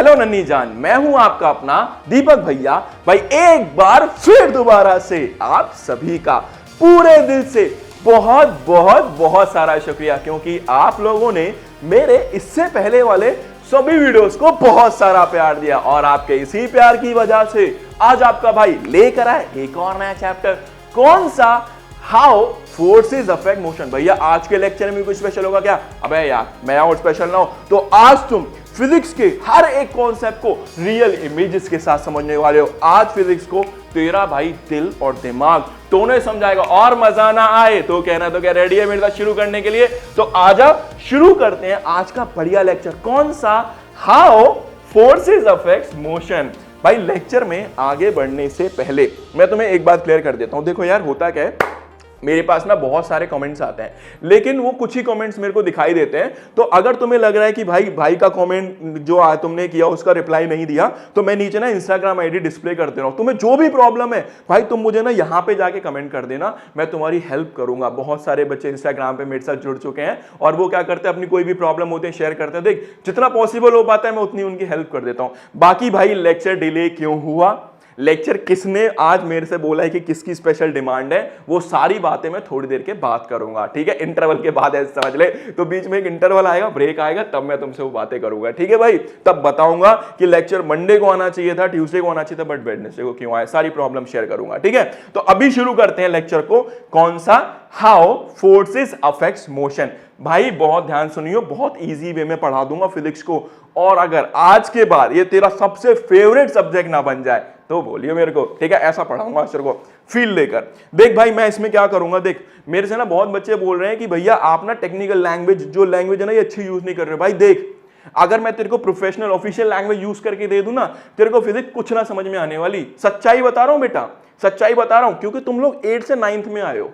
Hello नन्ही जान, मैं हूं आपका अपना दीपक भैया। भाई एक बार फिर दोबारा से आप सभी का पूरे दिल से बहुत बहुत बहुत सारा शुक्रिया, क्योंकि आप लोगों ने मेरे इससे पहले वाले सभी वीडियोस को बहुत सारा प्यार दिया और आपके इसी प्यार की वजह से आज आपका भाई लेकर आए एक और नया चैप्टर। कौन सा? How forces affect motion. भैया आज के लेक्चर में कुछ स्पेशल होगा क्या? अबे यार मैं और स्पेशल ना हो तो आज तुम फिजिक्स के हर एक कॉन्सेप्ट को रियल इमेजेस के साथ समझने वाले हो। आज फिजिक्स को तेरा भाई दिल और दिमाग दोनों समझाएगा और मजा ना आए तो कहना तो क्या रेडी है मेरे साथ शुरू करने के लिए? तो आजा शुरू करते हैं आज का बढ़िया लेक्चर। कौन सा? How forces affect motion. भाई लेक्चर में आगे बढ़ने से पहले मैं तुम्हें एक बात क्लियर कर देता हूं। देखो यार होता क्या है, मेरे पास ना बहुत सारे कमेंट्स आते हैं लेकिन वो कुछ ही कमेंट्स मेरे को दिखाई देते हैं। तो अगर तुम्हें लग रहा है कि भाई का कमेंट जो तुमने किया उसका रिप्लाई नहीं दिया तो मैं नीचे ना इंस्टाग्राम आईडी डिस्प्ले कर दे रहा हूं। तुम्हें जो भी प्रॉब्लम है भाई तुम मुझे ना यहाँ पे जाके कमेंट कर देना, मैं तुम्हारी हेल्प करूंगा। बहुत सारे बच्चे इंस्टाग्राम पे मेरे साथ जुड़ चुके हैं और वो क्या करते हैं, अपनी कोई भी प्रॉब्लम होते हैं शेयर करते हैं। देख जितना पॉसिबल हो पाता है मैं उतनी उनकी हेल्प कर देता हूं। बाकी भाई लेक्चर डिले क्यों हुआ, लेक्चर किसने आज मेरे से बोला है कि किसकी स्पेशल डिमांड है, वो सारी बातें मैं थोड़ी देर के बाद करूंगा। ठीक है, इंटरवल के बाद ऐसे समझ ले। तो बीच में एक इंटरवल आएगा, ब्रेक आएगा, तब मैं तुमसे वो बातें करूंगा। ठीक है भाई, तब बताऊंगा कि लेक्चर मंडे को आना चाहिए था, ट्यूसडे को आना चाहिए था, बट वेडनेसडे को क्यों आया, सारी प्रॉब्लम शेयर करूंगा। ठीक है, तो अभी शुरू करते हैं लेक्चर को। कौन सा? How forces affects motion. भाई बहुत ध्यान सुनियो, बहुत इजी वे में पढ़ा दूंगा फिजिक्स को। और अगर आज के बाद ये तेरा सबसे फेवरेट सब्जेक्ट ना बन जाए तो बोलियो मेरे को। ठीक है, ऐसा पढ़ाऊंगा मास्टर को फील लेकर। देख भाई मैं इसमें क्या करूंगा, देख मेरे से ना बहुत बच्चे बोल रहे हैं कि भैया आप ना टेक्निकल लैंग्वेज जो लैंग्वेज है ना ये अच्छी यूज नहीं कर रहे। भाई देख अगर मैं तेरे को प्रोफेशनल ऑफिशियल लैंग्वेज यूज करके दे दूं ना, तेरे को फिजिक्स कुछ ना समझ में आने वाली। सच्चाई बता रहा हूं बेटा, सच्चाई बता रहा हूं, क्योंकि तुम लोग 8 से 9th में आए हो।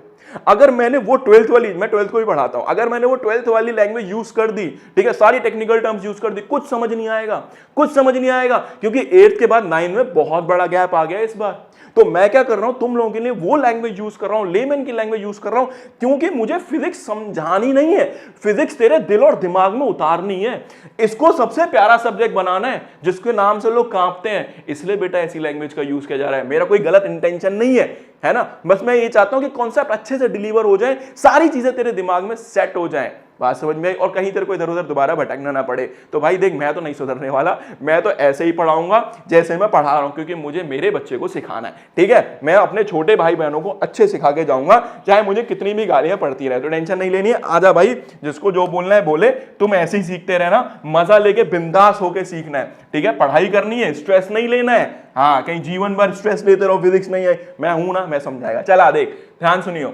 अगर मैंने वो 12th वाली, मैं 12th को भी पढ़ाता हूं, अगर मैंने वो 12th वाली लैंग्वेज यूज कर दी, ठीक है, सारी टेक्निकल टर्म्स यूज कर दी, कुछ समझ नहीं आएगा, कुछ समझ नहीं आएगा, क्योंकि 8th के बाद 9 में बहुत बड़ा गैप आ गया इस बार। तो मैं क्या कर रहा हूं, तुम लोगों के लिए वो लैंग्वेज यूज कर रहा हूं, लेमन की लैंग्वेज यूज कर रहा हूं, क्योंकि मुझे फिजिक्स समझानी नहीं है, फिजिक्स तेरे दिल और दिमाग में उतारनी है। इसको सबसे प्यारा सब्जेक्ट बनाना है जिसके नाम से लोग कांपते हैं, इसलिए बेटा ऐसी लैंग्वेज का यूज किया जा रहा है। मेरा कोई गलत इंटेंशन नहीं है ना, बस मैं ये चाहता हूं कि कॉन्सेप्ट अच्छे से डिलीवर हो जाए, सारी चीजें तेरे दिमाग में सेट हो जाएं, बात समझ में आई, और कहीं तेरे को इधर उधर दोबारा भटकना ना पड़े। तो भाई देख मैं तो नहीं सुधरने वाला, मैं तो ऐसे ही पढ़ाऊंगा जैसे मैं पढ़ा रहा हूं, क्योंकि मुझे मेरे बच्चे को सिखाना है। ठीक है, मैं अपने छोटे भाई बहनों को अच्छे सिखा के जाऊंगा, चाहे मुझे कितनी भी गालियां पड़ती रहे, तो टेंशन नहीं लेनी है। आजा भाई, जिसको जो बोलना है बोले, तुम ऐसे ही सीखते रहना, मजा लेके बिंदास होके सीखना है। ठीक है, पढ़ाई करनी है, स्ट्रेस नहीं लेना है। हाँ, कहीं जीवन भर स्ट्रेस लेते रहो, फिजिक्स नहीं है, मैं हूं ना, मैं समझाएगा। चला देख ध्यान सुनियो,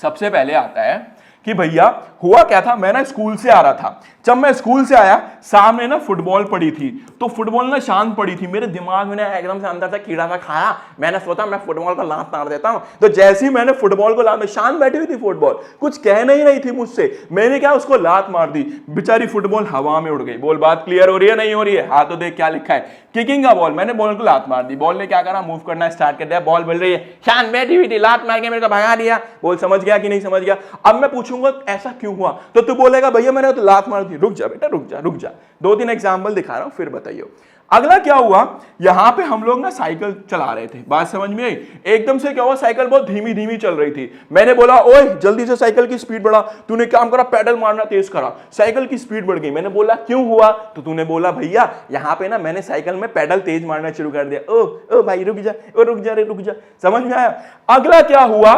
सबसे पहले आता है कि भैया हुआ क्या था, मैं ना स्कूल से आ रहा था। जब मैं स्कूल से आया सामने ना फुटबॉल पड़ी थी, तो फुटबॉल ना शांत पड़ी थी, मेरे दिमाग में ना एकदम से अंदर से कीड़ा सा खाया, मैंने सोचा मैं फुटबॉल को लात मार देता हूं। तो जैसे ही मैंने फुटबॉल को लात, शांत बैठी हुई थी फुटबॉल, कुछ कह नहीं रही थी मुझसे, मैंने क्या उसको लात मार दी, बेचारी फुटबॉल हवा में उड़ गई। बोल बात क्लियर हो रही है नहीं हो रही है? हाँ तो देख क्या लिखा है, किकिंग का बॉल, मैंने बॉल को लात मार दी, बॉल ने क्या करा, मूव करना स्टार्ट कर दिया, बॉल बोल रही है शांत बैठी हुई थी, लात मार के मेरे को भगा दिया। बोल समझ गया कि नहीं समझ गया? अब मैं पूछूंगा ऐसा क्यों हुआ, तो तू बोलेगा भैया मैंने तो लात मार दी। रुक जा बेटा, रुक जा, 2-3 एग्जांपल दिखा रहा हूं फिर बताइए। अगला क्या हुआ, यहां पे हम लोग ना साइकिल चला रहे थे, बात समझ में आई? एकदम से क्या हुआ, साइकिल बहुत धीमी धीमी चल रही थी। मैंने बोला ओए जल्दी से साइकिल की स्पीड बढ़ा, तूने काम करा पेडल मारना तेज करा, साइकिल की स्पीड बढ़ गई। मैंने बोला क्यों हुआ, तो तूने बोला भैया यहां पे ना मैंने साइकिल में पेडल तेज मारना शुरू कर दिया। ओ भाई रुक जा, रुक जा, समझ में आया? अगला क्या हुआ,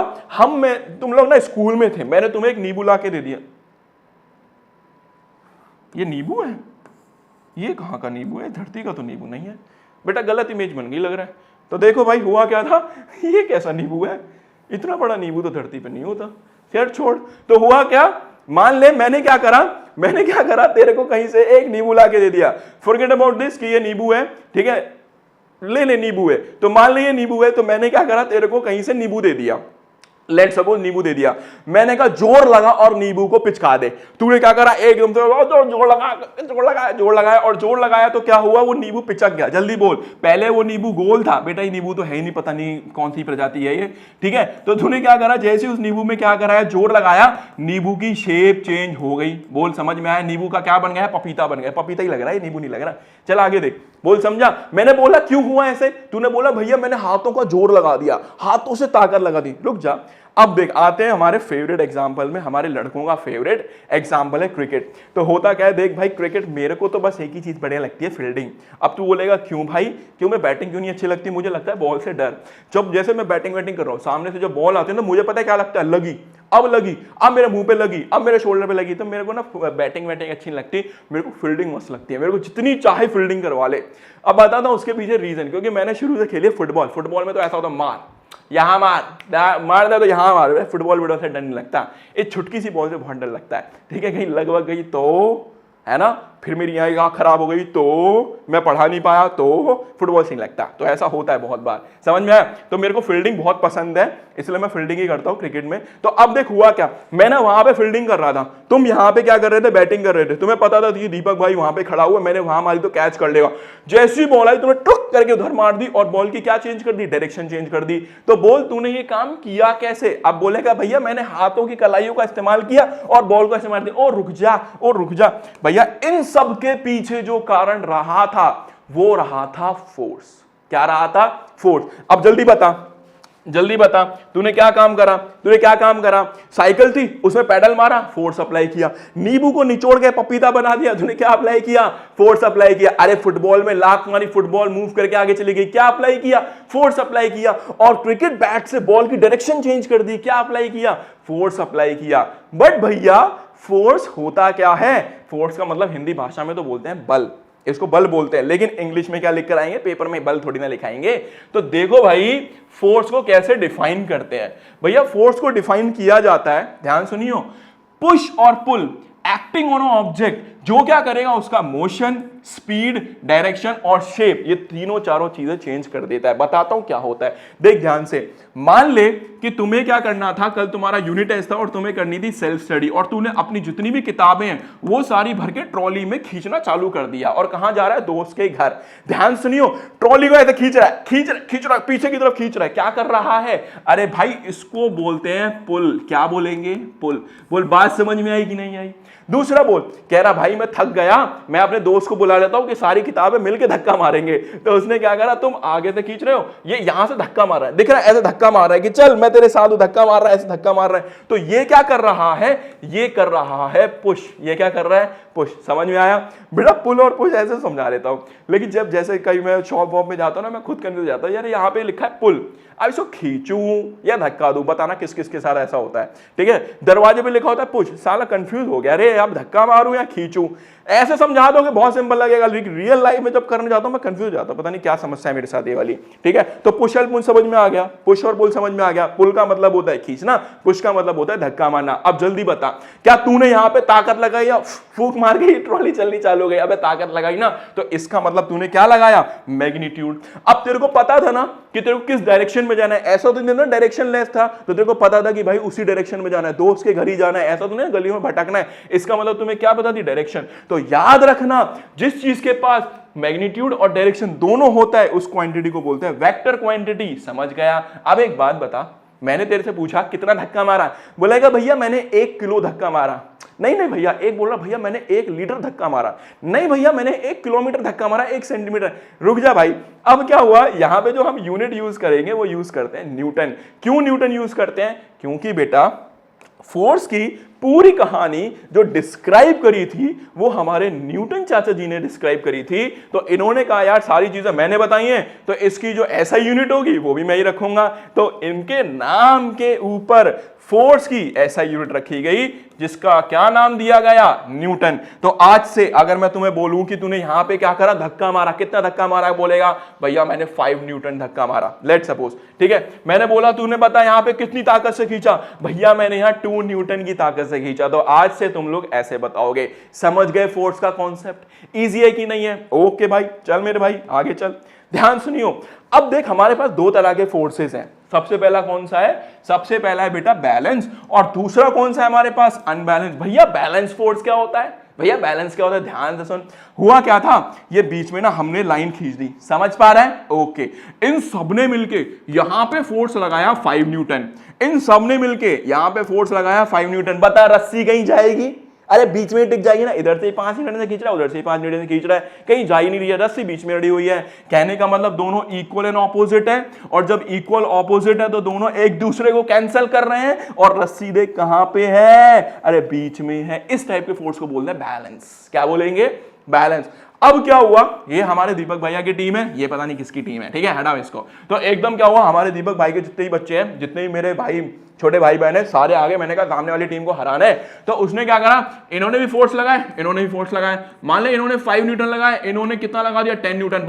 तुम लोग ना स्कूल में थे, मैंने तुम्हें एक नींबू ला के दे दिया। ये नींबू है? ये कहां का नींबू है, धरती का तो नींबू नहीं है बेटा, गलत इमेज बन गई लग रहा है। तो देखो भाई हुआ क्या था, ये कैसा नींबू है, इतना बड़ा नींबू तो धरती पे नहीं होता। खैर छोड़, तो हुआ क्या, मान ले मैंने क्या करा, तेरे को कहीं से एक नींबू ला के दे दिया। फॉरगेट अबाउट दिस कि ये नींबू है, ठीक है, ले नींबू है, तो मान ले ये नींबू है, तो मैंने क्या करा, तेरे को कहीं से नींबू दे दिया। लेट्स सपोज नींबू दे दिया, मैंने कहा जोर लगा और नींबू को पिचका दे। तूने क्या करा, एकदम से जोर लगाया और जोर लगाया तो क्या हुआ, वो नींबू पिचक गया। जल्दी बोल, पहले वो नींबू गोल था बेटा, ये नींबू तो है ही नहीं, पता नहीं कौन सी प्रजाति है ये, ठीक है। तो तूने क्या करा, जैसे उस नींबू में क्या कराया, जोर लगाया, नींबू की शेप चेंज हो गई। बोल समझ में आया, नींबू का क्या बन गया, पपीता बन गया। पपीता ही लग रहा है, नींबू नहीं लग रहा। चल आगे देख, बोल समझा। मैंने बोला क्यों हुआ ऐसे, तूने बोला भैया मैंने हाथों का जोर लगा दिया, हाथों से ताकत लगा दी। रुक जा, अब देख आते हैं हमारे फेवरेट एग्जाम्पल में, हमारे लड़कों का फेवरेट एग्जाम्पल है क्रिकेट। तो होता क्या है, देख भाई क्रिकेट मेरे को तो बस एक ही चीज बढ़िया लगती है, फील्डिंग। अब तू बोलेगा क्यों भाई, क्यों, मैं बैटिंग क्यों नहीं अच्छी लगती, मुझे लगता है बॉल से डर। जब जैसे मैं बैटिंग कर रहा हूँ, सामने से जब बॉल आती है ना, मुझे पता है क्या लगता है, लगी, अब मेरे मुंह पे लगी, अब मेरे शोल्डर पे लगी। तो मेरे को ना बैटिंग अच्छी नहीं लगती, मेरे को फील्डिंग मस्त लगती है, मेरे को जितनी चाहे फील्डिंग करवा ले। अब बताता हूँ उसके पीछे रीजन, क्योंकि मैंने शुरू से खेली फुटबॉल। फुटबॉल में तो ऐसा होता मार, यहां मार दे तो यहां मार, फुटबॉल से डर नहीं लगता, इस छुटकी सी बॉल से बहुत डर लगता है, ठीक है। कहीं लगभग गई तो, है ना, फिर मेरी यहाँ खराब हो गई तो, मैं पढ़ा नहीं पाया तो, फुटबॉल से नहीं लगता। तो ऐसा होता है बहुत बार, समझ में आया। तो मेरे को फील्डिंग बहुत पसंद है, इसलिए मैं फील्डिंग ही करता हूँ क्रिकेट में। तो अब देख हुआ क्या, मैं ना वहां पे फील्डिंग कर रहा था, तुम यहाँ पे क्या कर रहे थे, बैटिंग कर रहे थे। तुम्हें पता था कि दीपक भाई वहां पे खड़ा हुआ, मैंने वहां मारी तो कैच कर लेगा। जैसी बॉल आई तुम्हें टुक करके उधर मार दी और बॉल की क्या चेंज कर दी, डायरेक्शन चेंज कर दी। तो बोल तूने ये काम किया कैसे। अब बोलेगा भैया मैंने हाथों की कलाइयों का इस्तेमाल किया और बॉल को इस्तेमाल किया। ओ रुक जा भैया, इन सब के पीछे जो कारण रहा था वो रहा था फोर्स। क्या रहा था, फोर्स। अब जल्दी बता, तूने क्या काम करा, साइकिल थी उसमें पैडल मारा, फोर्स अप्लाई किया। नींबू को निचोड़ के पपीता बना दिया, तूने क्या अप्लाई किया, फोर्स अप्लाई किया। अरे फुटबॉल में लात मारी, फुटबॉल मूव करके आगे चली गई, क्या अप्लाई किया, फोर्स अप्लाई किया। और क्रिकेट बैट से बॉल की डायरेक्शन चेंज कर दी, क्या अप्लाई किया, फोर्स अप्लाई किया। बट भैया फोर्स होता क्या है, फोर्स का मतलब हिंदी भाषा में तो बोलते हैं बल, इसको बल बोलते हैं, लेकिन इंग्लिश में क्या लिख कर आएंगे, पेपर में बल थोड़ी ना लिखाएंगे। तो देखो भाई फोर्स को कैसे डिफाइन करते हैं। भैया फोर्स को डिफाइन किया जाता है, ध्यान सुनियो, पुश और पुल एक्टिंग ऑन ऑब्जेक्ट, जो क्या करेगा उसका मोशन, स्पीड, डायरेक्शन और शेप, ये तीनों चारों चीजें चेंज कर देता है। बताता हूं क्या होता है, देख ध्यान से। मान ले कि तुम्हें क्या करना था, कल तुम्हारा यूनिट टेस्ट था और तुम्हें करनी थी सेल्फ स्टडी, और तूने अपनी जितनी भी किताबें हैं वो सारी भर के ट्रॉली में खींचना चालू कर दिया। और कहां जा रहा है, दोस्त के घर। ध्यान सुनियो, ट्रॉली को ऐसे खींच रहा है, पीछे की तरफ खींच रहा है। क्या कर रहा है, अरे भाई इसको बोलते हैं पुल। क्या बोलेंगे, पुल। बोल बात समझ में आई कि नहीं आई। दूसरा बोल, कह रहा भाई मैं थक गया, मैं अपने दोस्त को बुला लेता हूं कि सारी किताबें मिलके धक्का मारेंगे। तो उसने क्या करा, तुम आगे से खींच रहे हो, ये यहां से धक्का मार रहा है, दिख रहा है ऐसे धक्का मार रहा है कि चल मैं तेरे साथ हूं, धक्का मार रहा है, ऐसे धक्का मार रहा है। तो ये क्या कर रहा है, ये कर रहा है पुश। ये क्या कर रहा है, पुश। समझ में आया बेटा, पुल और पुश ऐसे समझा लेता हूं। लेकिन जब जैसे कहीं मैं शॉप वॉप में जाता हूं ना, मैं खुद कंफ्यूज हो जाता हूं, यार यहाँ पे लिखा है पुल, अब इसको खींचूं या धक्का दूं, बताना किस किस के साथ ऐसा होता है, ठीक है। दरवाजे पे लिखा होता है पुश, साला कंफ्यूज हो गया, अरे अब धक्का मारूं या खींचूं। ऐसे समझा दोगे बहुत सिंपल लगेगा, लेकिन रियल लाइफ में जब करने जाता हूं मैं कंफ्यूज हो जाता हूं, पता नहीं क्या समस्या है मेरे साथ ये वाली, ठीक है। तो पुश और पुल समझ में आ गया, पुश और पुल समझ में आ गया। पुल का मतलब होता है खींचना, पुश का मतलब होता है धक्का मारना। अब जल्दी बता, क्या तूने यहां पे ताकत लगाई या फूंक मार के ट्रॉली चलनी चालू हो गई। अबे ताकत लगाई ना, तो इसका मतलब तूने क्या लगाया, मैग्नीट्यूड। अब तेरे को पता था ना कि तेरे को किस डायरेक्शन में जाना है, ऐसा तो नहीं ना डायरेक्शन लेस था, तो तेरे को पता था कि भाई उसी डायरेक्शन में जाना है, दोस्त के घर ही जाना है, ऐसा तो नहीं गलियों में भटकना है। इसका मतलब तुम्हें क्या पता थी, डायरेक्शन। तो याद रखना, जिस चीज के पास मैग्नीट्यूड और डायरेक्शन दोनों होता है उस क्वांटिटी को बोलते हैं वेक्टर क्वांटिटी। समझ गया। अब एक बात बता, मैंने तेरे से पूछा कितना धक्का मारा, बोलेगा भैया मैंने 1 किलो धक्का मारा। नहीं भैया, एक बोल रहा भैया मैंने 1 लीटर धक्का मारा। नहीं भैया मैंने 1 किलोमीटर धक्का मारा, 1 सेंटीमीटर। रुक जा भाई, अब क्या हुआ, यहां पे जो हम यूनिट यूज करेंगे वो यूज करते हैं न्यूटन। क्यों न्यूटन यूज करते हैं, क्योंकि बेटा फोर्स की पूरी कहानी जो डिस्क्राइब करी थी वो हमारे न्यूटन चाचा जी ने डिस्क्राइब करी थी। तो इन्होंने कहा यार सारी चीजें मैंने बताई हैं, तो इसकी जो ऐसा यूनिट होगी वो भी मैं ही रखूंगा। तो इनके नाम के ऊपर फोर्स की ऐसा यूनिट रखी गई जिसका क्या नाम दिया गया, न्यूटन। तो आज से अगर मैं तुम्हें बोलूं कि तूने यहां पे क्या करा, धक्का मारा, कितना धक्का मारा, बोलेगा भैया मैंने 5 न्यूटन धक्का मारा, लेट सपोज, ठीक है। मैंने बोला तूने बता यहां पे कितनी ताकत से खींचा, भैया मैंने यहां 2 न्यूटन की ताकत से खींचा। तो आज से तुम लोग ऐसे बताओगे। समझ गए फोर्स का कॉन्सेप्ट, इजी है कि नहीं है। ओके भाई, चल मेरे भाई आगे चल, ध्यान सुनियो। अब देख हमारे पास 2 तरह के फोर्सेस हैं। सबसे पहला कौन सा है? सबसे पहला है बेटा बैलेंस, और दूसरा कौन सा है हमारे पास? अनबैलेंस। भैया बैलेंस फोर्स क्या होता है? भैया बैलेंस क्या होता है? ध्यान से सुन। हुआ क्या था, ये बीच में ना हमने लाइन खींच दी, समझ पा रहा है? ओके। इन सबने मिलके यहां पे फोर्स लगाया 5 न्यूटन, इन सबने मिलके यहां पे फोर्स लगाया 5 न्यूटन। बता रस्सी कहीं जाएगी? अरे बीच में टिक जाएगी ना, इधर से 5 न्यूटन से खींच रहा है, उधर से 5 न्यूटन से खींच रहा है, कहीं जा ही नहीं रही है, रस्सी बीच में अड़ी हुई है। कहने का मतलब दोनों इक्वल एंड ऑपोजिट है, और जब इक्वल ऑपोजिट है तो दोनों एक दूसरे को कैंसिल कर रहे हैं, और रस्सी देख कहां पे है? अरे बीच में है। इस टाइप के फोर्स को बोलते हैं बैलेंस। क्या बोलेंगे? बैलेंस। अब क्या हुआ, ये हमारे दीपक भैया की टीम है, ये पता नहीं किसकी टीम है, ठीक है, हटाओ इसको। तो एकदम क्या हुआ, हमारे दीपक भाई के जितने ही बच्चे हैं, जितने भी मेरे भाई छोटे भाई बहन है, सारे आगे। मैंने कहा सामने वाली टीम को हराना है, तो उसने क्या करा, इन्होंने भी फोर्स लगाए, इन्होंने भी फोर्स लगाए। मान ले इन्होंने 5 न्यूटन लगाए, इन्होंने कितना लगा दिया? 10 न्यूटन।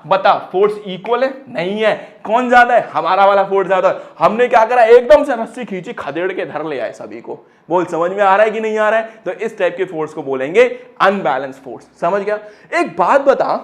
बता फोर्स इक्वल है? नहीं है। कौन ज्यादा है? हमारा वाला फोर्स ज्यादा है। हमने क्या करा, एकदम से रस्सी खींची, खदेड़ के धर ले आए सभी को। बोल समझ में आ रहा है कि नहीं आ रहा है? तो इस टाइप के फोर्स को बोलेंगे अनबैलेंस फोर्स। समझ गया? एक बात बता,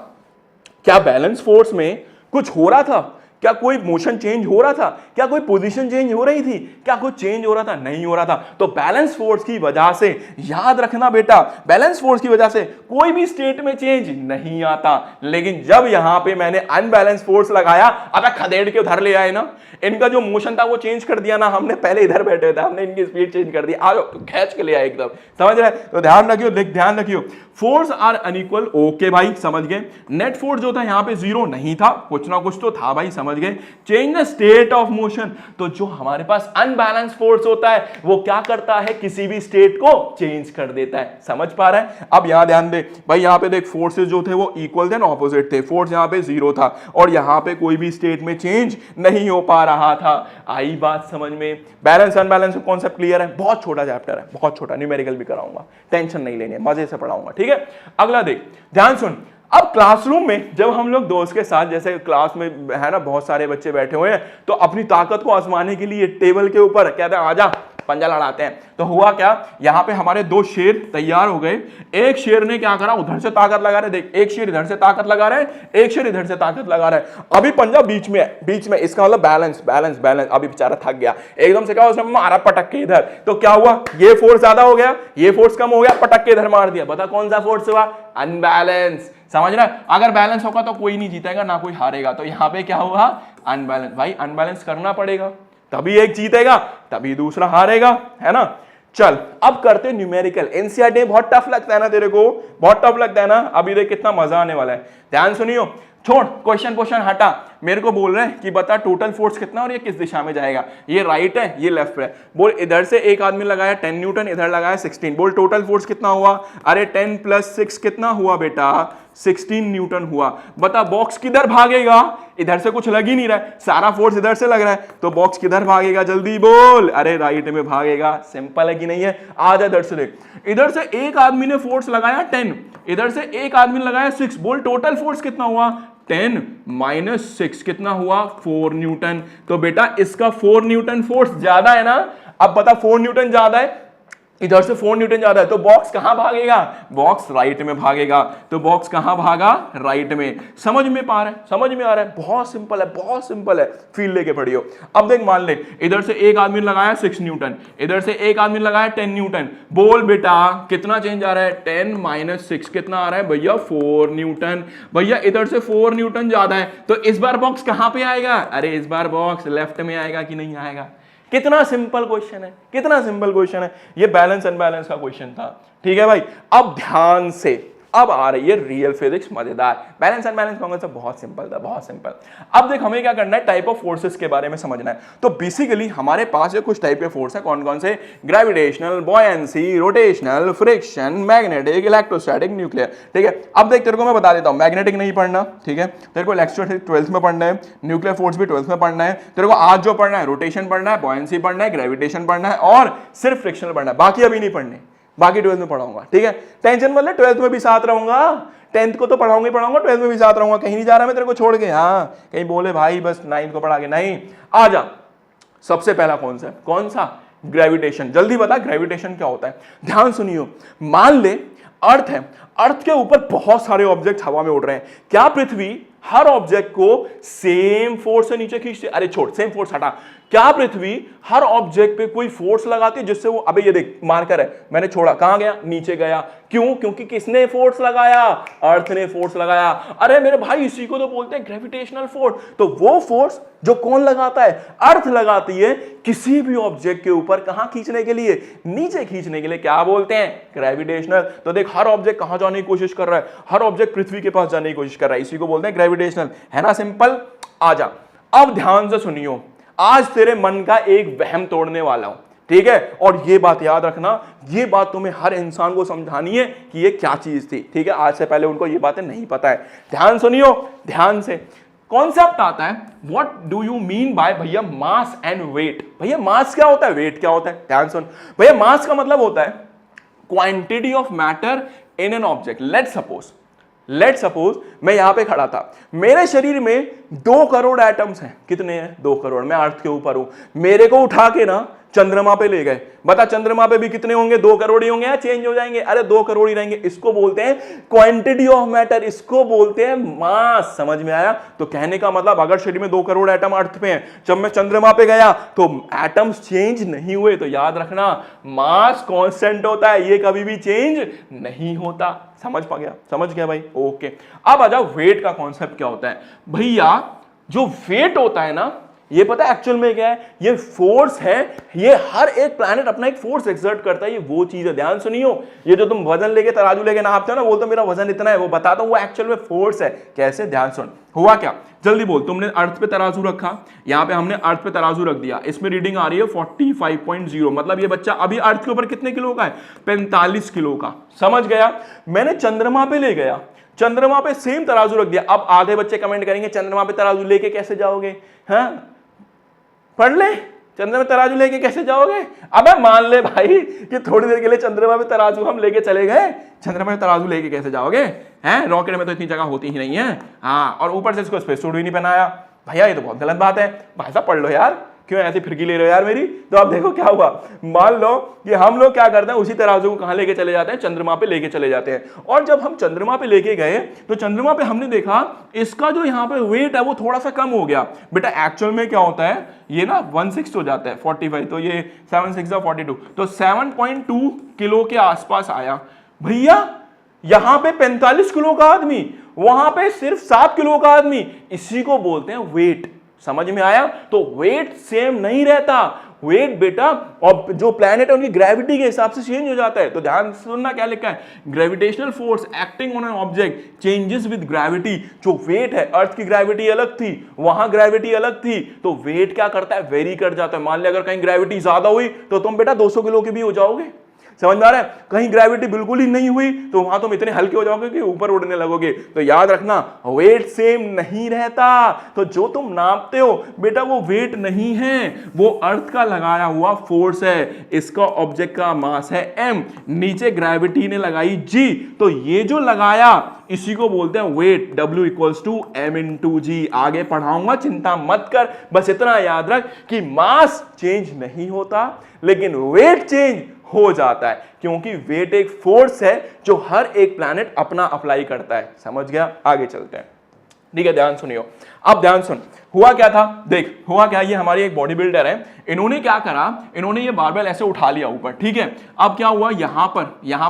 क्या बैलेंस फोर्स में कुछ हो रहा था? क्या कोई मोशन चेंज हो रहा था? क्या कोई पोजीशन चेंज हो रही थी? क्या कुछ चेंज हो रहा था? नहीं हो रहा था। तो बैलेंस फोर्स की वजह से, याद रखना बेटा, बैलेंस फोर्स की वजह से कोई भी स्टेट में चेंज नहीं आता। लेकिन जब यहां पे मैंने अनबैलेंस फोर्स लगाया, अब खदेड़ के उधर ले आए ना, इनका जो मोशन था वो चेंज कर दिया ना हमने। पहले इधर बैठे थे, हमने इनकी स्पीड चेंज कर दी, आ जाओ, तो खींच के ले आए एकदम। समझ रहे? तो ध्यान रखियो, ध्यान रखियो, फोर्स आर अनइक्वल। ओके भाई, समझ गए। नेट फोर्स जो था यहां पे 0 नहीं था, कुछ ना कुछ तो था भाई, समझ गए। Change the state of motion, तो जो हमारे पास अनबैलेंस फोर्स होता है वो क्या करता है? किसी भी स्टेट को चेंज कर देता है। समझ पा रहा है? अब यहां ध्यान दे भाई, यहां पे देख फोर्सेस जो थे वो इक्वल थे ना ऑपोजिट थे। फोर्स यहां पे 0 था, और यहां पे कोई भी स्टेट में चेंज नहीं हो पा रहा था। आई बात समझ में? बैलेंस अनबैलेंस कॉन्सेप्ट क्लियर है? बहुत छोटा चैप्टर है, बहुत छोटा, न्यूमेरिकल भी कराऊंगा, टेंशन नहीं लेनी है, मजे से पढ़ाऊंगा, ठीक है। अगला देख, ध्यान सुन। अब क्लासरूम में जब हम लोग दोस्त के साथ, जैसे क्लास में है ना, बहुत सारे बच्चे बैठे हुए हैं, तो अपनी ताकत को आजमाने के लिए टेबल के ऊपर कहते हैं आजा पंजा लड़ाते हैं। तो हुआ क्या, यहां पे हमारे 2 शेर तैयार हो गए। एक शेर ने क्या करा, उधर से ताकत लगा रहे, देख, एक शेर इधर से ताकत लगा रहे हैं, एक शेर इधर से ताकत लगा रहे हैं। अभी पंजा बीच में है, बीच में, इसका मतलब बैलेंस बैलेंस बैलेंस। अभी बेचारा थक गया, एकदम से क्या उसने मारा पटक के इधर, तो क्या हुआ, ये फोर्स ज्यादा हो गया, ये फोर्स कम हो गया, पटक के इधर मार दिया। बता कौन सा फोर्स हुआ? अनबैलेंस। समझ रहा है? अगर बैलेंस होगा तो कोई नहीं जीतेगा ना कोई हारेगा। तो यहां पे क्या हुआ? अनबैलेंस। भाई अनबैलेंस करना पड़ेगा, तभी एक जीतेगा, तभी दूसरा हारेगा, है ना। चल अब करते न्यूमेरिकल। एनसीईआरटी बहुत टफ लगता है ना तेरे को? बहुत टफ लगता है ना? अभी देख कितना मजा आने वाला है, ध्यान सुनियो। छोड़ क्वेश्चन हटा, मेरे को बोल रहे हैं कि बता टोटल फोर्स कितना और ये किस दिशा में जाएगा। ये राइट है, ये लेफ्ट है। बोल इधर से एक आदमी लगाया 10 न्यूटन, इधर लगाया 16। बोल टोटल फोर्स कितना हुआ? अरे 10 + 6 कितना हुआ बेटा? 16 न्यूटन हुआ। बता बॉक्स किधर भागेगा? इधर से कुछ लग ही नहीं रहा है, सारा फोर्स इधर से लग रहा है, तो बॉक्स किधर भागेगा? जल्दी बोल। अरे राइट में भागेगा। सिंपल है कि नहीं है? आ जा इधर से देख, इधर से एक आदमी ने फोर्स लगाया 10, इधर से एक आदमी ने लगाया 6। बोल टोटल फोर्स कितना हुआ? 10 - 6 कितना हुआ? 4 न्यूटन। तो बेटा इसका 4 न्यूटन फोर्स ज्यादा है ना? अब बता 4 न्यूटन ज्यादा है, इधर से 4 न्यूटन ज्यादा है, तो बॉक्स कहां भागेगा? बॉक्स राइट में भागेगा। तो बॉक्स कहां भागा? राइट में। समझ में पा रहे हैं? समझ में आ रहा है? बहुत सिंपल है, बहुत सिंपल है, फील लेके पढ़ियो। अब देख, मान ले इधर से एक आदमी लगाया 6 न्यूटन, इधर से एक आदमी लगाया 10 न्यूटन। बोल बेटा कितना चेंज आ रहा है? 10 - 6 कितना आ रहा है भैया? 4 न्यूटन। भैया इधर से 4 न्यूटन ज्यादा है, तो इस बार बॉक्स कहां पे आएगा? अरे इस बार बॉक्स लेफ्ट में आएगा कि नहीं आएगा? कितना सिंपल क्वेश्चन है, कितना सिंपल क्वेश्चन है। ये बैलेंस अनबैलेंस का क्वेश्चन था, ठीक है भाई। अब ध्यान से, अब आ रही है रियल फिजिक्स, मजेदार। बैलेंस अनबैलेंस कॉन्सेप्ट बहुत सिंपल था, बहुत सिंपल। अब देख हमें क्या करना है, टाइप ऑफ फोर्सेस के बारे में समझना है। तो बेसिकली हमारे पास ये कुछ टाइप के फोर्स है, कौन कौन से? Gravitational, buoyancy, rotational, friction, magnetic, electrostatic, nuclear. ठीक है, अब देख तेरे को मैं बता देता हूं, मैग्नेटिक नहीं पढ़ना, ठीक है, तेरे को इलेक्ट्रोस्टैटिक 12th में पढ़ना है, न्यूक्लियर फोर्स भी 12th में पढ़ना है। तेरे को आज जो पढ़ना है, रोटेशन पढ़ना है, बॉयंसी पढ़ना है, ग्रेविटेशन पढ़ना है और सिर्फ फ्रिक्शनल पढ़ना है, बाकी अभी नहीं पढ़ने, बाकी 12th में पढ़ाऊंगा, ठीक है। टेंशन मत ले, 12th में भी साथ रहूंगा, 10th को तो पढ़ाऊंगा ही पढ़ाऊंगा, 12th में भी साथ रहूंगा, कहीं नहीं जा रहा मैं तेरे को छोड़ के। हाँ कहीं बोले भाई बस 9th को पढ़ा के, नहीं, आ जा। सबसे पहला कौन सा? ग्रेविटेशन। जल्दी बता ग्रेविटेशन क्या होता है, ध्यान सुनियो। मान ले अर्थ है, अर्थ के ऊपर बहुत सारे ऑब्जेक्ट हवा में उड़ रहे हैं, क्या पृथ्वी हर ऑब्जेक्ट को सेम फोर्स से नीचे खींचती? अरे छोड़, सेम फोर्स हटा, क्या पृथ्वी हर ऑब्जेक्ट पे कोई फोर्स लगाती है जिससे वो, अबे ये देख मार्कर है, मैंने छोड़ा, कहां गया? नीचे गया। क्यों? क्योंकि किसने फोर्स लगाया? अर्थ ने फोर्स लगाया। अरे मेरे भाई, इसी को तो बोलते हैं ग्रेविटेशनल फोर्स। तो वो फोर्स जो कौन लगाता है? अर्थ लगाती है किसी भी ऑब्जेक्ट के ऊपर, कहां खींचने के लिए? नीचे खींचने के लिए। क्या बोलते हैं? ग्रेविटेशनल। तो देख, हर ऑब्जेक्ट कहां जाने की कोशिश कर रहा है? हर ऑब्जेक्ट पृथ्वी के पास जाने की कोशिश कर रहा है, इसी को बोलते हैं ग्रेविटेशनल। है ना सिंपल? आजा, अब ध्यान से सुनियो, आज तेरे मन का एक वहम तोड़ने वाला हूं, ठीक है? और ये बात याद रखना, ये बात तुम्हें हर इंसान को समझानी है कि ये क्या चीज थी, ठीक है? आज से पहले उनको ये बातें नहीं पता है। ध्यान सुनियो, ध्यान से। कॉन्सेप्ट आता है, what do you mean by भैया मास एंड वेट? भैया मास क्या होता है, वेट क्या होता है? ध्यान सुन भैया, मास का मतलब होता है quantity of matter in an object. Let suppose मैं यहां पे खड़ा था, मेरे शरीर में 2 करोड़ एटम्स हैं। कितने हैं? 2 करोड़। मैं अर्थ के ऊपर हूं, मेरे को उठा के ना चंद्रमा पे ले गए, बता चंद्रमा पे भी कितने होंगे? 2 करोड़ ही होंगे या चेंज हो जाएंगे? अरे 2 करोड़ ही रहेंगे। इसको बोलते हैं क्वांटिटी ऑफ मैटर, इसको बोलते हैं मास। समझ में आया? तो कहने का मतलब, अगर शरीर में 2 करोड़ एटम अर्थ पे हैं, जब मैं चंद्रमा पे गया तो एटम्स चेंज नहीं हुए। तो याद रखना, मास कांस्टेंट होता है, ये कभी भी चेंज नहीं होता। समझ पा गया? समझ गया भाई? ओके। अब आ जाओ, वेट का कॉन्सेप्ट क्या होता है भैया? जो वेट होता है ना, ये पता है एक्चुअल में क्या है? ये फोर्स है, ये हर एक प्लैनेट अपना एक फोर्स एक्सर्ट करता है, ये वो चीज है। ध्यान सुनियो, ये जो तुम वजन लेके तराजू लेके नापते हो ना, बोलते हो मेरा वजन इतना है, वो बताता हूं वो एक्चुअल में फोर्स है। कैसे? ध्यान सुन, हुआ क्या? जल्दी बोल। तुमने अर्थ पे तराजू रखा, यहां पे हमने अर्थ पे तराजू रख दिया, इसमें रीडिंग आ रही है 45.0, मतलब ये बच्चा अभी अर्थ के ऊपर कितने किलो का है? 45 किलो का। समझ गया? मैंने चंद्रमा पे ले गया, चंद्रमा पे सेम तराजू रख दिया। अब आधे बच्चे कमेंट करेंगे चंद्रमा पे तराजू लेके कैसे जाओगे? हाँ, पढ़ ले, चंद्रमा में तराजू लेके कैसे जाओगे? अबे मान ले भाई कि थोड़ी देर के लिए चंद्रमा में तराजू हम लेके चले गए, चंद्रमा में तराजू लेके कैसे जाओगे? हैं, रॉकेट में तो इतनी जगह होती ही नहीं है। हाँ, और ऊपर से इसको स्पेस सूट भी नहीं पहनाया। भैया ये तो बहुत गलत बात है, भाई साहब पढ़ लो यार, क्यों ऐसी फिरकी ले रहे हो यार मेरी? तो अब देखो क्या हुआ, मान लो कि हम लोग क्या करते हैं, उसी तराजू को कहां लेके चले जाते हैं? चंद्रमा पे लेके चले जाते हैं। और जब हम चंद्रमा पे लेके गए तो चंद्रमा पे हमने देखा इसका जो यहाँ पे वेट है वो थोड़ा सा कम हो गया। बेटा एक्चुअल में क्या होता है, ये ना 1/6 हो जाता है 45, तो ये 7 6 42, तो 7.2 किलो के आसपास आया। भैया यहां पे 45 किलो का आदमी, वहां पे सिर्फ 7 किलो का आदमी, इसी को बोलते हैं वेट। समझ में आया? तो वेट सेम नहीं रहता, वेट बेटा और जो प्लैनेट है उनकी ग्रेविटी के हिसाब से चेंज हो जाता है। तो ध्यान सुनना क्या लिखा है, gravitational force acting on an object changes with gravity. जो वेट है, अर्थ की ग्रेविटी अलग थी, वहां ग्रेविटी अलग थी, तो वेट क्या करता है? वेरी कर जाता है। मान लिया अगर कहीं ग्रेविटी ज्यादा हुई तो तुम बेटा 200 किलो के भी हो जाओगे। समझ में आ रहा है? कहीं ग्रेविटी बिल्कुल ही नहीं हुई तो वहां तुम इतने हल्के हो जाओगे कि ऊपर उड़ने लगोगे। तो याद रखना, वेट सेम नहीं रहता। तो जो तुम नापते हो बेटा वो वेट नहीं है, वो अर्थ का लगाया हुआ फोर्स है। इसका ऑब्जेक्ट का मास है m, नीचे ग्रेविटी ने लगाई g, तो ये जो लगाया इसी को बोलते हैं वेट। W = m/g। आगे पढ़ाऊंगा, चिंता मत कर, बस इतना याद रख कि मास चेंज नहीं होता लेकिन वेट चेंज हो जाता है, क्योंकि वेट एक फोर्स है जो हर एक प्लैनेट अपना अप्लाई करता है। समझ गया? आगे चलते हैं, ठीक है? ध्यान सुनियो, अब ध्यान सुन, हुआ क्या था? देख हुआ क्या, ये हमारी एक बॉडी बिल्डर है, इन्होंने क्या करा, इन्होंने ये बारबेल ऐसे उठा लिया ऊपर, ठीक है? अब क्या हुआ, यहां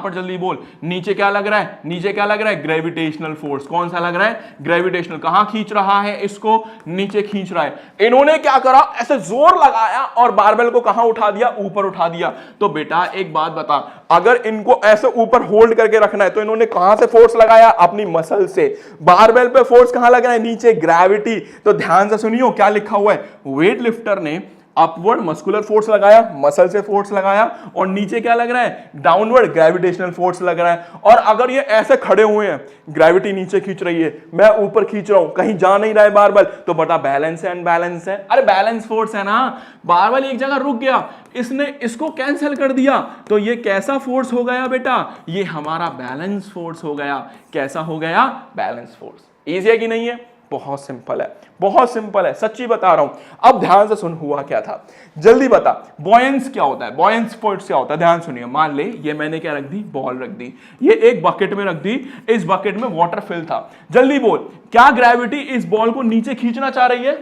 पर जल्दी बोल, नीचे क्या लग रहा है? नीचे क्या लग रहा है? Gravitational force. कौन सा लग रहा है? ग्रेविटेशनल। कहां खींच रहा है इसको? नीचे खींच रहा है। इन्होंने क्या करा, ऐसे जोर लगाया और बारबेल को कहां उठा दिया? ऊपर उठा दिया। तो बेटा एक बात बता, अगर इनको ऐसे ऊपर होल्ड करके रखना है तो इन्होंने कहां से फोर्स लगाया? अपनी मसल से। बारबेल पे फोर्स कहां लग रहा है? नीचे, ग्रेविटी। तो ध्यान से सुनियो क्या लिखा हुआ है, वेट लिफ्टर ने अपवर्ड मस्कुलर फोर्स लगाया, मसल से फोर्स लगाया, और नीचे क्या लग रहा है? डाउनवर्ड ग्रेविटेशनल फोर्स लग रहा है। और अगर ये ऐसे खड़े हुए हैं, ग्रेविटी नीचे खींच रही है, मैं ऊपर खींच रहा हूं, कहीं जा नहीं रहा है बारबेल, तो बता बैलेंस है अनबैलेंस है? अरे बैलेंस फोर्स है ना, बारबेल एक जगह रुक गया, इसने इसको कैंसिल कर दिया, तो ये कैसा फोर्स हो गया बेटा? ये हमारा बैलेंस फोर्स हो गया। कैसा हो गया? Balance force. इजी है कि नहीं है? बहुत सिंपल है, बहुत सिंपल है, सच्ची बता रहा हूं। अब ध्यान से सुन हुआ क्या था, जल्दी बता। बॉयंस क्या होता है, बॉयंस फोर्स क्या होता है, ध्यान सुनिए। मान ले ये मैंने क्या रख दी, बॉल रख दी, ये एक बकेट में रख दी, इस बकेट में वाटर फिल था। जल्दी बोल, क्या ग्रेविटी इस बॉल को नीचे खींचना चाह रही है,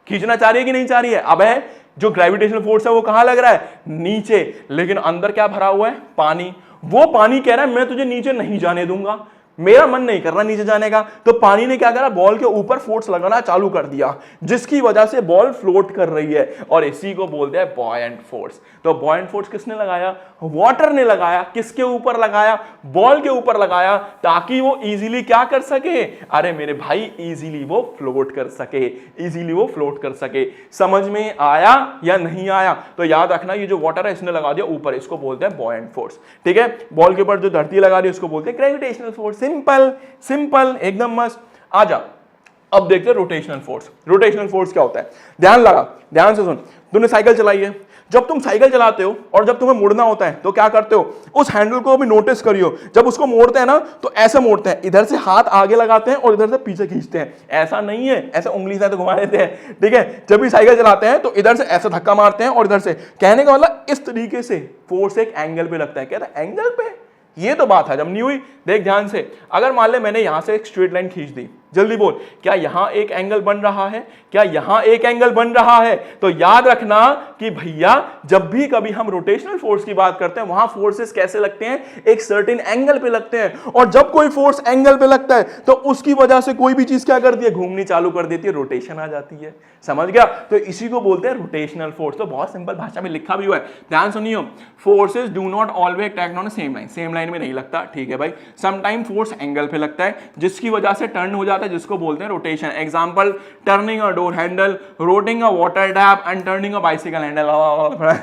खींचना चाह रही है कि नहीं चाह रही है? अब है जो ग्रेविटेशनल फोर्स है वो कहां लग रहा है, नीचे, लेकिन अंदर क्या भरा हुआ है, पानी। वो पानी कह रहा है मैं तुझे नीचे नहीं जाने दूंगा, मेरा मन नहीं कर रहा नीचे जाने का। तो पानी ने क्या करा, बॉल के ऊपर फोर्स लगाना चालू कर दिया, जिसकी वजह से बॉल फ्लोट कर रही है, और इसी को बोलते हैं बॉयंट फोर्स। तो बॉयंट फोर्स किसने लगाया, वाटर ने लगाया। किसके ऊपर लगाया, बॉल के ऊपर लगाया, ताकि वो इजीली क्या कर सके, अरे मेरे भाई इजीली वो फ्लोट कर सके, इजीली वो फ्लोट कर सके। समझ में आया या नहीं आया? तो याद रखना, ये जो वाटर है इसने लगा दिया ऊपर, इसको बोलते हैं बॉयंट फोर्स। ठीक है, बॉल के ऊपर जो धरती लगा दी उसको बोलते हैं ग्रेविटेशनल फोर्स। सिंपल सिंपल, एकदम मस्त। आजा, अब देखते हैं रोटेशनल फोर्स। रोटेशनल फोर्स क्या होता है, ध्यान लगा, ध्यान से सुन। तूने साइकिल चलाई है, जब तुम साइकिल चलाते हो और जब तुम्हें मुड़ना होता है तो क्या करते हो, उस हैंडल को भी नोटिस करियो। जब उसको मोड़ते हैं ना तो ऐसे मोड़ते हैं, इधर से हाथ आगे लगाते हैं और इधर से पीछे खींचते हैं। ऐसा नहीं है ऐसे उंगली से तो घुमा देते हैं। ठीक है, जब भी साइकिल चलाते हैं तो इधर से ऐसे धक्का मारते हैं और इधर से, कहने का मतलब इस तरीके से फोर्स एक एंगल पे लगता है। कहता है एंगल पे, ये तो बात हजम नहीं हुई। देख ध्यान से, अगर मान ले मैंने यहां से एक स्ट्रेट लाइन खींच दी, जल्दी बोल, क्या यहां एक एंगल बन रहा है, क्या यहां एक एंगल बन रहा है? तो याद रखना कि भैया जब भी कभी हम रोटेशनल फोर्स की बात करते हैं वहां फोर्सेस कैसे लगते हैं, एक सर्टेन एंगल पे लगते हैं। और जब कोई फोर्स एंगल पे लगता है तो उसकी वजह से कोई भी चीज क्या करती है, घूमनी चालू कर देती है, रोटेशन आ जाती है। समझ गया? तो इसी को बोलते हैं रोटेशनल फोर्स। तो बहुत सिंपल भाषा में लिखा भी हुआ है, ध्यान सुनियो। Forces do not always act on same line, same line में नहीं लगता। ठीक है भाई, समटाइम फोर्स एंगल पे लगता है, जिसकी वजह से टर्न हो जाता है, जिसको बोलते हैं rotation. Example, turning a door handle, rotating a water tap and turning a bicycle handle.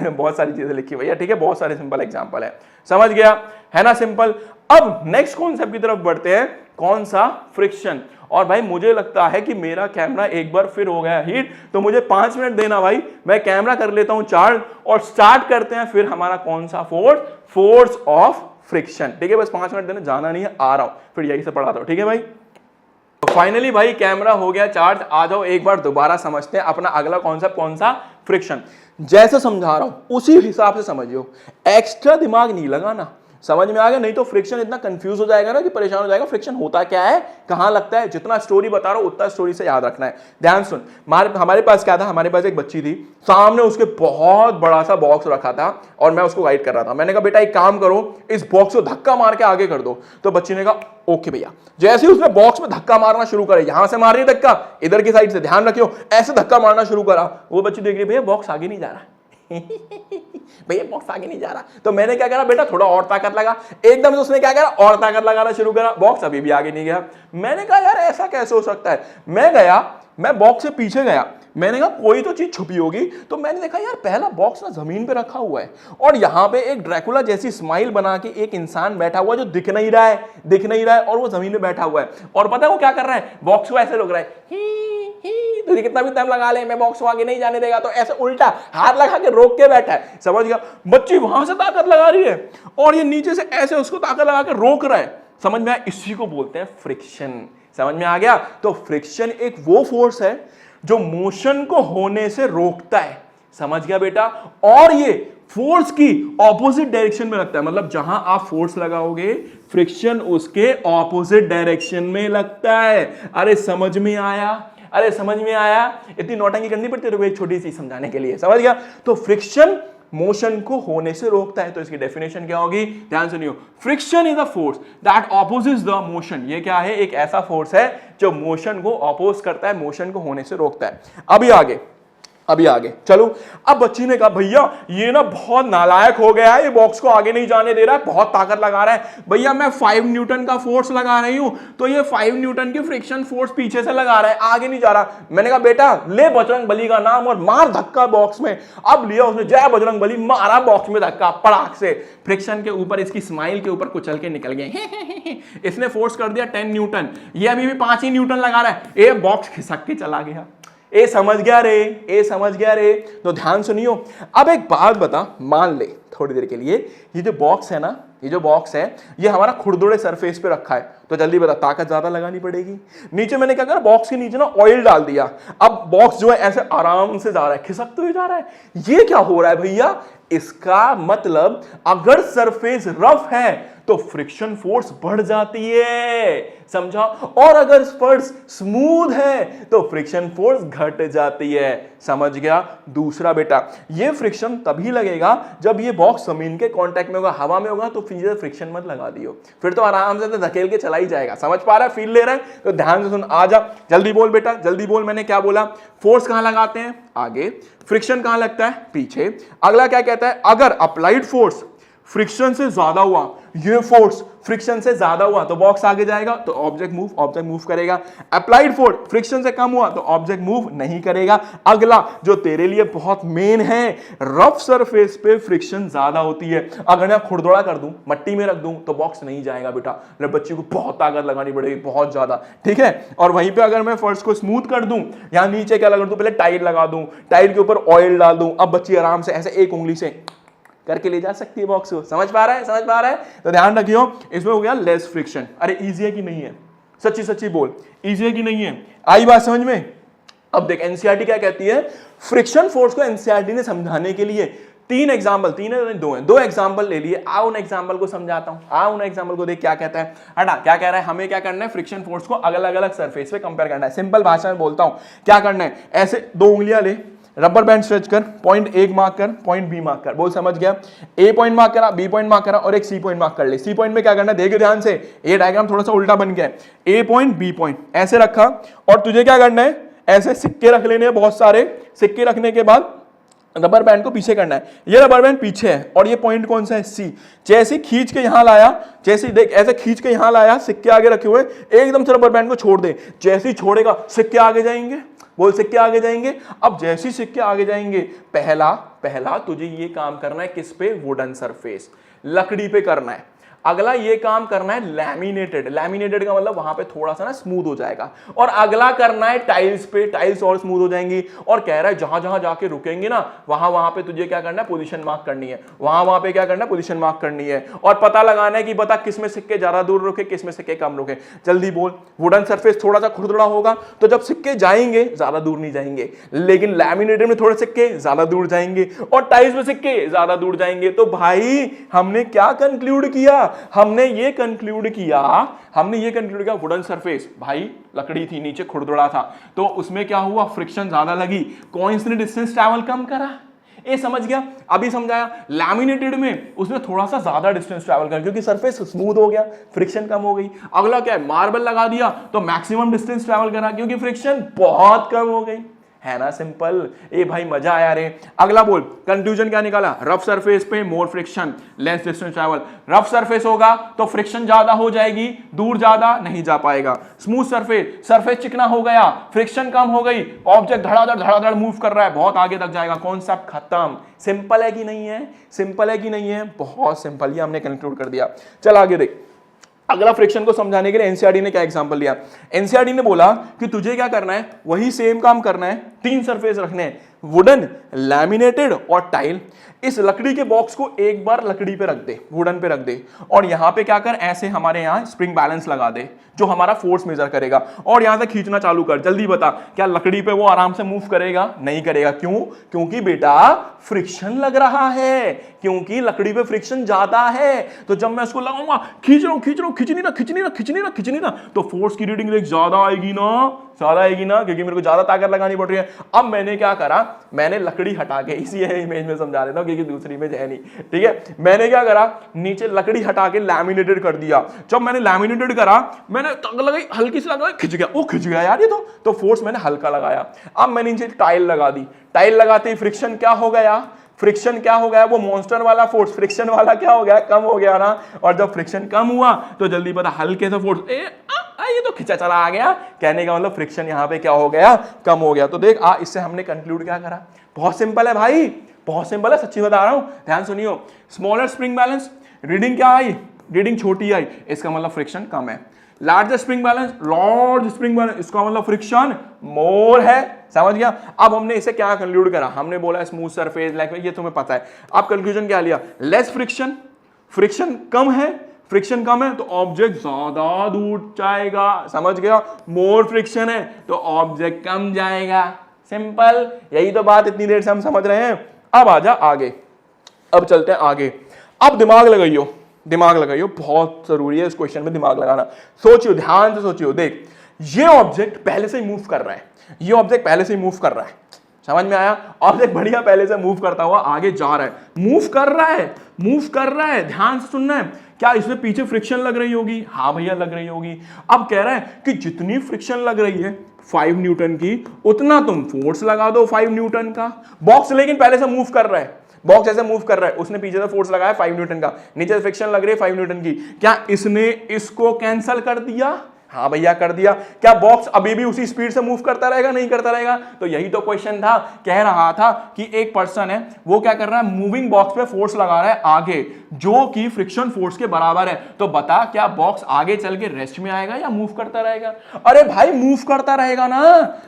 बहुत सारी चीजें लिखी हुई है। ठीक है, बहुत सारे सिंपल एग्जांपल है, समझ गया है ना, सिंपल। अब नेक्स्ट कॉन्सेप्ट की तरफ बढ़ते हैं, कौन सा, फ्रिक्शन। और भाई मुझे लगता है कि मेरा कैमरा एक बार फिर हो गया हीट, तो मुझे 5 मिनट देना भाई, मैं कैमरा कर लेता हूं चार्ज और स्टार्ट करते हैं फिर हमारा कौन सा फोर्स, फोर्स ऑफ फ्रिक्शन। ठीक है, बस 5 मिनट देने, जाना नहीं है, आ रहा हूं, फिर यही से पढ़ाता हूं। ठीक है भाई, तो फाइनली भाई कैमरा हो गया चार्ज। आ जाओ एक बार दोबारा समझते हैं अपना अगला कॉन्सेप्ट, कौन सा, फ्रिक्शन। जैसे समझा रहा हूं उसी हिसाब से समझियो, एक्स्ट्रा दिमाग नहीं लगाना। समझ में आ गया? नहीं तो फ्रिक्शन इतना कंफ्यूज हो जाएगा ना कि परेशान हो जाएगा। फ्रिक्शन होता क्या है, कहां लगता है, जितना स्टोरी बता रहा हूं उतना स्टोरी से याद रखना है। ध्यान सुन, हमारे पास क्या था, हमारे पास एक बच्ची थी, सामने उसके बहुत बड़ा सा बॉक्स रखा था और मैं उसको गाइड कर रहा था। मैंने कहा बेटा एक काम करो, इस बॉक्स को धक्का मार के आगे कर दो। तो बच्ची ने कहा ओके भैया। जैसे ही उसने बॉक्स में धक्का मारना शुरू करे, यहां से मार रही धक्का, इधर की साइड से, ध्यान रखियो, ऐसे धक्का मारना शुरू करा, वो बच्ची देख रही भैया बॉक्स आगे नहीं जा रहा भैया बॉक्स आगे नहीं जा रहा। तो मैंने क्या करा, बेटा थोड़ा और ताकत लगा। एकदम से उसने क्या करा, और ताकत लगाना शुरू करा, बॉक्स अभी भी आगे नहीं गया। मैंने कहा यार ऐसा कैसे हो सकता है। मैं बॉक्स से पीछे गया, मैंने कहा कोई तो चीज छुपी होगी। तो मैंने देखा यार पहला बॉक्स ना जमीन पे रखा हुआ है और यहाँ पे एक ड्रैकुला जैसी स्माइल बना के एक इंसान बैठा हुआ है जो दिख नहीं रहा है और वो जमीन पे बैठा हुआ है। और पता है वो क्या कर रहा है, बॉक्स को ऐसे रोक रहा है, ही तुझे कितना भी टाइम लगा ले, मैं बॉक्स को आगे नहीं जाने देगा। तो ऐसे उल्टा हाथ लगा के रोक के बैठा है। समझ गया? बच्ची वहां से ताकत लगा रही है और ये नीचे से ऐसे उसको ताकत लगा के रोक रहा है। समझ में आया? इसी को बोलते हैं फ्रिक्शन। समझ में आ गया? तो फ्रिक्शन एक वो फोर्स है जो मोशन को होने से रोकता है। समझ गया बेटा? और ये फोर्स की ऑपोजिट डायरेक्शन में लगता है, मतलब जहां आप फोर्स लगाओगे फ्रिक्शन उसके ऑपोजिट डायरेक्शन में लगता है। अरे समझ में आया? अरे समझ में आया? इतनी नौटंकी करनी पड़ती है एक छोटी सी समझाने के लिए। समझ गया? तो फ्रिक्शन मोशन को होने से रोकता है। तो इसकी डेफिनेशन क्या होगी, ध्यान सुनियो। Friction is a force that opposes the motion. ये क्या है, एक ऐसा फोर्स है जो मोशन को ऑपोज करता है, मोशन को होने से रोकता है। अभी आगे चलो। अब बच्ची ने कहा भैया ये ना बहुत नालायक हो गया है, ये बॉक्स को आगे नहीं जाने दे रहा है, बहुत ताकत लगा रहा है। भैया मैं 5 न्यूटन का फोर्स लगा रही हूं तो ये 5 न्यूटन की फ्रिक्शन फोर्स पीछे से लगा रहा है, आगे नहीं जा रहा। मैंने कहा बेटा ले बजरंग बली का नाम और मार धक्का बॉक्स में। अब लिया उसने, जय बजरंग बली, मारा बॉक्स में धक्का पड़ाक से। फ्रिक्शन के ऊपर, इसकी स्माइल के ऊपर कुचल के निकल गए। इसने फोर्स कर दिया 10 न्यूटन, ये अभी भी 5 ही न्यूटन लगा रहा है, ये बॉक्स खिसक के चला गया। ए समझ गया रे? तो ध्यान सुनियो। अब एक बात बता, मान ले थोड़ी देर के लिए ये जो बॉक्स है ना, ये जो बॉक्स है ये हमारा खुरदुरे सरफेस पे रखा है, तो जल्दी बता ताकत ज्यादा लगानी पड़ेगी। नीचे मैंने क्या करा, बॉक्स के नीचे ना ऑयल डाल दिया। अब बॉक्स जो है ऐसे आराम से जा रहा है, खिसकते हुए जा रहा है। ये क्या हो रहा है भैया, इसका मतलब अगर सरफेस रफ है तो फ्रिक्शन फोर्स बढ़ जाती है, समझा, और अगर स्पर्श स्मूथ है तो फ्रिक्शन फोर्स घट जाती है, समझ गया। दूसरा बेटा, ये फ्रिक्शन तभी लगेगा जब ये बॉक्स जमीन के कांटेक्ट में होगा, हवा में होगा तो फिर फ्रिक्शन मत लगा दियो, फिर तो आराम से तो धकेल के चला ही जाएगा। समझ पा रहा है, फील ले रहा है, तो ध्यान से सुन। आ जा, जल्दी बोल बेटा, जल्दी बोल। मैंने क्या बोला, फोर्स कहां लगाते हैं, आगे, फ्रिक्शन कहां लगता है, पीछे। अगला क्या कहता है, अगर अप्लाइड फोर्स फ्रिक्शन से ज्यादा हुआ, ये फोर्स फ्रिक्शन से ज्यादा हुआ तो बॉक्स आगे जाएगा, तो ऑब्जेक्ट मूव करेगा। अप्लाइड फोर्स फ्रिक्शन से कम हुआ तो ऑब्जेक्ट मूव नहीं करेगा। अगला जो तेरे लिए बहुत मेन है, रफ सरफेस पे फ्रिक्शन ज्यादा होती है, अगर मैं खुरदुरा कर दूं, मट्टी में रख दूं तो बॉक्स नहीं जाएगा बेटा, बच्चे को बहुत ताकत लगानी पड़ेगी, बहुत ज्यादा, ठीक है। और वहीं पे अगर मैं फर्श को स्मूथ कर दूं, यहां नीचे क्या लगा दूं, पहले टाइल लगा दूं, टाइल के ऊपर ऑयल डाल दूं, अब बच्ची आराम से ऐसे एक उंगली से करके ले जा सकती है बॉक्स को। समझ पा रहा है, समझ पा रहा है, तो ध्यान रखियो, इसमें हो गया लेस फ्रिक्शन। अरे इजी है कि नहीं है, सच्ची सच्ची बोल, इजी है कि नहीं है, आई बात समझ में। अब देख एनसीईआरटी क्या कहती है, फ्रिक्शन फोर्स को एनसीईआरटी ने समझाने के लिए तीन एग्जांपल, तीन है दो एग्जांपल ले लिए। आ उन एग्जांपल को समझाता हूं, आ उन एग्जांपल को देख क्या कहता है। हटा, क्या कह रहा है, हमें क्या करना है, फ्रिक्शन फोर्स को अलग अलग सरफेस पे कंपेयर करना है। सिंपल भाषा में बोलता हूं, क्या करना है, ऐसे दो उंगलियां ले, रबर बैंड स्ट्रेच कर, पॉइंट ए मार्क कर, पॉइंट बी मार्क कर, बोल समझ गया। ए पॉइंट मार्क करा, बी पॉइंट मार्क करा और एक सी पॉइंट मार्क कर ले। सी पॉइंट में क्या करना है, देखिए ध्यान से, ये डायग्राम थोड़ा सा उल्टा बन गया है। ए पॉइंट बी पॉइंट ऐसे रखा और तुझे क्या करना है, ऐसे सिक्के रख लेने हैं बहुत सारे। सिक्के रखने के बाद रबर बैंड को पीछे करना है, ये रबर बैंड पीछे है और ये पॉइंट कौन सा है, सी। जैसे खींच के यहां लाया, जैसे देख ऐसे खींच के यहां लाया, सिक्के आगे रखे हुए, एकदम से रबर बैंड को छोड़ दे, जैसे ही छोड़ेगा सिक्के आगे जाएंगे, बोल सिक्के आगे जाएंगे। अब जैसे सिक्के आगे जाएंगे, पहला तुझे ये काम करना है, किस पे, वुडन सरफेस, लकड़ी पे करना है। अगला ये काम करना है लैमिनेटेड, लैमिनेटेड का मतलब वहां पे थोड़ा सा ना स्मूथ हो जाएगा। और अगला करना है टाइल्स पे, टाइल्स और स्मूथ हो जाएंगी। और कह रहा है जहां जहां जाके रुकेंगे ना, वहां पे तुझे क्या करना है, पोजीशन मार्क करनी है, वहां पे क्या करना है, पोजीशन मार्क करनी है। और पता लगाना है कि बता किस में सिक्के ज्यादा दूर रुके, किस में सिक्के कम रुके। जल्दी बोल। वुडन सरफेस थोड़ा सा खुरदुरा होगा तो जब सिक्के जाएंगे ज्यादा दूर नहीं जाएंगे, लेकिन लैमिनेटेड में थोड़े सिक्के ज्यादा दूर जाएंगे और टाइल्स में सिक्के ज्यादा दूर जाएंगे। तो भाई हमने क्या कंक्लूड किया, हमने ये कंक्लूड किया वुडन सरफेस, भाई लकड़ी थी, नीचे खुरदुरा था, तो उसमें क्या हुआ, फ्रिक्शन ज्यादा लगी, कौन सी डिस्टेंस ट्रैवल कम करा। ये समझ गया, अभी समझाया। लैमिनेटेड में उसने थोड़ा सा ज्यादा डिस्टेंस ट्रैवल कर, क्योंकि सरफेस स्मूथ हो गया, फ्रिक्शन कम हो गई। अगला क्या है, मार्बल लगा दिया तो मैक्सिमम डिस्टेंस ट्रैवल करा, क्योंकि फ्रिक्शन बहुत कम हो गई। है ना सिंपल, ए भाई मजा आया रे। अगला बोल, कंक्लूजन क्या निकाला, रफ सरफेस पे मोर friction, less distance travel. Rough surface होगा तो फ्रिक्शन ज्यादा हो जाएगी, दूर ज्यादा नहीं जा पाएगा। स्मूथ सरफेस, सरफेस चिकना हो गया, फ्रिक्शन कम हो गई, ऑब्जेक्ट धड़ाधड़ मूव कर रहा है, बहुत आगे तक जाएगा, कॉन्सेप्ट खत्म। सिंपल है कि नहीं है, सिंपल है कि नहीं है, बहुत सिंपल, ये हमने कंक्लूड कर दिया। चल आगे देख। अगला फ्रिक्शन को समझाने के लिए एनसीईआरटी ने क्या एग्जांपल लिया, एनसीईआरटी ने बोला कि तुझे क्या करना है, वही सेम काम करना है, तीन सरफेस रखने हैं, वुडन, लैमिनेटेड और टाइल। इस लकड़ी के बॉक्स को एक बार लकड़ी पे रख दे, वुडन पे रख दे, और यहां पे क्या कर, ऐसे हमारे यहां स्प्रिंग बैलेंस लगा दे जो हमारा फोर्स मेजर करेगा, और यहां से खींचना चालू कर। जल्दी बता, क्या लकड़ी पे वो आराम से मूव करेगा, नहीं करेगा। क्यों, क्योंकि बेटा फ्रिक्शन लग रहा है, क्योंकि लकड़ी पे फ्रिक्शन ज्यादा है। तो जब मैं इसको लगाऊंगा, खींच रहा हूं, खींचनी ना, तो फोर्स की रीडिंग देख ज्यादा आएगी ना, क्योंकि मेरे को ज्यादा ताकत लगानी पड़ रही है। अब मैंने क्या करा, मैंने लकड़ी हटा के, इसी इमेज में समझा देता हूं क्योंकि दूसरी इमेज है नहीं, ठीक है। मैंने क्या करा, नीचे लकड़ी हटा के लैमिनेटेड कर दिया। जब मैंने लैमिनेटेड करा, मैंने तंग लगाई, हल्की सी लगाई, खिंच गया यार ये तो फोर्स मैंने हल्का लगाया। अब मैंने नीचे टाइल लगा दी, टाइल लगाते ही फ्रिक्शन क्या हो गया, वो मॉन्स्टर वाला फोर्स, फ्रिक्शन वाला क्या हो गया, कम हो गया ना। और जब फ्रिक्शन कम हुआ तो जल्दी पता, हल्के से फोर्स, ये तो खिंचा चला आ गया, कहने का मतलब फ्रिक्शन यहां पे क्या हो गया, कम हो गया। तो देख इससे हमने कंक्लूड क्या करा, बहुत सिंपल है भाई, बहुत सिंपल है, सच्ची बता रहा हूं, ध्यान सुनियो। स्मॉलर स्प्रिंग बैलेंस, रीडिंग क्या आई, रीडिंग छोटी आई, इसका मतलब फ्रिक्शन कम है। लार्ज स्प्रिंग बैलेंस, इसका मतलब फ्रिक्शन मोर है, समझ गया। अब हमने इसे क्या कंक्लूड करा, हमने बोला स्मूथ सरफेस, लाइक ये तुम्हें पता है। अब कंक्लूजन क्या लिया, लेस फ्रिक्शन फ्रिक्शन कम है, फ्रिक्शन कम है तो ऑब्जेक्ट ज्यादा दूर जाएगा, समझ गया। मोर फ्रिक्शन है तो ऑब्जेक्ट कम जाएगा, सिंपल। यही तो बात इतनी देर से हम समझ रहे हैं। अब आजा आगे, अब चलते हैं आगे। अब दिमाग लगाइयो, दिमाग लगाइयो, बहुत जरूरी है इस क्वेश्चन में दिमाग लगाना। सोचियो, ध्यान से सोचियो। देख, ये ऑब्जेक्ट पहले से ही मूव कर रहा है, ये ऑब्जेक्ट पहले से ही मूव कर रहा है, समझ में आया। ऑब्जेक्ट बढ़िया पहले से मूव करता हुआ आगे जा रहा है, मूव कर रहा है, मूव कर रहा है। ध्यान से सुनना है। क्या इसमें पीछे फ्रिक्शन लग रही होगी? हाँ भैया लग रही होगी। अब कह रहा है कि जितनी फ्रिक्शन लग रही है 5 न्यूटन की, उतना तुम फोर्स लगा दो 5 न्यूटन का। बॉक्स लेकिन पहले से मूव कर रहा है, बॉक्स ऐसे मूव कर रहा है, उसने पीछे से फोर्स लगाया 5 न्यूटन का, नीचे से फ्रिक्शन लग रही है 5 न्यूटन की। क्या इसने इसको कैंसिल कर दिया? हाँ भैया कर दिया। क्या बॉक्स अभी भी उसी स्पीड से मूव करता रहेगा? नहीं करता रहेगा। तो यही तो क्वेश्चन था, कह रहा था कि एक पर्सन है, वो क्या कर रहा है, मूविंग बॉक्स पे फोर्स लगा रहा है आगे, जो कि फ्रिक्शन फोर्स के बराबर है। तो बता, क्या बॉक्स आगे चल के रेस्ट में आएगा या मूव करता रहेगा? अरे भाई मूव करता रहेगा ना,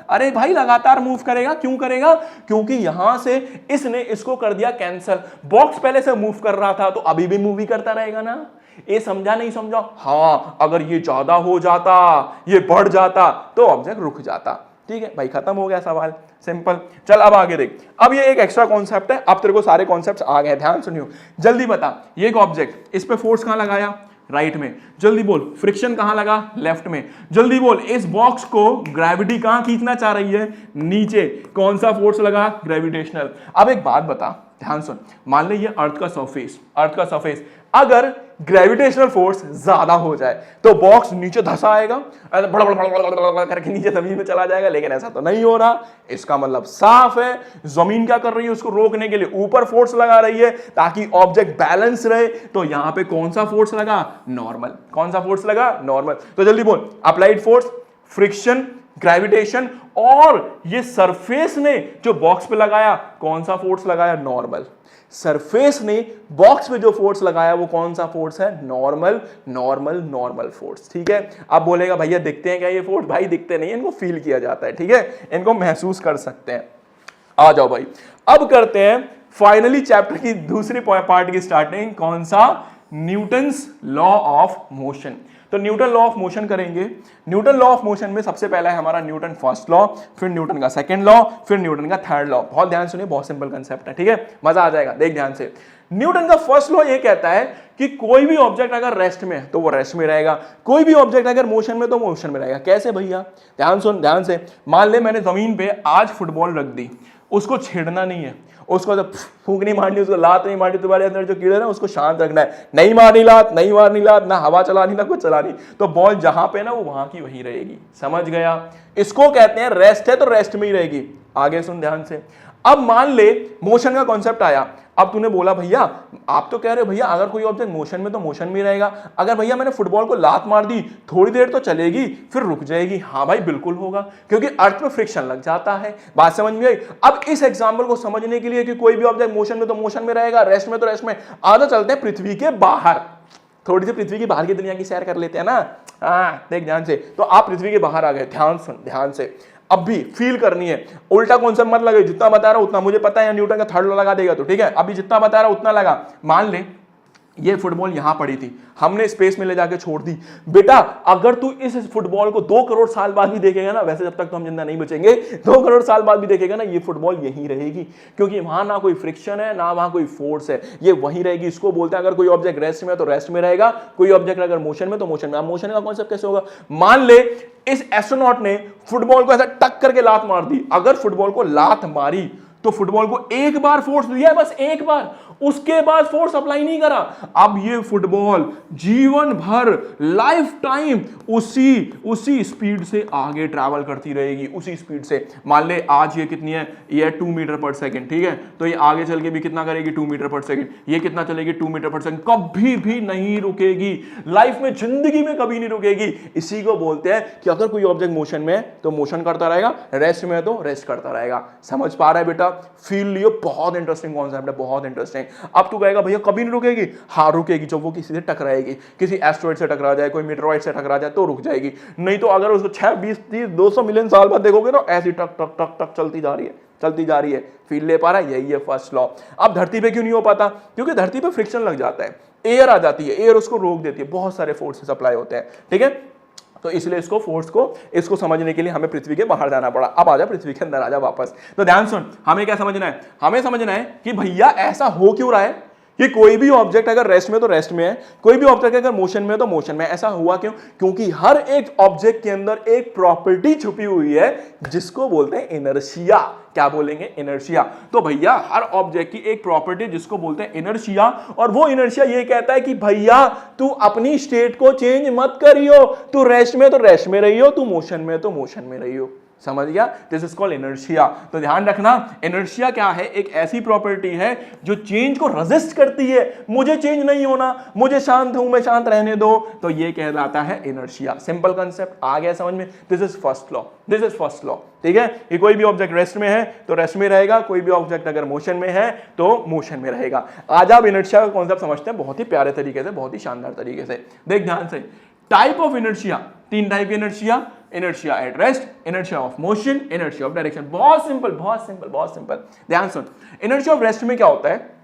अरे भाई लगातार मूव करेगा। क्यों करेगा? क्योंकि यहां से इसने इसको कर दिया कैंसिल। बॉक्स पहले से मूव कर रहा था तो अभी भी मूव ही करता रहेगा ना। ये समझा नहीं समझा? हाँ, अगर ये ज्यादा हो जाता, ये बढ़ जाता तो ऑब्जेक्ट रुक जाता। ठीक है भाई, खत्म हो गया सवाल, सिंपल। चल अब आगे देख। अब ये एक एक्स्ट्रा कॉन्सेप्ट है, अब तेरे को सारे कॉन्सेप्ट्स आ गए, ध्यान सुनियो। जल्दी बता, ये एक ऑब्जेक्ट, इस पे फोर्स कहां लगाया? राइट में। जल्दी बोल, फ्रिक्शन कहां लगा? लेफ्ट में। जल्दी बोल, इस बॉक्स को ग्रेविटी कहां खींचना चाह रही है? नीचे। कौन सा फोर्स लगा? ग्रेविटेशनल। अब एक बात बता, ध्यान सुन। मान ले ये अर्थ का सरफेस, अर्थ का सरफेस, अगर ग्रेविटेशनल फोर्स ज्यादा हो जाए तो बॉक्स नीचे धंसा आएगा, बड़ा बड़ा करके नीचे जमीन में चला जाएगा। लेकिन ऐसा तो नहीं हो रहा। इसका मतलब साफ है, जमीन क्या कर रही है? उसको रोकने के लिए ऊपर फोर्स लगा रही है ताकि ऑब्जेक्ट बैलेंस रहे। तो यहां पे कौन सा फोर्स लगा? नॉर्मल। कौन सा फोर्स लगा? नॉर्मल। तो जल्दी बोल, अप्लाइड फोर्स, फ्रिक्शन, ग्रेविटेशन, और ये सरफेस ने जो बॉक्स पे लगाया, कौन सा फोर्स लगाया? नॉर्मल। सरफेस ने बॉक्स पे जो फोर्स लगाया वो कौन सा फोर्स है? Normal, normal, normal force. ठीक है। अब बोलेगा भैया दिखते हैं क्या ये फोर्स? भाई दिखते नहीं, इनको फील किया जाता है। ठीक है, इनको महसूस कर सकते हैं। आ जाओ भाई, अब करते हैं फाइनली चैप्टर की दूसरी पार्ट की स्टार्टिंग। कौन सा? Newton's law of motion. तो न्यूटन लॉ ऑफ मोशन करेंगे। न्यूटन लॉ ऑफ मोशन में सबसे पहला है हमारा न्यूटन फर्स्ट लॉ, फिर न्यूटन का सेकंड लॉ, फिर न्यूटन का थर्ड लॉ। बहुत ध्यान सुनिए, बहुत सिंपल कंसेप्ट है। ठीक है, मजा आ जाएगा, देख ध्यान से। न्यूटन का फर्स्ट लॉ ये कहता है कि कोई भी ऑब्जेक्ट अगर रेस्ट में है तो वो रेस्ट में रहेगा, कोई भी ऑब्जेक्ट अगर मोशन में तो मोशन में रहेगा। कैसे भैया? ध्यान सुन, ध्यान से। मान ले मैंने जमीन पे आज फुटबॉल रख दी, उसको छेड़ना नहीं है, उसको तो फूंक नहीं मारनी, उसको लात नहीं मारनी, तुम्हारे अंदर जो कीड़ा है ना उसको शांत रखना है। नहीं मारनी लात, नहीं मारनी लात, ना हवा चलानी ना कुछ चलानी। तो बॉल जहां पे ना वो वहां की वहीं रहेगी, समझ गया? इसको कहते हैं रेस्ट है तो रेस्ट में ही रहेगी। आगे सुन ध्यान से। अब मान ले मोशन का कॉन्सेप्ट आया। अब तूने बोला भैया, आप तो कह रहे हो भैया अगर कोई ऑब्जेक्ट मोशन में तो मोशन में रहेगा, अगर भैया मैंने फुटबॉल को लात मार दी, थोड़ी देर तो चलेगी फिर रुक जाएगी। हाँ भाई बिल्कुल होगा, क्योंकि अर्थ में फ्रिक्शन लग जाता है। बात समझ में आई? अब इस एग्जांपल को समझने के लिए कि कोई भी ऑब्जेक्ट मोशन में तो मोशन में रहेगा, रेस्ट में तो रेस्ट में, आधा चलते हैं पृथ्वी के बाहर। थोड़ी सी पृथ्वी की बाहर की दुनिया की सैर कर लेते हैं ना। हाँ देख ध्यान से। तो आप पृथ्वी के बाहर आ गए, ध्यान सुन ध्यान से। अब भी फील करनी है, उल्टा कॉन्सेप्ट मत लगे। जितना बता रहा हूं उतना मुझे पता है, न्यूटन का थर्ड लॉ लगा देगा तो ठीक है। अभी जितना बता रहा हूं उतना लगा। मान ले ये फुटबॉल यहां पड़ी थी, हमने स्पेस में ले जाके छोड़ दी। बेटा अगर तू इस फुटबॉल को 2 करोड़ साल बाद भी देखेगा ना, वैसे जब तक तो हम जिंदा नहीं बचेंगे, 2 करोड़ साल बाद भी देखेगा ना, ये फुटबॉल यहीं रहेगी, क्योंकि वहां ना कोई फ्रिक्शन है ना वहां कोई फोर्स है, ये वहीं रहेगी। इसको बोलते हैं अगर कोई ऑब्जेक्ट रेस्ट में है तो रेस्ट में रहेगा, कोई ऑब्जेक्ट अगर मोशन में तो मोशन में। अब मोशन का कॉन्सेप्ट कैसे होगा? मान ले इस एस्ट्रोनॉट ने फुटबॉल को ऐसा टक करके लात मार दी। अगर फुटबॉल को लात मारी तो फुटबॉल को एक बार फोर्स दिया है, बस एक बार, उसके बाद फोर्स अप्लाई नहीं करा। अब ये फुटबॉल जीवन भर लाइफ टाइम उसी स्पीड से आगे ट्रैवल करती रहेगी, उसी स्पीड से। मान ले आज ये कितनी है? ये 2 मीटर पर सेकंड, ठीक है। तो ये आगे चल के भी कितना करेगी? 2 मीटर पर सेकंड। ये कितना चलेगी? 2 मीटर पर सेकंड। कभी भी नहीं रुकेगी लाइफ में, जिंदगी में कभी नहीं रुकेगी। इसी को बोलते हैं कि अगर कोई ऑब्जेक्ट मोशन में है तो मोशन करता रहेगा, रेस्ट में है तो रेस्ट करता रहेगा। समझ पा रहा है बेटा? फील लियो, बहुत इंटरेस्टिंग कॉन्सेप्ट है, बहुत इंटरेस्टिंग। अब तू कहेगा भैया कभी नहीं रुकेगी। हाँ रुकेगी, जब वो किसी से टकराएगी, किसी एस्ट्रॉइड से टकरा जाए, कोई मीटरॉइड से टकरा जाए तो रुक जाएगी। नहीं तो अगर उसको 6, 20, 30, 200 मिलियन साल बाद देखोगे ना, ऐसी टक टक टक टक चलती जा रही है, चलती जा रही है। फील ले पा रहा है? यही है फर्स्ट लॉ। अब धरती पे क्यों नहीं हो पाता? क्योंकि धरती पे फ्रिक्शन लग जाता है। एयर आ जाती है, एयर उसको रोक देती है, बहुत सारे फोर्सेस अप्लाई होते हैं, ठीक है। तो इसलिए इसको फोर्स को इसको समझने के लिए हमें पृथ्वी के बाहर जाना पड़ा। अब आजा पृथ्वी के अंदर, आजा वापस। तो ध्यान सुन, हमें क्या समझना है, हमें समझना है कि भैया ऐसा हो क्यों रहा है कि कोई भी ऑब्जेक्ट अगर रेस्ट में तो रेस्ट में है, कोई भी ऑब्जेक्ट अगर मोशन में है तो मोशन में। ऐसा हुआ क्यों? क्योंकि हर एक ऑब्जेक्ट के अंदर एक प्रॉपर्टी छुपी हुई है जिसको बोलते हैं इनर्शिया। क्या बोलेंगे? इनर्शिया। तो भैया हर ऑब्जेक्ट की एक प्रॉपर्टी जिसको बोलते हैं इनर्शिया, और वो इनर्शिया ये कहता है कि भैया तू अपनी स्टेट को चेंज मत करियो, तू रेस्ट में तो रेस्ट में रहियो, तू मोशन में तो मोशन में रहियो। समझ गया? This is called inertia. तो ध्यान रखना, इनर्शिया क्या है? एक ऐसी प्रॉपर्टी है जो चेंज को रेजिस्ट करती है। मुझे चेंज नहीं होना, मुझे शांत हूं, मैं शांत रहने दो, तो ये कहलाता है इनर्शिया। सिंपल कंसेप्ट आ गया समझ में? This is first law, this is first law, ठीक है। कि कोई भी ऑब्जेक्ट रेस्ट में है तो रेस्ट में रहेगा, कोई भी ऑब्जेक्ट अगर मोशन में है तो मोशन में रहेगा। आज आप इनर्शिया का कॉन्सेप्ट समझते हैं बहुत ही प्यारे तरीके से, बहुत ही शानदार तरीके से। देख ध्यान से, टाइप ऑफ इनर्शिया, तीन टाइप की inertia, inertia at rest, inertia of motion, inertia of direction. बहुत सिंपल, बहुत सिंपल, बहुत सिंपल। ध्यान सुन, इनर्शिया ऑफ रेस्ट में क्या होता है?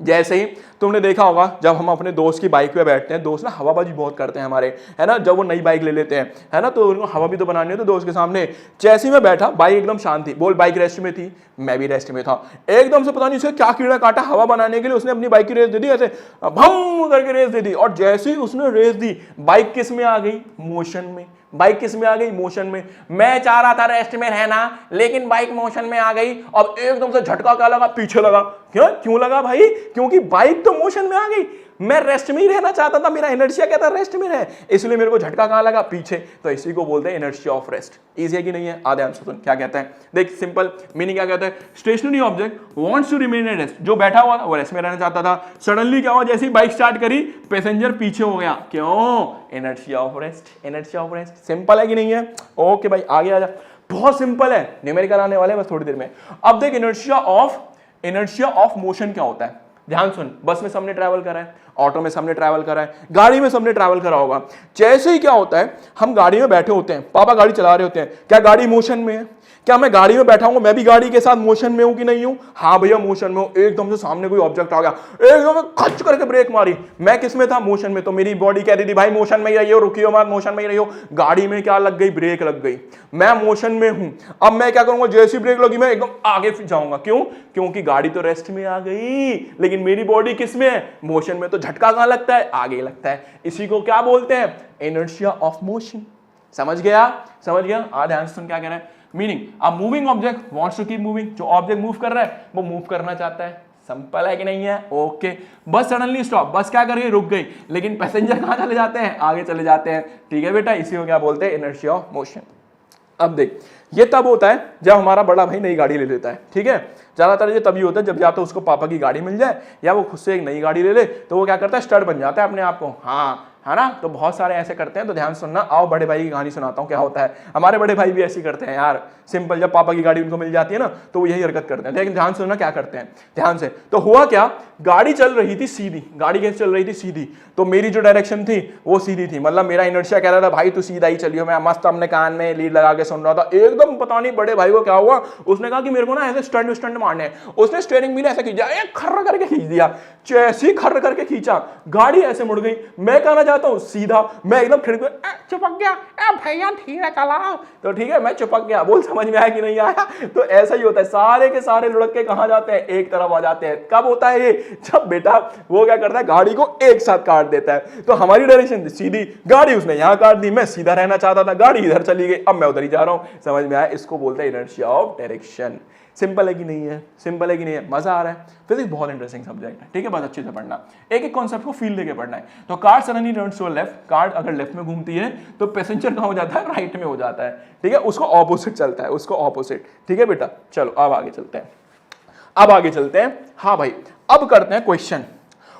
जैसे ही तुमने देखा होगा जब हम अपने दोस्त की बाइक पे बैठते हैं, दोस्त ना हवाबाजी बहुत करते हैं हमारे, है ना, जब वो नई बाइक ले लेते हैं, है ना, तो उनको हवा भी तो बनानी है, तो दोस्त के सामने जैसे ही मैं बैठा, बाइक एकदम शांत थी, बोल बाइक रेस्ट में थी, मैं भी रेस्ट में था, एकदम से पता नहीं उसे क्या कीड़ा काटा, हवा बनाने के लिए उसने अपनी बाइक की रेस दे दी, ऐसे भम करके रेस दे दी, और जैसे ही उसने रेस दी, बाइक किस में आ गई? मोशन में। बाइक किस में आ गई? मोशन में। मैं चाह रहा था रेस्ट में रहना, लेकिन बाइक मोशन में आ गई। अब एकदम से झटका क्या लगा? पीछे लगा। क्यों लगा भाई? क्योंकि बाइक तो मोशन में आ गई, मैं रेस्ट में ही रहना चाहता था, मेरा इनर्शिया कहता रेस्ट में रहे, इसलिए मेरे को झटका कहां लगा? पीछे। तो इसी को बोलते हैं इनर्शिया ऑफ रेस्ट। इजी है कि नहीं है? आधे आंसर सुन क्या कहता है, देख सिंपल मीनिंग क्या कहता है। Stationary object wants to remain in rest, जो बैठा हुआ था वो रेस्ट में रहना चाहता था, सडनली क्या हुआ? जैसे ही बाइक स्टार्ट करी, पैसेंजर पीछे हो गया। क्यों? Inertia of rest, inertia of rest. Simple है कि नहीं है? ओके भाई आगे आ जा, बहुत सिंपल है, न्यूमेरिकल आने वाले बस थोड़ी देर में। अब देख इनर्शिया ऑफ मोशन क्या होता है। ध्यान सुन, बस में सबने ट्रैवल करा है, ऑटो में सबने ट्रैवल करा है, गाड़ी में सबने ट्रैवल करा होगा। जैसे ही क्या होता है, हम गाड़ी में बैठे होते हैं, पापा गाड़ी चला रहे होते हैं, क्या गाड़ी मोशन में है? क्या मैं गाड़ी में बैठा हूं, मैं भी गाड़ी के साथ मोशन में हूं कि नहीं हूं? हाँ भैया मोशन में हूं। एकदम से सामने कोई ऑब्जेक्ट आ गया, एकदम खच करके ब्रेक मारी, मैं किस में था? मोशन में। तो मेरी बॉडी कह रही थी भाई मोशन में ही रहियो, रुकियो मत, मोशन में ही रहियो। गाड़ी में क्या लग गई? ब्रेक लग गई, मैं मोशन में हूं। अब मैं क्या करूंगा? जैसी ब्रेक लगी मैं एकदम आगे जाऊंगा। क्यों? क्योंकि गाड़ी तो रेस्ट में आ गई, लेकिन मेरी बॉडी किस में है? मोशन में। तो झटका कहां लगता है? आगे लगता है। इसी को क्या बोलते हैं? Inertia of motion. समझ गया? समझ गया? ध्यान से सुन क्या कह रहा है। Meaning, a moving object wants to keep moving, जो ऑब्जेक्ट मूव कर रहा है वो मूव करना चाहता है। सिंपल है कि नहीं है? ओके। बस सडनली स्टॉप, बस क्या कर गई? रुक गई, लेकिन पैसेंजर कहां चले जाते हैं? आगे चले जाते हैं। ठीक है बेटा, इसी को क्या बोलते हैं? Inertia of motion. अब देख, ये तब होता है जब हमारा बड़ा भाई नई गाड़ी ले लेता है, ठीक है। ज्यादातर ये तभी होता है जब या तो उसको पापा की गाड़ी मिल जाए या वो खुद से एक नई गाड़ी ले ले, तो वो क्या करता है? स्टड बन जाता है अपने आप को। हाँ, है ना। तो बहुत सारे ऐसे करते हैं। तो ध्यान सुनना, आओ बड़े भाई की कहानी सुनाता हूँ क्या होता है। हमारे बड़े भाई भी ऐसी करते हैं यार। सिंपल, जब पापा की गाड़ी उनको मिल जाती है ना तो वो यही हरकत करते हैं। लेकिन ध्यान सुनना क्या करते हैं, ध्यान से। तो हुआ क्या, गाड़ी चल रही थी सीधी, गाड़ी कैसे चल रही थी? सीधी। तो मेरी जो डायरेक्शन थी वो सीधी थी, मतलब मेरा इनर्शिया कह रहा था भाई तू सीधा ही चलियो। मैं मस्त अपने कान में लीड लगा के सुन रहा था। एकदम पता नहीं बड़े भाई को क्या हुआ, उसने कहा कि मेरे को ना ऐसे स्टंट मारने। उसने स्टीयरिंग व्हील ऐसे खींचा, खर्र करके खींच दिया। जैसे खर्र करके खींचा, गाड़ी ऐसे मुड़ गई। मैं कहना चाहता हूँ सीधा, मैं एकदम खिड़क चिपक गया, भैया धीरे चलाओ। तो ठीक है, मैं चिपक गया। बोल समझ में आया कि नहीं आया? तो ऐसा ही होता है, सारे के सारे लुढ़क कहां जाते हैं? एक तरफ आ जाते हैं। कब होता है ये? जब बेटा वो क्या करता है? गाड़ी को एक साथ काट देता है। तो हमारी डायरेक्शन थी सीधी, गाड़ी उसने यहां काट दी, मैं सीधा रहना चाहता था, गाड़ी इधर चली गई, अब मैं उधर ही जा रहा हूं। समझ में आया? इसको बोलते हैं इनर्शिया ऑफ डायरेक्शन। सिंपल है कि नहीं है? सिंपल है कि नहीं है? मजा आ रहा है? फिजिक्स बहुत इंटरेस्टिंग सब्जेक्ट है, ठीक है। बस अच्छे से पढ़ना, एक एक कॉन्सेप्ट को फील लेके पढ़ना है। तो car suddenly turns to left, car अगर लेफ्ट में घूमती है तो पैसेंजर कहां हो जाता है? राइट में हो जाता है, ठीक है। उसको ऑपोजिट चलता है, उसको ऑपोजिट, ठीक है बेटा। चलो अब आगे चलते हैं, अब आगे चलते हैं। हाँ भाई, अब करते हैं क्वेश्चन,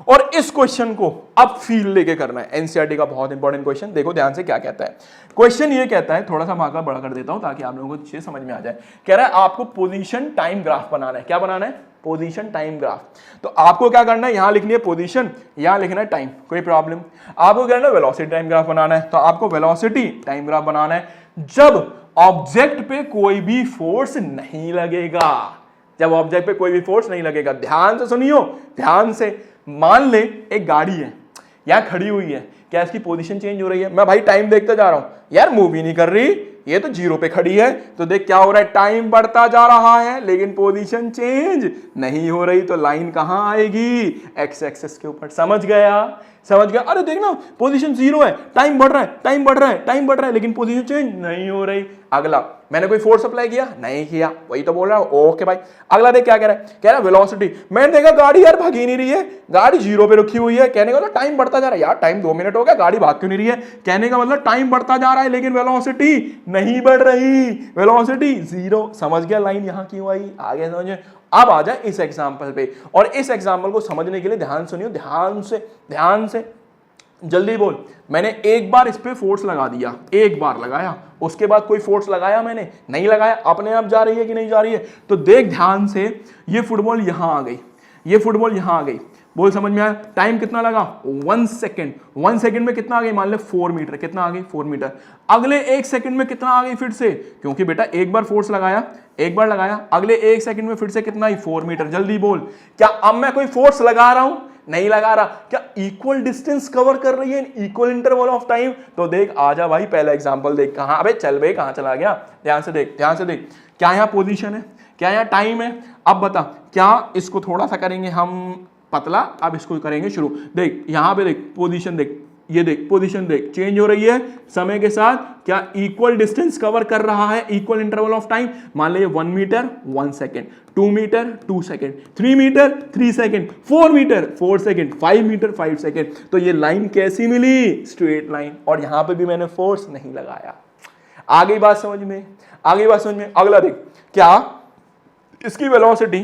और इस क्वेश्चन को अब फील लेके करना है। एनसीईआरटी का बहुत इंपॉर्टेंट क्वेश्चन, देखो ध्यान से क्या कहता है। क्वेश्चन ये कहता है, थोड़ा सा मार्कर बड़ा कर देता हूं ताकि आप लोगों को चीज समझ में आ जाए। कह रहा है आपको पोजीशन टाइम ग्राफ बनाना है। क्या बनाना है? Position time graph. तो आपको क्या करना है? यहां लिखनी है पोजीशन, यहां लिखना है टाइम, कोई प्रॉब्लम। आपको क्या करना है? वेलोसिटी टाइम ग्राफ बनाना है। तो आपको वेलोसिटी टाइम ग्राफ बनाना है जब ऑब्जेक्ट पे कोई भी फोर्स नहीं लगेगा। जब ऑब्जेक्ट पे कोई भी फोर्स नहीं लगेगा। ध्यान से सुनियो, ध्यान से। मान ले एक गाड़ी है, यहां खड़ी हुई है, क्या इसकी पोजीशन चेंज हो रही है? मैं भाई टाइम देखता जा रहा हूं, यार मूव ही नहीं कर रही, ये तो 0 पे खड़ी है। तो देख क्या हो रहा है, टाइम बढ़ता जा रहा है लेकिन पोजीशन चेंज नहीं हो रही। तो लाइन कहां आएगी? एक्स एक्सिस के ऊपर। समझ गया? समझ गया? अरे देखना पोजीशन 0 है, टाइम बढ़ रहा है, टाइम बढ़ रहा है, टाइम बढ़ रहा है, लेकिन पोजीशन चेंज नहीं हो रही। अगला, मैंने कोई फोर्स अप्लाई किया? नहीं किया, वही तो बोल रहा हूं। ओके भाई। अगला देख क्या कह रहा है, कह रहा है वेलोसिटी। मैंने देखा गाड़ी यार भाग ही नहीं रही है, गाड़ी 0 पे रखी हुई है। कहने का मतलब टाइम बढ़ता जा रहा है। यार टाइम 2 मिनट हो गया, गाड़ी भाग क्यों नहीं रही है? कहने का मतलब टाइम बढ़ता जा रहा है लेकिन वेलोसिटी नहीं बढ़ रही, वेलोसिटी 0। समझ गया लाइन यहां क्यों आई? आगे समझे। अब आ जाए इस एग्जांपल पे, और इस एग्जांपल को समझने के लिए ध्यान सुनियो, ध्यान से, ध्यान से, जल्दी बोल। मैंने एक बार इस पे फोर्स लगा दिया, एक बार लगाया, उसके बाद कोई फोर्स लगाया मैंने? नहीं लगाया। अपने आप जा रही है कि नहीं जा रही है? तो देख ध्यान से, ये फुटबॉल यहां आ गई, ये फुटबॉल यहां आ गई। बोल समझ में आया? टाइम कितना लगा? 1 सेकेंड। 1 सेकेंड में कितना आ गई? मान ले 4 मीटर। कितना आ गई? 4 मीटर। अगले 1 सेकेंड में कितना आ गई फिर से? क्योंकि बेटा एक बार फोर्स लगाया, एक बार लगाया, अगले 1 सेकेंड में फिर से कितना आई? 4 मीटर। जल्दी बोल, क्या अब मैं कोई फोर्स लगा रहा हूं? नहीं लगा रहा। क्या इक्वल डिस्टेंस कवर कर रही है, इक्वल इंटरवल ऑफ टाइम? तो देख, आजा भाई, पहला एग्जांपल देख। कहां? अबे चल बे, कहां चला गया? ध्यान से देख, ध्यान से देख। क्या यहां पोजीशन है? क्या यहां टाइम है? अब बता, क्या इसको थोड़ा सा करेंगे हम पतला, अब इसको करेंगे शुरू। देख यहां पे, देख पोजीशन, देख ये, देख पोजीशन, देख चेंज हो रही है समय के साथ। क्या इक्वल डिस्टेंस कवर कर रहा है, इक्वल इंटरवल ऑफ टाइम? मान लीजिए 1 metre 1 second, 2 metre 2 second, 3 metre 3 second, 4 metre 4 second, 5 metre 5 second. तो ये लाइन कैसी मिली? Straight line. और यहां पे भी मैंने फोर्स नहीं लगाया। आगे बात समझ में, आगे बात समझ में। अगला देख, क्या इसकी वेलोसिटी,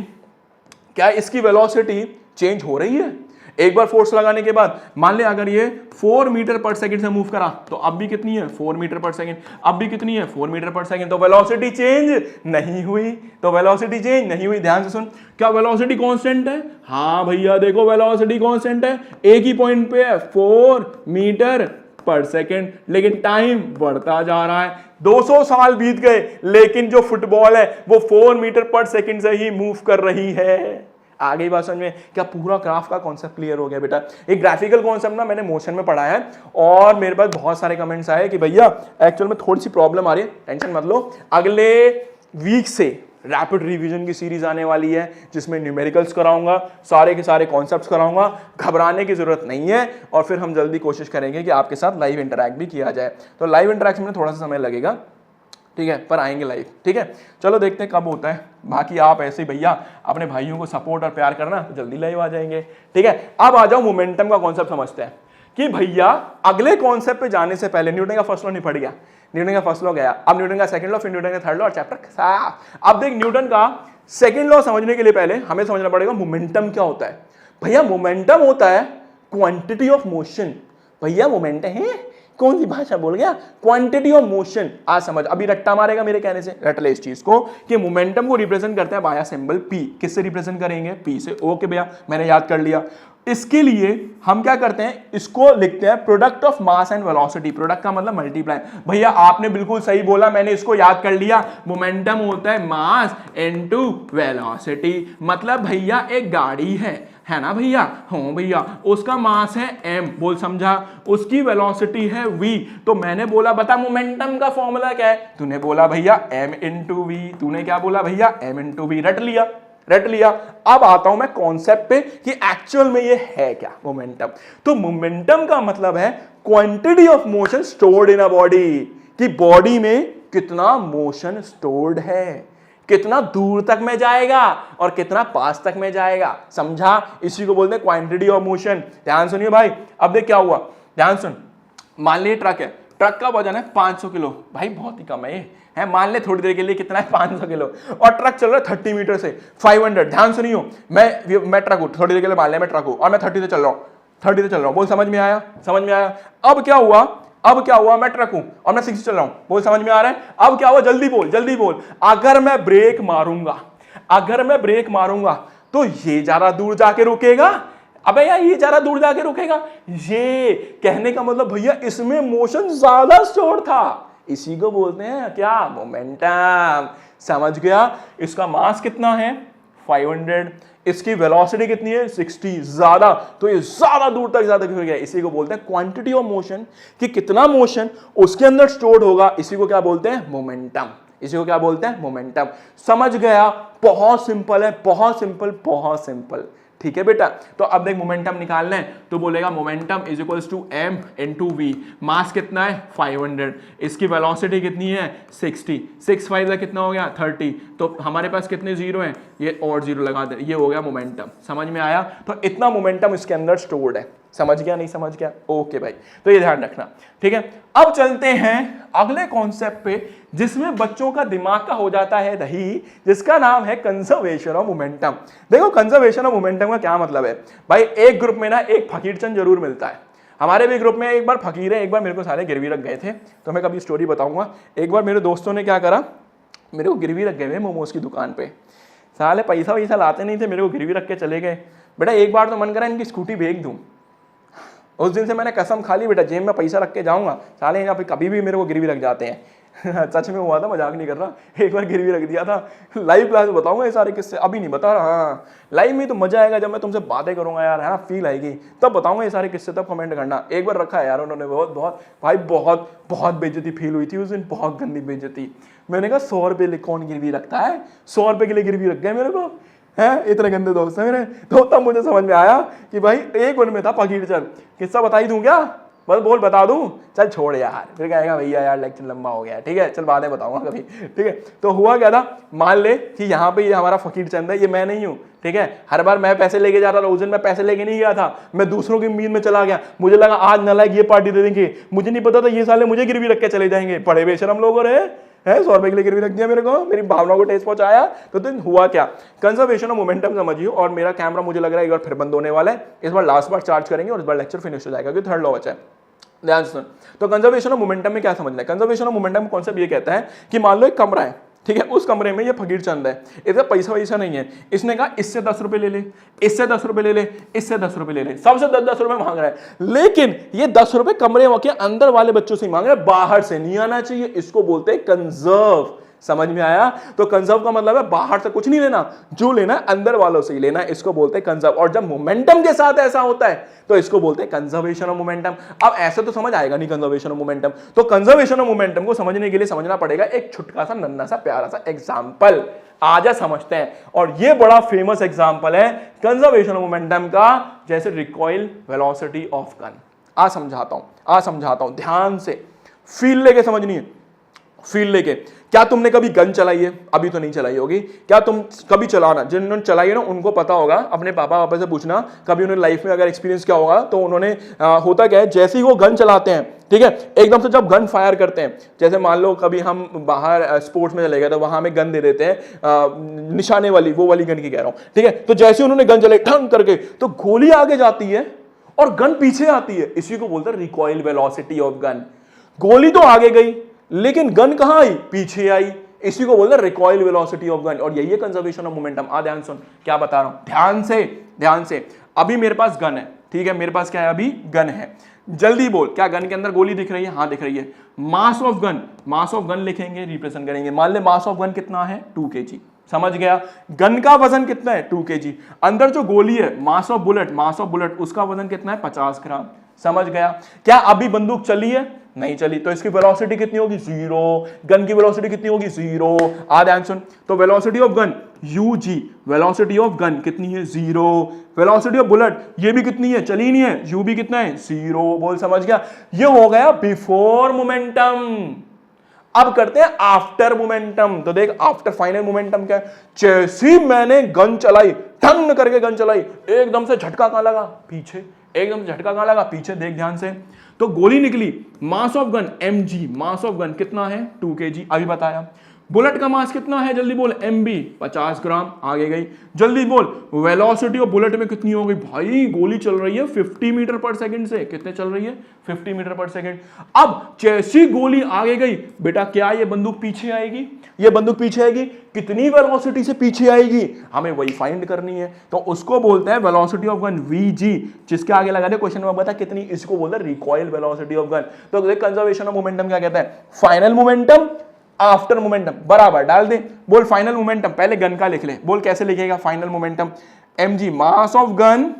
क्या इसकी वेलोसिटी चेंज हो रही है? एक बार फोर्स लगाने के बाद मान ले अगर ये 4 मीटर पर सेकंड से मूव करा, तो अब भी कितनी है? 4 मीटर पर सेकंड। अब भी कितनी है? 4 मीटर पर सेकंड। तो वेलोसिटी चेंज नहीं हुई, तो वेलोसिटी चेंज नहीं हुई। ध्यान से सुन, क्या वेलोसिटी कांस्टेंट है? हाँ भैया देखो, वेलोसिटी कांस्टेंट है, एक ही पॉइंट पे है, 4 मीटर पर सेकंड, लेकिन टाइम बढ़ता जा रहा है। 200 साल बीत गए लेकिन जो फुटबॉल है वो 4 मीटर पर सेकंड से ही मूव कर रही है। आगे बात समझ में? क्या पूरा ग्राफ का कॉन्सेप्ट क्लियर हो गया बेटा? एक ग्राफिकल कॉन्सेप्ट ना मैंने मोशन में पढ़ा है, और मेरे पास बहुत सारे कमेंट्स आए कि भैया एक्चुअल में थोड़ी सी प्रॉब्लम आ रही है। टेंशन मत लो, अगले वीक से रैपिड रिवीजन की सीरीज आने वाली है जिसमें न्यूमेरिकल्स कराऊंगा, सारे के सारे कॉन्सेप्ट्स कराऊंगा। घबराने की जरूरत नहीं है, और फिर हम जल्दी कोशिश करेंगे कि आपके साथ लाइव इंटरैक्ट भी किया जाए। तो लाइव इंटरैक्शन में थोड़ा सा समय लगेगा, ठीक है, पर आएंगे लाइव। ठीक है, चलो देखते हैं कब होता है। बाकी आप ऐसे ही भैया अपने भाइयों को सपोर्ट और प्यार करना, तो जल्दी लाइव आ जाएंगे। ठीक है, अब आ जाओ मोमेंटम का कॉन्सेप्ट समझते हैं कि भैया अगले कॉन्सेप्ट पे जाने से पहले न्यूटन का फर्स्ट लॉ निपट गया, न्यूटन का फर्स्ट लॉ गया, अब न्यूटन का सेकंड लॉ, फिर न्यूटन का थर्ड लॉ और चैप्टर साफ। अब देख, न्यूटन का सेकंड लॉ समझने के लिए पहले हमें समझना पड़ेगा मोमेंटम क्या होता है। भैया मोमेंटम होता है क्वांटिटी ऑफ मोशन। भैया मोमेंटम है, कौन सी भाषा बोल गया? Quantity of motion. आज समझ, अभी रट्टा मारेगा मेरे कहने से, रट ले इस चीज को कि मोमेंटम को रिप्रेजेंट करते हैं बाया सिंबल P। किससे रिप्रेजेंट करेंगे? P से। ओके भैया, मैंने याद कर लिया। इसके लिए हम क्या करते हैं, इसको लिखते हैं product of mass and velocity. Product का मतलब मल्टीप्लाई। भैया आपने बिल्कुल सही बोला, मैंने इसको याद कर लिया। मोमेंटम होता है मास इनटू वेलोसिटी। मतलब भैया एक गाड़ी है ना भैया? हाँ भैया, उसका मास है m, बोल समझा, उसकी वेलोसिटी है v। तो मैंने बोला बता मोमेंटम का फॉर्मूला क्या है? तूने बोला भैया m इंटू वी। तूने क्या बोला भैया? m into v. रट लिया, रट लिया। अब आता हूं मैं कॉन्सेप्ट पे कि एक्चुअल में ये है क्या मोमेंटम। तो मोमेंटम का मतलब है quantity of motion stored in a body, कि बॉडी में कितना मोशन स्टोर्ड है, कितना दूर तक में जाएगा और कितना पास तक में जाएगा। समझा? इसी को बोलते हैं क्वांटिटी ऑफ मोशन। ध्यान सुनिए भाई, अब देख क्या हुआ, ध्यान सुन। मान ली ट्रक है, ट्रक का वजन है 500 किलो। भाई बहुत ही कम है ये, है मान ले थोड़ी देर के लिए कितना है 500 किलो, और ट्रक चल रहा है 30 मीटर से 500। ध्यान सुनियो, मैं ट्रक हूं, थोड़ी देर के लिए मान ले मैं ट्रक हूं और मैं 30 से चल रहा हूं, 30 से चल रहा हूं। बोल समझ में आया? समझ में आया? अब क्या हुआ, अब क्या हुआ, मैं ट्रक हूं और मैं 60 चल रहा हूं। बोल समझ में आ रहा है? अब क्या हुआ, जल्दी बोल, जल्दी बोल। अगर मैं ब्रेक मारूंगा, अगर मैं ब्रेक मारूंगा तो ये ज्यादा दूर जाके रुकेगा। अबे यार ये ज्यादा दूर जाके रुकेगा, ये कहने का मतलब भैया इसमें मोशन ज्यादा स्टोर था। इसी को बोलते हैं क्या? मोमेंटम। समझ गया? इसका मास कितना है? 500, इसकी वेलोसिटी कितनी है 60, ज्यादा, तो ये ज्यादा दूर तक ज्यादा फिर गया, इसी को बोलते हैं क्वांटिटी ऑफ मोशन, कि कितना मोशन उसके अंदर स्टोर्ड होगा, इसी को क्या बोलते हैं मोमेंटम, इसी को क्या बोलते हैं मोमेंटम। समझ गया, बहुत सिंपल है, बहुत सिंपल, बहुत सिंपल, ठीक है बेटा। तो अब देख मोमेंटम निकालना है तो बोलेगा momentum is equals to m into v, mass कितना है 500, इसकी वेलोसिटी कितनी है 60, 6 5 का कितना हो गया 30, तो हमारे पास कितने जीरो हैं, ये और जीरो लगा दे, ये हो गया मोमेंटम। समझ में आया, तो इतना मोमेंटम इसके अंदर स्टोर्ड है। समझ गया नहीं समझ गया, ओके भाई, तो ये ध्यान रखना, ठीक है। अब चलते हैं अगले कॉन्सेप्ट पे जिसमें बच्चों का दिमाग का हो जाता है दही, जिसका नाम है कंजर्वेशन ऑफ मोमेंटम। देखो कंजर्वेशन ऑफ मोमेंटम का क्या मतलब है भाई, एक ग्रुप में ना एक फकीरचंद जरूर मिलता है। हमारे भी ग्रुप में एक बार फकीर है, एक बार मेरे को सारे गिरवी रख गए थे, तो मैं कभी स्टोरी बताऊंगा। एक बार मेरे दोस्तों ने क्या करा, मेरे को गिरवी रख गए मोमोज की दुकान पे, साले पैसा वैसा लाते नहीं थे, मेरे को गिरवी रख के चले गए। बेटा एक बार तो मन करा इनकी स्कूटी बेच दूं, उस दिन से मैंने कसम खा ली बेटा जेब में पैसा रख के जाऊंगा, साले यहाँ पे कभी भी मेरे को गिरवी रख जाते हैं। सच में हुआ था, मजाक नहीं कर रहा, एक बार गिरवी रख दिया था। लाइव क्लास में बताऊंगा ये सारे किस्से, अभी नहीं बता रहा। हाँ लाइव में तो मजा आएगा जब मैं तुमसे बातें करूंगा यार, है ना, फील आएगी, तब बताऊंगा ये सारे किस्से, तब कमेंट करना। एक बार रखा है यार उन्होंने, बहुत बहुत भाई, बहुत बहुत बेइज्जती फील हुई थी उस दिन, बहुत गंदी बेइज्जती। मैंने कहा 100 रुपये कौन गिरवी रखता है, 100 रुपये के लिए गिरवी रख गए मेरे को, है इतने गंदे दोस्त हैं मेरे। तो तब मुझे समझ में आया कि भाई एक उनमें था फकीरचंद। किस्सा बता ही दूं क्या, बस बोल बता दूं, चल छोड़ यार, फिर कहेगा भैया यार लेक्चर लंबा हो गया, ठीक है चल बातें बताऊंगा कभी, ठीक है। तो हुआ क्या था, मान ले कि यहाँ पे ये हमारा फकीरचंद है, ये मैं नहीं हूँ, ठीक है। हर बार मैं पैसे लेके जाता था, उस दिन मैं पैसे लेके नहीं गया था, मैं दूसरों की उम्मीद में चला गया। मुझे लगा आज नालायक ये पार्टी दे देंगे, मुझे नहीं पता था ये साले मुझे गिरवी रख के चले जाएंगे। पढ़े बेशरम लोग रहे है, 100 रुपए के लिए गिरवी रख दिया मेरे को, मेरी भावनाओं को ठेस पहुंचाया। तो हुआ क्या, कंजर्वेशन ऑफ मोमेंटम समझिए। और मेरा कैमरा मुझे लग रहा है एक बार फिर बंद होने वाला है, इस बार लास्ट बार चार्ज करेंगे और इस बार लेक्चर फिनिश हो जाएगा, क्योंकि थर्ड लॉ बचा है। ध्यान सुन, तो कंजर्वेशन ऑफ मोमेंटम में क्या समझना है, कंजर्वेशन ऑफ मोमेंटम कॉन्सेप्ट ये कहता है कि मान लो एक कमरा है, ठीक है, उस कमरे में ये फकीरचंद है, इसका पैसा वैसा नहीं है, इसने कहा इससे 10 रुपए ले ले, इससे 10 रुपए ले ले, इससे 10 रुपए ले ले, सबसे 10-10 रुपए मांग रहा है। लेकिन ये 10 रुपए कमरे के अंदर वाले बच्चों से मांग रहा है, बाहर से नहीं आना चाहिए, इसको बोलते हैं कंजर्व। समझ में आया, तो कंजर्व का मतलब है बाहर से कुछ नहीं लेना, जो लेना है अंदर वालों से ही लेना है, इसको बोलते हैं कंजर्व। और जब मोमेंटम के साथ ऐसा होता है तो इसको बोलते हैं कंजर्वेशन ऑफ मोमेंटम। अब ऐसे तो समझ आएगा नहीं कंजर्वेशन ऑफ मोमेंटम, तो कंजर्वेशन ऑफ मोमेंटम को समझने के लिए समझना पड़ेगा एक छुटका सा नन्ना सा प्यारा सा एग्जांपल। आजा समझते हैं, और ये बड़ा फेमस एग्जांपल है कंजर्वेशन ऑफ मोमेंटम का, जैसे रिकॉइल वेलोसिटी ऑफ गन। आ समझाता हूं ध्यान से, फील लेके समझनी है, फील लेके। क्या तुमने कभी गन चलाई है, अभी तो नहीं चलाई होगी, क्या तुम कभी चलाना, जिन्होंने चलाई है ना उनको पता होगा, अपने पापा से पूछना कभी उन्होंने लाइफ में अगर एक्सपीरियंस किया होगा, तो उन्होंने होता क्या है, जैसे ही वो गन चलाते हैं, ठीक है, एकदम से जब गन फायर करते हैं, जैसे मान लो कभी हम बाहर स्पोर्ट्स में चले गए तो वहां हमें गन दे देते हैं, निशाने वाली, वो वाली गन की कह रहा हूं, ठीक है। तो जैसे उन्होंने गन चलाई ठंग करके, तो गोली आगे जाती है और गन पीछे आती है, इसी को बोलते हैं रिकॉइल वेलोसिटी ऑफ गन। गोली तो आगे गई लेकिन गन कहां आई, पीछे आई, इसी को बोलते हैं रिकॉइल वेलोसिटी ऑफ गन। और यही है कंजर्वेशन ऑफ मोमेंटम। ध्यान सुन क्या बता रहा हूं, ध्यान से। अभी मेरे पास गन है, ठीक है, मेरे पास क्या है, अभी गन है, जल्दी बोल, क्या गन के अंदर गोली दिख रही है, हाँ दिख रही है। मास ऑफ गन लिखेंगे, रिप्रेजेंट करेंगे, मान ले मास ऑफ गन कितना है 2 kg, समझ गया। गन का वजन कितना है 2 kg, अंदर जो गोली है मास ऑफ बुलेट उसका वजन कितना है 50 ग्राम, समझ गया। क्या अभी बंदूक चली है, नहीं चली, तो इसकी वेलोसिटी कितनी होगी 0, गन की वेलोसिटी कितनी होगी 0। ध्यान सुन, तो velocity of gun ug, velocity of gun कितनी है 0, वेलोसिटी ऑफ बुलेट ये भी कितनी है, चली नहीं है, u भी कितना है 0, बोल समझ गया। ये हो गया बिफोर मोमेंटम। अब करते हैं आफ्टर मोमेंटम। तो देख आफ्टर फाइनल मोमेंटम क्या है, जैसी मैंने गन चलाई, ठंग करके गन चलाई, एकदम से झटका कहां लगा, पीछे, एकदम झटका कहां लगा, पीछे, देख ध्यान से। तो गोली निकली, mass of gun mg, mass of gun कितना है 2 kg, अभी बताया। बुलेट का मास कितना है, जल्दी बोल, mb 50 ग्राम, आगे गई, जल्दी बोल। वेलोसिटी ऑफ बुलेट में कितनी हो गई भाई, गोली चल रही है 50 मीटर पर सेकंड से, कितने चल रही है 50 मीटर पर सेकंड। अब जैसी गोली आगे गई, बेटा क्या ये बंदूक पीछे आएगी, ये बंदूक पीछे आएगी, कितनी वेलोसिटी से पीछे आएगी, हमें वही फाइंड करनी है। तो उसको बोलते हैं वेलोसिटी ऑफ गन vg, जिसके आगे लगा दे क्वेश्चन में बता कितनी, इसको बोलते हैं रिकॉइल वेलोसिटी ऑफ गन। तो कंजर्वेशन ऑफ मोमेंटम क्या कहता है, फाइनल मोमेंटम आफ्टर मोमेंटम बराबर डाल दे। बोल फाइनल मोमेंटम, पहले गन का लिख ले, बोल कैसे लिखेगा final momentum, mg mass of gun,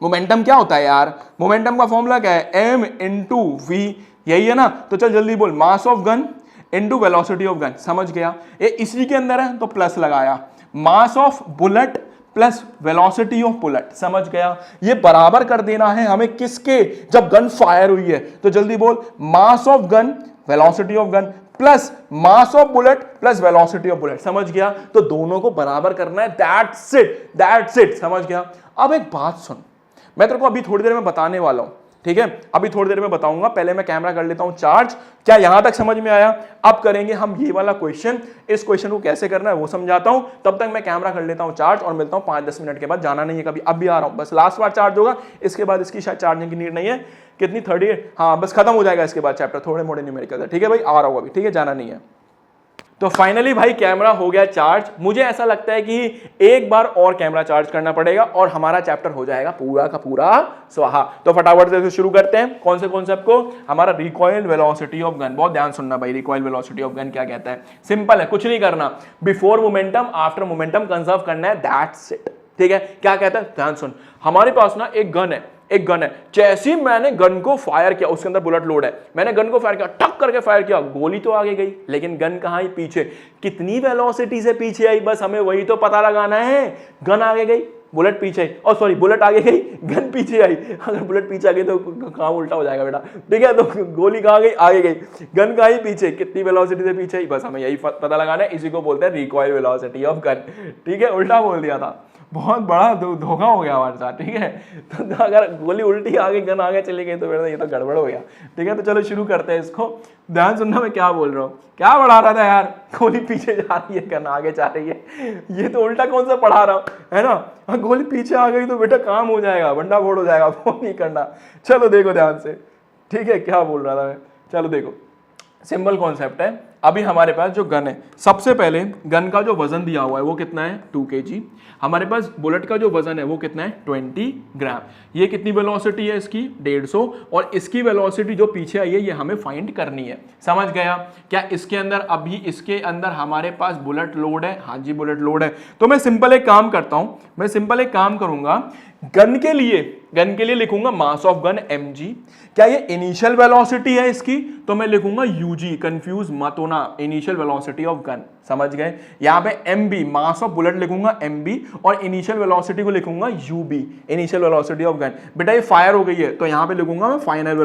momentum क्या होता है यार, मोमेंटम का फॉर्मूला क्या है, m इंटू वी, यही है ना, तो चल जल्दी बोल, mass of gun into velocity of gun, समझ गया, ये इसी के अंदर है तो प्लस लगाया, मास of bullet plus velocity of bullet, समझ गया, ये बराबर कर देना है हमें किसके, जब गन फायर हुई है, तो जल्दी बोल, mass of gun velocity of gun plus mass of bullet plus velocity of bullet, समझ गया, तो दोनों को बराबर करना है, दैट्स इट, समझ गया। अब एक बात सुन, मैं तेरे को अभी थोड़ी देर में बताने वाला हूं, ठीक है, अभी थोड़ी देर में बताऊंगा, पहले मैं कैमरा कर लेता हूं चार्ज। क्या यहां तक समझ में आया? अब करेंगे हम ये वाला क्वेश्चन, इस क्वेश्चन को कैसे करना है वो समझाता हूं, तब तक मैं कैमरा कर लेता हूं चार्ज और मिलता हूं 5-10 मिनट के बाद, जाना नहीं है कभी, अब भी आ रहा हूं, बस लास्ट बार चार्ज होगा, इसके बाद इसकी शायद चार्जिंग की नीड नहीं है, कितनी 38, हाँ बस खत्म हो जाएगा इसके बाद चैप्टर, थोड़े मोड़े न्यूमेरिकल, ठीक है भाई, आ रहा हूं अभी, ठीक है, जाना नहीं है। तो फाइनली भाई कैमरा हो गया चार्ज, मुझे ऐसा लगता है कि एक बार और कैमरा चार्ज करना पड़ेगा और हमारा चैप्टर हो जाएगा पूरा का पूरा स्वाहा। तो फटाफट से शुरू करते हैं, कौन से कॉन्सेप्ट को, हमारा रिकॉइल वेलोसिटी ऑफ गन, बहुत ध्यान सुनना भाई, रिकॉइल वेलोसिटी ऑफ गन क्या कहता है, सिंपल है, कुछ नहीं करना, before momentum after momentum conserve करना है, दैट्स इट, ठीक है। क्या कहता है, ध्यान सुन, हमारे पास ना एक गन है, जैसे ही मैंने गन को फायर किया, उसके अंदर बुलेट लोड है, मैंने गन को फायर किया, टक करके फायर किया, गोली तो आगे गई, लेकिन गन कहां आई, पीछे, कितनी वेलोसिटी से पीछे आई, बस हमें वही तो पता लगाना है, गन आगे गई, बुलेट पीछे आई, और सॉरी बुलेट आगे गई, गन पीछे आई, अगर बुलेट पीछे आ गई तो काम उल्टा हो जाएगा बेटा, ठीक है, तो गोली कहां गई, आगे गई, गन कहां आई, पीछे, कितनी वेलोसिटी से पीछे आई, बस हमें यही पता लगाना है, इसी को बोलते हैं रिकॉइल वेलोसिटी ऑफ गन, ठीक है, उल्टा बोल दिया था, बहुत बड़ा धोखा हो गया हमारे साथ, ठीक है, तो अगर गोली उल्टी आगे गन आगे चली गई तो ये तो गड़बड़ हो गया, ठीक है, तो चलो शुरू करते हैं इसको, ध्यान सुनना मैं क्या बोल रहा हूँ, क्या पढ़ा रहा था यार, गोली पीछे जा रही है गन आगे जा रही है, ये तो उल्टा कौन सा पढ़ा रहा हूँ, है ना, गोली पीछे आ गई तो बेटा काम हो जाएगा, बंडा फोड़ हो जाएगा, वो नहीं करना, चलो देखो ध्यान से, ठीक है, क्या बोल रहा था मैं, चलो देखो, सिंपल कॉन्सेप्ट है, अभी हमारे पास जो गन है, सबसे पहले गन का जो वजन दिया हुआ है वो कितना है 2 kg, हमारे पास बुलेट का जो वजन है वो कितना है 20 ग्राम, ये कितनी वेलोसिटी है इसकी 150, और इसकी वेलोसिटी जो पीछे आई है ये हमें फाइंड करनी है, समझ गया। क्या इसके अंदर, अभी इसके अंदर हमारे पास बुलेट लोड है, हाँ जी बुलेट लोड है, तो मैं सिंपल एक काम करता हूं, मैं सिंपल एक काम करूंगा, गन के लिए लिखूंगा मास ऑफ गन mg, क्या ये इनिशियल वेलोसिटी है इसकी, तो मैं लिखूंगा ug, कंफ्यूज मत होना, इनिशियल वेलोसिटी ऑफ गन, समझ गए, यहां पे mb मास ऑफ बुलेट लिखूंगा mb, और इनिशियल वेलोसिटी को लिखूंगा ub, initial velocity of gun, बेटा ये फायर हो गई है तो यहां पे लिखूंगा मैं फाइनल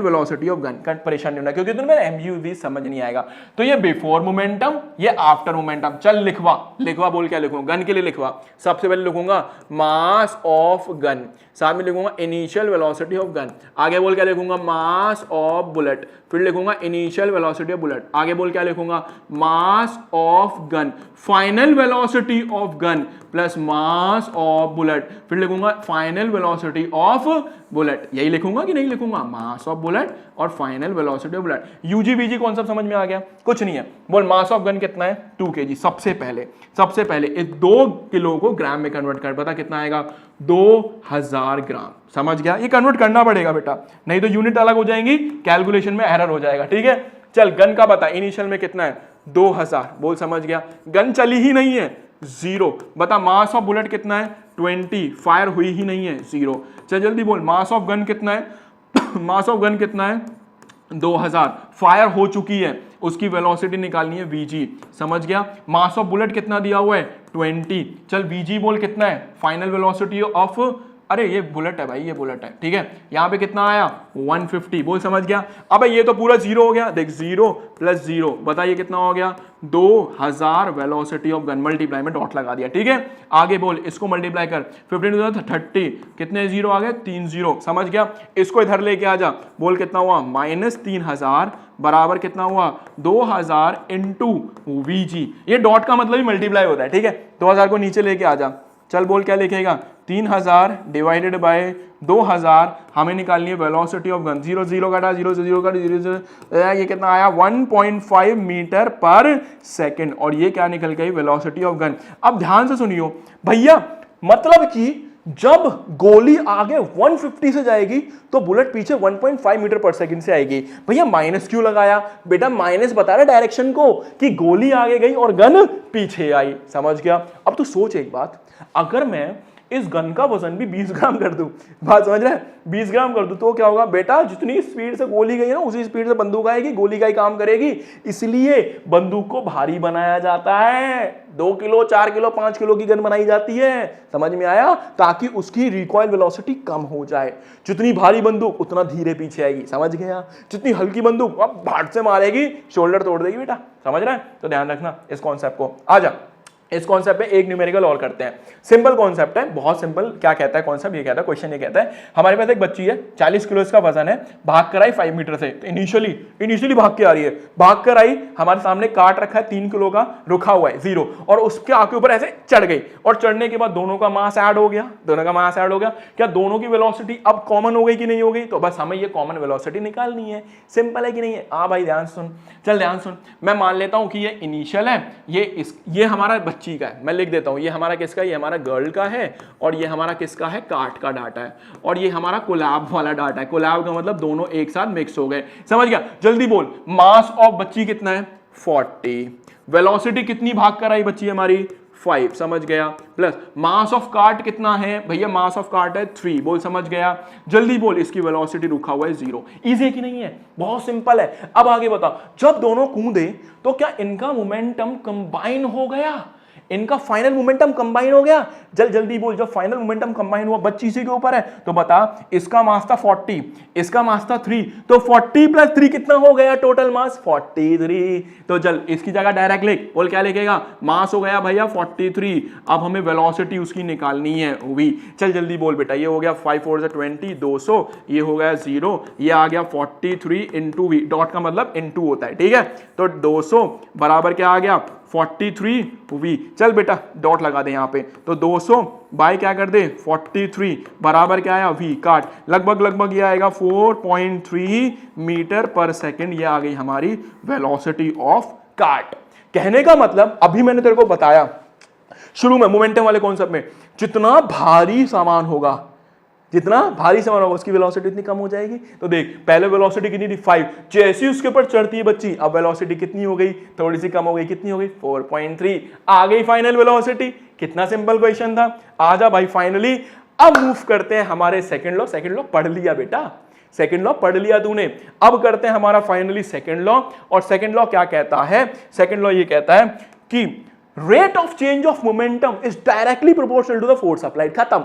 वेलोसिटी ऑफ गन, परेशान नहीं होना क्योंकि तुम्हें mg समझ नहीं आएगा, तो ये बिफोर मोमेंटम, ये आफ्टर मोमेंटम, चल लिखवा बोल, क्या लिखूंगा, गन के लिए लिखवा, सबसे पहले लिखूंगा मास ऑफ गन, साथ में लिखूंगा इनिशियल वेलोसिटी ऑफ गन, आगे बोल क्या लिखूंगा, मास ऑफ बुलेट, फिर लिखूंगा इनिशियल वेलोसिटी ऑफ बुलेट, आगे बोल क्या लिखूंगा, mass of gun, final velocity of gun plus mass of bullet, फिर लिखूंगा फाइनल वेलोसिटी ऑफ बुलेट, यही लिखूंगा कि नहीं लिखूंगा, मास ऑफ बुलेट और फाइनल वेलोसिटी ऑफ बुलेट। यूजी बीजी कॉन्सेप्ट समझ में आ गया, कुछ नहीं है, बोल मास ऑफ गन कितना है 2 kg, सबसे पहले इस 2 किलो को ग्राम में कन्वर्ट कर, पता कितना आएगा 2000 ग्राम, समझ गया, ये कन्वर्ट करना पड़ेगा बेटा, नहीं तो यूनिट अलग हो जाएंगी, कैलकुलेशन में एरर हो जाएगा, ठीक है। चल गन का बता, इनिशियल में कितना है 2000, बोल समझ गया, गन चली ही नहीं है 0, बता मास ऑफ बुलेट कितना है 20, फायर हुई ही नहीं है 0, चल जल्दी बोल मास ऑफ गन कितना है मास ऑफ गन कितना है 2000, फायर हो चुकी है, उसकी वेलोसिटी निकालनी है vg, समझ गया, मास ऑफ बुलेट कितना दिया हुआ है 20, चल vg बोल कितना है, फाइनल वेलोसिटी ऑफ, अरे ये बुलेट है भाई, ये बुलेट है, ठीक है, यहां पे कितना आया 150, बोल समझ गया, अबे ये तो पूरा 0 हो गया, देख 0 + 0, बताइए कितना हो गया 2000 वेलोसिटी ऑफ गन, मल्टीप्लाई में डॉट लगा दिया, ठीक है, आगे बोल इसको मल्टीप्लाई कर, 15 × 30, कितने 0 आ गए 3 0, समझ गया, इसको इधर लेके आ जा, बोल कितना हुआ -3000 बराबर कितना हुआ 2000 × vg, ये डॉट का मतलब ही मल्टीप्लाई होता है, ठीक है, 2000 को नीचे लेके आ जा, चल बोल क्या लिखेगा 3000 डिवाइडेड बाय 2000, हमें निकालनी है वेलोसिटी ऑफ गन, 0 0 काटा 0 से 0 काटा 0 से, ये कितना आया 1.5 मीटर पर सेकंड, और ये क्या निकल गई वेलोसिटी ऑफ गन। अब ध्यान से सुनियो भैया, मतलब कि जब गोली आगे 150 से जाएगी तो बुलेट पीछे 1.5 मीटर पर सेकंड से आएगी। भैया माइनस क्यों लगाया? बेटा माइनस बता रहा डायरेक्शन को कि गोली आगे गई और गन पीछे आई। समझ गया? अब तू सोच एक बात, अगर मैं इस गन का वजन भी 20 ग्राम कर दूं, बात समझ रहा है, 20 ग्राम कर दूं तो क्या होगा बेटा? जितनी स्पीड से गोली गई है ना उसी स्पीड से बंदूक आएगी, गोली का ही काम करेगी। इसलिए बंदूक को भारी बनाया जाता है। 2 किलो 4 किलो 5 किलो की गन बनाई जाती है। समझ में आया? ताकि उसकी रिकॉइल वेलोसिटी कम हो जाए। जितनी भारी बंदूक उतना धीरे पीछे आएगी। समझ गया? जितनी हल्की बंदूक अब भाट से मारेगी, शोल्डर तोड़ देगी। बेटा समझ रहा है? तो ध्यान रखना इस कॉन्सेप्ट को। आ जा इस कॉन्सेप्ट पे एक न्यूमेरिकल और करते हैं। सिंपल कॉन्सेप्ट है, बहुत सिंपल। क्या कहता है कॉन्सेप्ट? ये कहता है, क्वेश्चन ये कहता है, हमारे पास एक बच्ची है, 40 किलो इसका वजन है, भाग कर आई 5 मीटर से। तो इनिशियली भाग के आ रही है, भाग कर आई, हमारे सामने काट रखा है 3 किलो का, रुका हुआ है 0, और उसके आगे ऊपर ऐसे चढ़ गई, और चढ़ने के बाद दोनों का मास ऐड हो गया। दोनों का मास ऐड हो गया। क्या दोनों की वेलोसिटी अब कॉमन हो गई कि नहीं हो गई? तो बस हमें ये कॉमन वेलोसिटी निकालनी है। सिंपल है कि नहीं है? हाँ भाई ध्यान सुन, चल ध्यान सुन। मैं मान लेता हूं कि ये इनिशियल है, ये हमारा बच्ची का है। मैं लिख देता हूं, ये हमारा किसका? ये हमारा गर्ल का है, और ये हमारा किसका है? काट का डाटा है, और ये हमारा कोलैब वाला डाटा है। कोलैब का मतलब दोनों एक साथ मिक्स हो गए। समझ गया? जल्दी बोल, मास ऑफ बच्ची कितना है? 40। वेलोसिटी कितनी भाग कर आई बच्ची हमारी? 5। समझ गया? प्लस मास ऑफ कार्ट कितना है भैया? मास ऑफ कार्ट है 3। बोल समझ गया? जल्दी बोल, इसकी वेलोसिटी रुका हुआ है 0। इजी है कि नहीं है? बहुत सिंपल है। अब आगे बता, जब दोनों कूदे तो क्या इनका मोमेंटम कंबाइन हो गया? इनका फाइनल मोमेंटम कंबाइन हो गया? जल्दी बोल, जब फाइनल मोमेंटम कंबाइन हुआ, बच्ची इसी के ऊपर है, तो बता, इसका मास था 40, इसका मास था 3, तो 40 प्लस 3 कितना हो गया टोटल मास? 43। तो चल इसकी जगह डायरेक्ट लिख, बोल क्या लिखेगा? मास हो गया भैया 43। अब हमें वेलोसिटी उसकी निकालनी है वी। चल जल्दी बोल बेटा, ये हो गया 5 4 से 20, 200, ये हो गया 0, ये आ गया 43 इंटू वी, डॉट का मतलब इंटू होता है, ठीक है? तो 200 बराबर क्या आ गया? 43 वी। चल बेटा डॉट लगा दे यहाँ पे, तो 200 बाय क्या कर दे? 43 बराबर क्या आया? वी। काट, लगभग ये आएगा 4.3 मीटर पर सेकंड। ये आ गई हमारी वेलोसिटी ऑफ काट। कहने का मतलब अभी मैंने तेरे को बताया शुरू में मोमेंटम वाले कॉन्सेप्ट में, जितना भारी सामान होगा, जितना भारी सामान होगा उसकी वेलोसिटी इतनी कम हो जाएगी। तो देख, पहले वेलोसिटी कितनी थी? 5। जैसे उसके ऊपर चढ़ती है बच्ची, अब वेलोसिटी कितनी हो गई? थोड़ी सी कम हो गई। कितनी हो गई? 4.3। आ गई फाइनल वेलोसिटी। कितना सिंपल क्वेश्चन था। आजा भाई फाइनली अब मूव करते हैं हमारे सेकंड लॉ। सेकंड लॉ पढ़ लिया बेटा, सेकंड लॉ पढ़ लिया तूने। अब करते हैं हमारा फाइनली सेकंड लॉ। और सेकंड लॉ क्या कहता है? सेकंड लॉ ये कहता है कि rate of change of momentum is directly proportional to the force applied. खत्म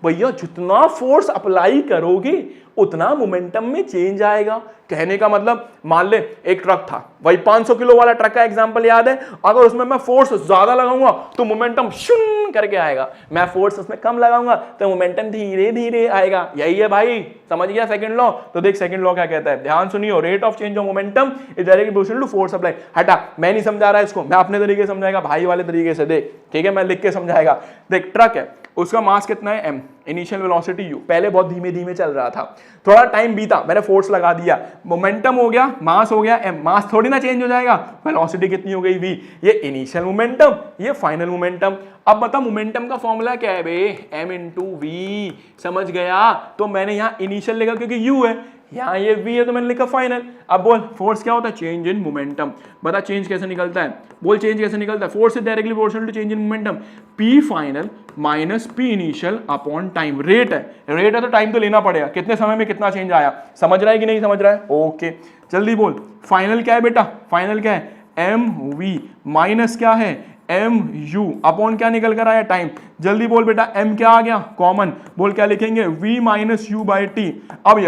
भैया, जितना फोर्स अप्लाई करोगे उतना मोमेंटम में चेंज आएगा। कहने का मतलब, मान ले एक ट्रक था, वही 500 किलो वाला ट्रक का एग्जांपल याद है? अगर उसमें मैं फोर्स ज्यादा लगाऊंगा तो मोमेंटम शून करके आएगा, मैं फोर्स उसमें कम लगाऊंगा तो मोमेंटम धीरे धीरे आएगा। यही है भाई, समझ गया सेकंड लॉ? तो देख सेकंड लॉ क्या कहता है, ध्यान सुनियो। Rate of change of momentum is directly proportional to force apply. हटा, मैं नहीं समझा रहा इसको, मैं अपने तरीके से समझाएगा, भाई वाले तरीके से देख, ठीक है? मैं लिख के समझाएगा। देख, ट्रक है, उसका मास कितना है? m, initial velocity u। पहले बहुत धीमे धीमे चल रहा था, थोड़ा टाइम बीता, मैंने फोर्स लगा दिया, मोमेंटम हो गया, मास हो गया m। मास थोड़ी ना चेंज हो जाएगा, वेलोसिटी कितनी हो गई v। ये इनिशियल मोमेंटम, ये फाइनल मोमेंटम। अब बता मोमेंटम का फॉर्मूला क्या है बे? m into we. समझ गया? तो मैंने यहाँ इनिशियल लिखा क्योंकि u है, यहाँ ये v है तो मैंने लिखा फाइनल। अब बोल फोर्स क्या होता है? Change in momentum. बता चेंज कैसे निकलता है? बोल चेंज कैसे निकलता है? Force is directly proportional to change in momentum. p final minus p initial upon time. Rate है तो टाइम तो लेना पड़ेगा, कितने समय में कितना चेंज आया। समझ रहा है कि नहीं समझ रहा है? ओके, जल्दी बोल फाइनल क्या है बेटा? फाइनल क्या है? mv माइनस क्या है? mu अपॉन क्या निकल कर आया? टाइम। जल्दी बोल बेटा, m क्या आ गया? कॉमन। बोल क्या लिखेंगे? v minus u by T. अब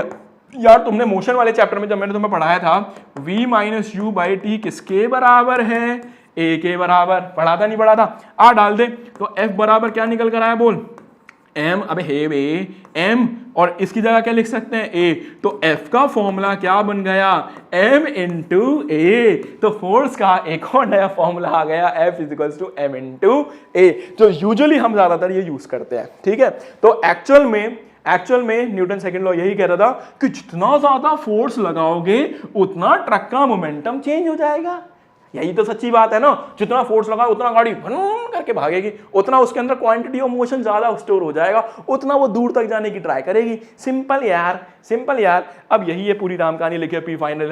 यार तुमने मोशन वाले चैप्टर में जब मैंने तुम्हें पढ़ाया था, v minus you by T किसके बराबर है? a के बराबर। पढ़ा था नहीं पढ़ा था? आ डाल दे, तो f बराबर क्या निकल कर आया? बोल m। अबे हे बे m, और इसकी जगह क्या लिख सकते हैं? a। तो f का फॉर्मूला क्या बन गया? m into a। तो फोर्स का एक और नया फॉर्मूला आ गया, f is equals to m into a, जो यूजुअली हम ज्यादातर ये यूज करते हैं, ठीक है? तो एक्चुअल में न्यूटन सेकंड लॉ यही कह रहा था कि जितना ज्यादा फोर्स लगाओगे उतना ट्रक का मोमेंटम चेंज हो जाएगा। यही तो सच्ची बात है ना, जितना फोर्स लगा उतना गाड़ी भन करके भागेगी, उतना उसके अंदर क्वांटिटी ऑफ मोशन ज्यादा स्टोर हो जाएगा, उतना वो दूर तक जाने की ट्राई करेगी। सिंपल यार, सिंपल यार। अब यही है पूरी राम कहानी लिखी है, पी फाइनल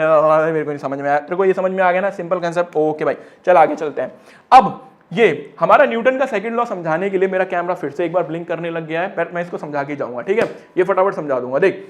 मेरे को नहीं समझ में आया, तेरे को ये समझ में आ गया ना सिंपल कंसेप्ट? ओके भाई, चल आगे चलते हैं। अब ये हमारा न्यूटन का सेकंड लॉ समझाने के लिए मेरा कैमरा फिर से एक बार ब्लिंक करने लग गया है, पर मैं इसको समझा के जाऊंगा, ठीक है? ये फटाफट समझा दूंगा। देख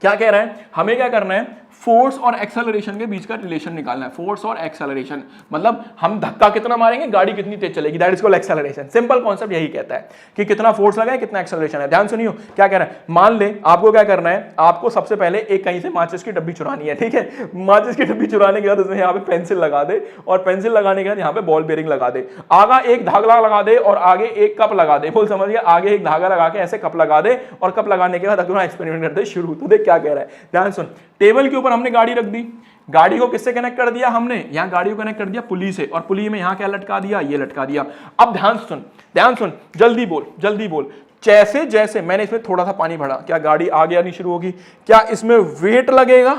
क्या कह रहा है, हमें क्या करना है, फोर्स और एक्सेलरेशन के बीच का रिलेशन निकालना है। फोर्स और एक्सेलरेशन मतलब हम धक्का कितना मारेंगे, गाड़ी कितनी तेज चलेगी, that is called acceleration. Simple concept यही कहता है कि कितना फोर्स लगा है, कितना एक्सेलरेशन है। ध्यान सुनियो क्या कह रहा है, मान ले आपको क्या करना है, आपको सबसे पहले एक कहीं से माचिस की डब्बी चुरानी है, ठीक है? माचिस की डब्बी चुराने के बाद उसमें यहाँ पे पेंसिल लगा दे, और पेंसिल लगाने के बाद यहाँ पे बॉल बेरिंग लगा दे, आगा एक धागा लगा दे और आगे एक कप लगा दे। बोल समझ गया? आगे एक धागा लगा के ऐसे कप लगा दे, और कप लगाने के बाद अपना एक्सपेरिमेंट करते शुरू। तो देख क्या कह रहा है, ध्यान सुन। टेबल के ऊपर हमने गाड़ी रख दी, गाड़ी को किससे कनेक्ट कर दिया हमने, यहां गाड़ी को कनेक्ट कर दिया पुली से, और पुली में यहां क्या लटका दिया, ये लटका दिया। अब ध्यान सुन, ध्यान सुन, जल्दी बोल, जल्दी बोल। जैसे जैसे मैंने इसमें थोड़ा सा पानी भरा, क्या गाड़ी आगे आनी शुरू होगी? क्या इसमें वेट लगेगा,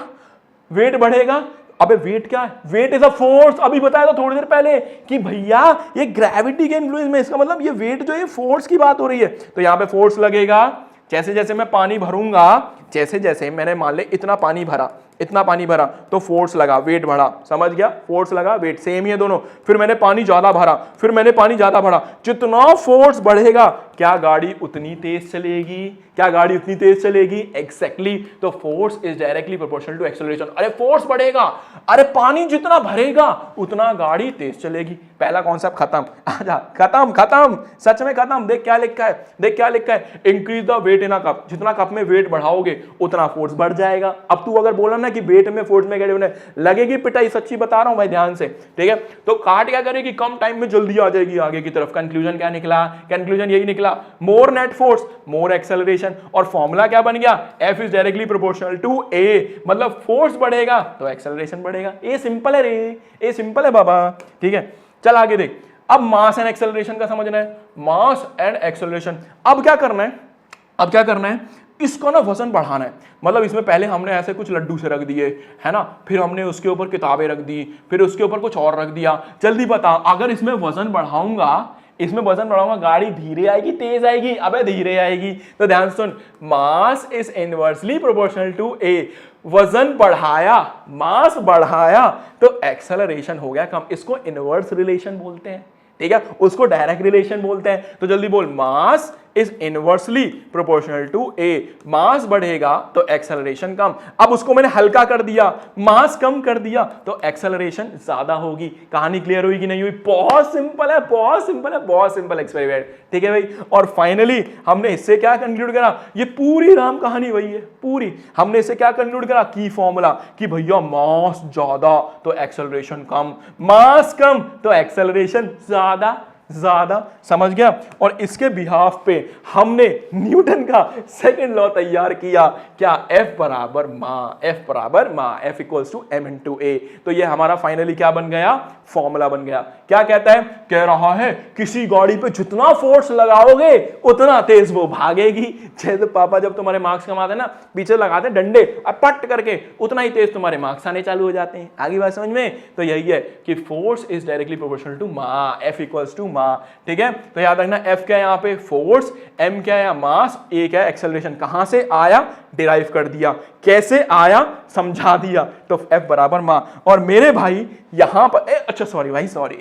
वेट बढ़ेगा? अबे वेट क्या है, वेट इज अ फोर्स। अभी बताया था थोड़ी देर पहले कि भैया ये ग्रेविटी के इन्फ्लुएंस में, इसका मतलब ये वेट जो है फोर्स की बात हो रही है। तो यहां पे फोर्स लगेगा। जैसे जैसे मैं पानी भरूंगा, जैसे जैसे मैंने मान ले इतना पानी भरा, इतना पानी भरा, तो फोर्स लगा, वेट बढ़ा। समझ गया? फोर्स लगा, वेट सेम ही है दोनों। फिर मैंने पानी ज्यादा भरा, फिर मैंने पानी ज्यादा भरा, जितना फोर्स बढ़ेगा क्या गाड़ी उतनी तेज चलेगी? क्या गाड़ी उतनी तेज चलेगी? एग्जैक्टली। तो force is directly proportional to acceleration. अरे फोर्स बढ़ेगा, अरे पानी जितना भरेगा उतना गाड़ी तेज चलेगी। पहला कॉन्सेप्ट खत्म। आजा, खत्म, खत्म, सच में खत्म। देख क्या लिखा है, देख क्या लिखा है, increase the weight in a cup. जितना कप में वेट बढ़ाओगे उतना फोर्स बढ़ जाएगा। अब तू अगर बोला ना कि वेट में फोर्स में क्या लगेगी पिटाई, सच्ची बता रहा हूं भाई, ध्यान से, ठीक है? तो काट क्या करेगी, कम टाइम में जल्दी आ जाएगी आगे की तरफ। कंक्लूजन क्या निकला? कंक्लूजन यही निकला, more net force more acceleration. और फॉर्मूला क्या बन गया, F is directly proportional to A। मतलब फोर्स बढ़ेगा तो एक्सेलरेशन बढ़ेगा। ये सिंपल है रे, ये सिंपल है बाबा, ठीक है? चल आगे देख। अब मास एंड एक्सेलरेशन का समझना है, मास एंड एक्सेलरेशन। अब क्या करना है, अब क्या करना है, इसको ना वजन बढ़ाना है। मतलब इसमें पहले हमने ऐसे कुछ लड्डू से रख दिए, है ना, फिर हमने उसके ऊपर किताबें रख दी, फिर उसके ऊपर कुछ और रख दिया। जल्दी बता, अगर इसमें वजन बढ़ाऊंगा, इसमें वजन बढ़ाऊंगा, गाड़ी धीरे आएगी तेज आएगी? अबे धीरे आएगी। तो ध्यान सुन, mass is inversely proportional to a. वजन बढ़ाया, मास बढ़ाया, तो एक्सेलरेशन हो गया कम। इसको इनवर्स रिलेशन बोलते हैं, ठीक है? उसको डायरेक्ट रिलेशन बोलते हैं। तो जल्दी बोल, mass is inversely proportional to a. Mass बढ़ेगा तो एक्सेलरेशन कम। अब उसको मैंने हल्का कर दिया, मास कम कर दिया, तो एक्सेलरेशन ज्यादा होगी। कहानी क्लियर हुई कि नहीं हुई? बहुत सिंपल है, बहुत सिंपल है, बहुत सिंपल एक्सपेरिमेंट, ठीक है भाई? और फाइनली हमने इससे क्या कंक्लूड करा, ये पूरी राम कहानी वही है पूरी। हमने इससे क्या कंक्लूड करा, की फॉर्मूला, कि भैया मास ज्यादा तो एक्सेलरेशन कम, मास कम तो एक्सेलरेशन ज्यादा। ज्यादा, समझ गया? और इसके बिहाफ पे हमने न्यूटन का सेकंड लॉ तैयार किया, क्या, F बराबर मा, F बराबर मा, F equals to m into a. तो ये हमारा फाइनली क्या बन गया, फॉर्मूला बन गया। क्या कहता है, कह रहा है किसी गाड़ी पे जितना फोर्स लगाओगे उतना तेज वो भागेगी। जैसे पापा जब तुम्हारे मार्क्स कमाते ना, पीछे लगाते डंडे, अब पट करके उतना ही तेज तुम्हारे मार्क्स आने चालू हो जाते हैं। आगे बात समझ में? तो यही है कि force is directly proportional to ma, F equals to ma, ठीक है? तो याद रखना, F क्या है यहाँ पे, फोर्स, M क्या है, मास, A क्या है, एक्सेलरेशन। कहां से आया, डिराइव कर दिया, कैसे आया समझा दिया। तो F बराबर मा। और मेरे भाई यहां पर अच्छा सॉरी भाई, सॉरी,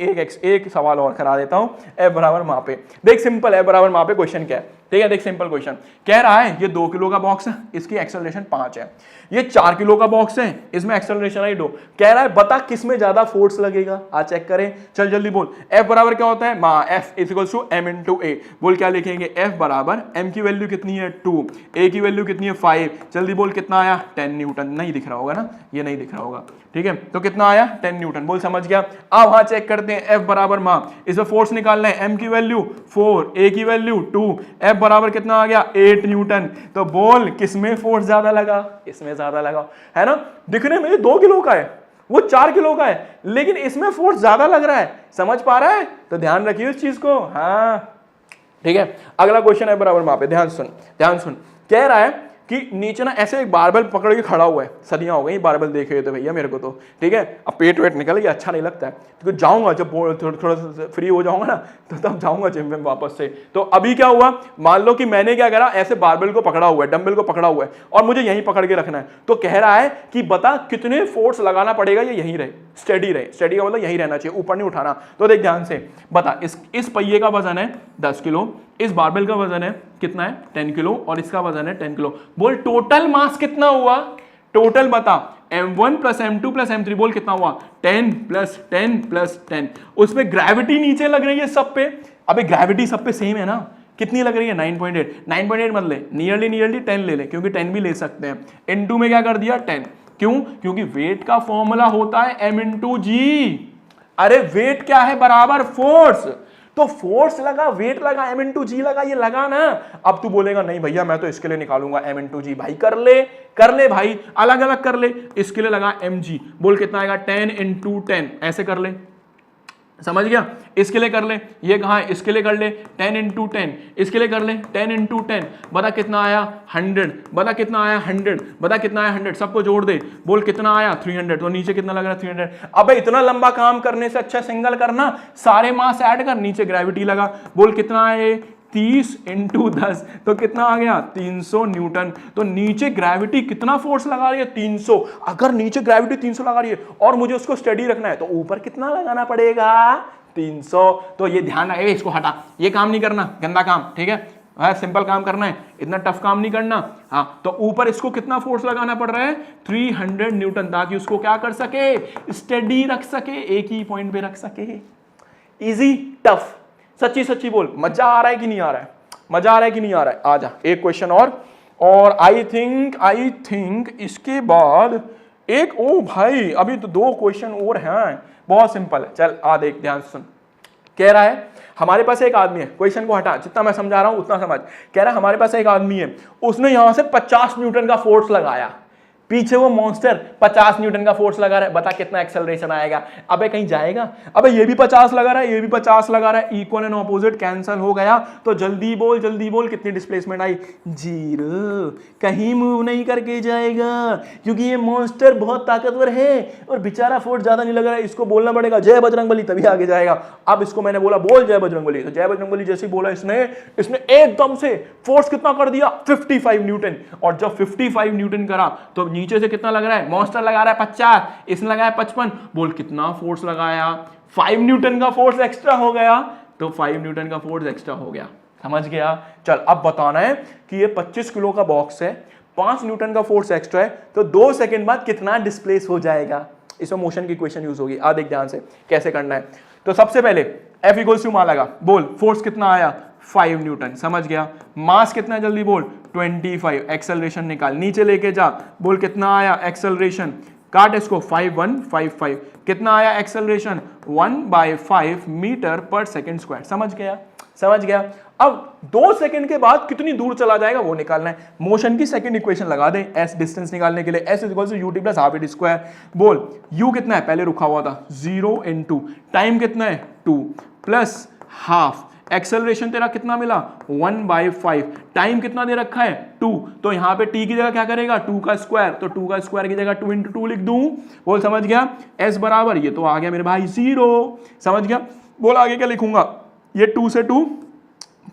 एक सवाल और करा देता हूं। F बराबर मा पे देख, सिंपल F बराबर मा पे क्वेश्चन क्या है, ठीक है? देख सिंपल क्वेश्चन कह रहा है, ये 2 किलो का बॉक्स है, इसकी एक्सेलरेशन 5 है। ये 4 किलो का बॉक्स है, इसमें एक्सेलरेशन है 2। कह रहा है बता किस में ज्यादा फोर्स लगेगा। आ चेक करें, चल जल्दी बोल। F बराबर क्या होता है, मा, F is equals to m into a. बोल क्या लिखेंगे, F बराबर m की वैल्यू कितनी है 2, a की वैल्यू कितनी है 5। जल्दी बोल कितना आया, 10 न्यूटन। नहीं दिख रहा होगा ना, ये नहीं दिख रहा होगा, ठीक है? तो कितना आया, 10 न्यूटन। बोल समझ गया? अब वहां चेक करते हैं, F बराबर मा, इसमें फोर्स निकालना है, m की वैल्यू 4, a की वैल्यू 2, F बराबर कितना आ गया, 8 न्यूटन। तो बोल किसमें फोर्स ज्यादा लगा, इसमें ज्यादा लगा, है ना? दिखने में 2 किलो का है, वो 4 किलो का है, लेकिन इसमें फोर्स ज्यादा लग रहा है। समझ पा रहा है? तो ध्यान रखिए इस चीज को, हाँ, ठीक है? अगला क्वेश्चन है बराबर मा पे, ध्यान सुन, ध्यान सुन। कह रहा है कि नीचे ना ऐसे एक बारबेल पकड़ के खड़ा हुआ है, सदियां हो गई बारबेल देखे हुए थे भैया मेरे को तो, ठीक है। अब पेट वेट निकल गया, अच्छा नहीं लगता है, तो जाऊंगा जब थोड़ा सा फ्री हो जाऊंगा ना तो तब जाऊंगा जिम में वापस से। तो अभी क्या हुआ, मान लो कि मैंने क्या करा, ऐसे बारबेल को पकड़ा हुआ है, डंबल को पकड़ा हुआ है और मुझे यहीं पकड़ के रखना है। तो कह रहा है कि बता कितने फोर्स लगाना पड़ेगा ये यहीं रहे, स्टेडी रहे, स्टेडी का मतलब यहीं रहना चाहिए, ऊपर नहीं उठाना। तो देख ध्यान से बता, इस पहिए का वजन है 10 किलो, इस बारबेल का वजन है कितना है 10 किलो और इसका वजन है 10 किलो। बोल टोटल मास कितना हुआ, टोटल बता। m1 plus m2 plus m3 बोल कितना हुआ 10 प्लस 10 प्लस 10। उसमें ग्रेविटी नीचे लग रही है सब पे, अबे ग्रेविटी सब पे सेम है ना, कितनी लग रही है 9.8। 9.8 मत ले, नियरली 10 ले ले, क्योंकि 10 भी ले सकते हैं। इनटू में क्या कर दिया 10, क्यों, क्योंकि वेट का फॉर्मूला होता है m इंटू जी। अरे वेट क्या है, बराबर फोर्स, तो फोर्स लगा, वेट लगा, m इंटू जी लगा, ये लगा ना। अब तू बोलेगा नहीं भैया मैं तो इसके लिए निकालूंगा m इंटू जी, भाई कर ले भाई, अलग अलग कर ले। इसके लिए लगा mg, बोल कितना आएगा 10 इंटू 10, ऐसे कर ले, समझ गया। इसके लिए कर ले, ये कहां है, इसके लिए कर ले 10 इंटू 10, इसके लिए कर ले 10 इंटू 10, बता कितना आया 100, बता कितना आया 100, बता कितना आया 100, सबको जोड़ दे, बोल कितना आया 300। तो नीचे कितना लग रहा है 300। अबे इतना लंबा काम करने से अच्छा सिंगल करना, सारे मास ऐड कर, नीचे ग्रेविटी लगा, बोल कितना आया 30 इंटू 10, तो कितना आ गया 300 न्यूटन। तो नीचे ग्रेविटी कितना फोर्स लगा रही है 300। अगर नीचे ग्रेविटी 300 लगा रही है और मुझे उसको स्टेडी रखना है तो ऊपर कितना लगाना पड़ेगा 300। तो ये ध्यान रहे, इसको हटा, ये काम नहीं करना, गंदा काम, ठीक है, सिंपल काम करना है, इतना टफ काम नहीं करना। हाँ, तो ऊपर इसको कितना फोर्स लगाना पड़ रहा है 300 न्यूटन, ताकि उसको क्या कर सके, स्टेडी रख सके, एक ही पॉइंट पे रख सके। इजी टफ, सच्ची सच्ची बोल, मजा आ रहा है कि नहीं आ रहा है, मजा आ रहा है कि नहीं आ रहा है। आजा एक क्वेश्चन और आई थिंक इसके बाद एक, ओ भाई अभी तो 2 क्वेश्चन और हैं, बहुत सिंपल है। चल आ देख, ध्यान सुन। कह रहा है हमारे पास एक आदमी है, क्वेश्चन को हटा, जितना मैं समझा रहा हूं उतना समझ। कह रहा है हमारे पास एक आदमी है, उसने यहां से 50 न्यूटन का फोर्स लगाया, पीछे वो मॉन्स्टर 50 न्यूटन का फोर्स लगा रहा है, बता कितना एक्सेलरेशन आएगा। अबे कहीं जाएगा, अबे ये भी 50 लगा रहा है, ये भी 50 लगा रहा है, इक्वल एंड ऑपोजिट कैंसिल हो गया। तो जल्दी बोल कितनी डिस्प्लेसमेंट आई, 0, कहीं मूव नहीं करके जाएगा, क्योंकि ये मॉन्स्टर बहुत ताकतवर है और बेचारा फोर्स ज्यादा नहीं लग रहा है। इसको बोलना पड़ेगा जय बजरंगबली, तभी आगे जाएगा। अब इसको मैंने बोला बोल जय बजरंगबली, तो जय बजरंगबली जैसे ही बोला इसने एकदम से फोर्स कितना कर दिया 55 न्यूटन। और जब 55 न्यूटन करा तो नीचे से कितना लग रहा है, मॉन्स्टर लगा रहा है 50, इसने लगाया 55, बोल कितना फोर्स लगाया 5 न्यूटन का फोर्स एक्स्ट्रा हो गया। तो 5 न्यूटन का फोर्स एक्स्ट्रा हो गया, समझ गया। चल अब बताना है कि ये 25 किलो का बॉक्स है, 5 न्यूटन का फोर्स एक्स्ट्रा है, तो 2 सेकंड बाद कितना डिस्प्लेस हो जाएगा। इसमें मोशन की इक्वेशन यूज होगी, आ देख ध्यान से कैसे करना है। तो सबसे पहले F इक्वल्स टू मान लगा, बोल फोर्स कितना आया 5 न्यूटन, समझ गया। मास कितना है जल्दी बोल 25, एक्सेलरेशन निकाल, नीचे लेके जा, बोल कितना आया एक्सेलरेशन, काट इसको 5155, कितना आया एक्सेलरेशन 1/5 मीटर पर सेकंड स्क्वायर, समझ गया। अब 2 सेकंड के बाद कितनी दूर चला जाएगा वो निकालना है। मोशन की सेकंड इक्वेशन लगा दे, s डिस्टेंस निकालने के लिए, s equals to ut plus half at square. बोल u कितना है, पहले रुका हुआ था 0 इंटू टाइम कितना है 2 प्लस हाफ, एक्सेलरेशन तेरा कितना मिला 1/5, टाइम कितना दे रखा है 2, तो यहां पे t की जगह क्या करेगा 2 का स्क्वायर, तो 2 का स्क्वायर की जगह 2 इंटू 2 लिख दूं। बोल समझ गया, s बराबर, ये तो आ गया मेरे भाई 0, समझ गया। बोल आगे क्या लिखूंगा, ये 2 से 2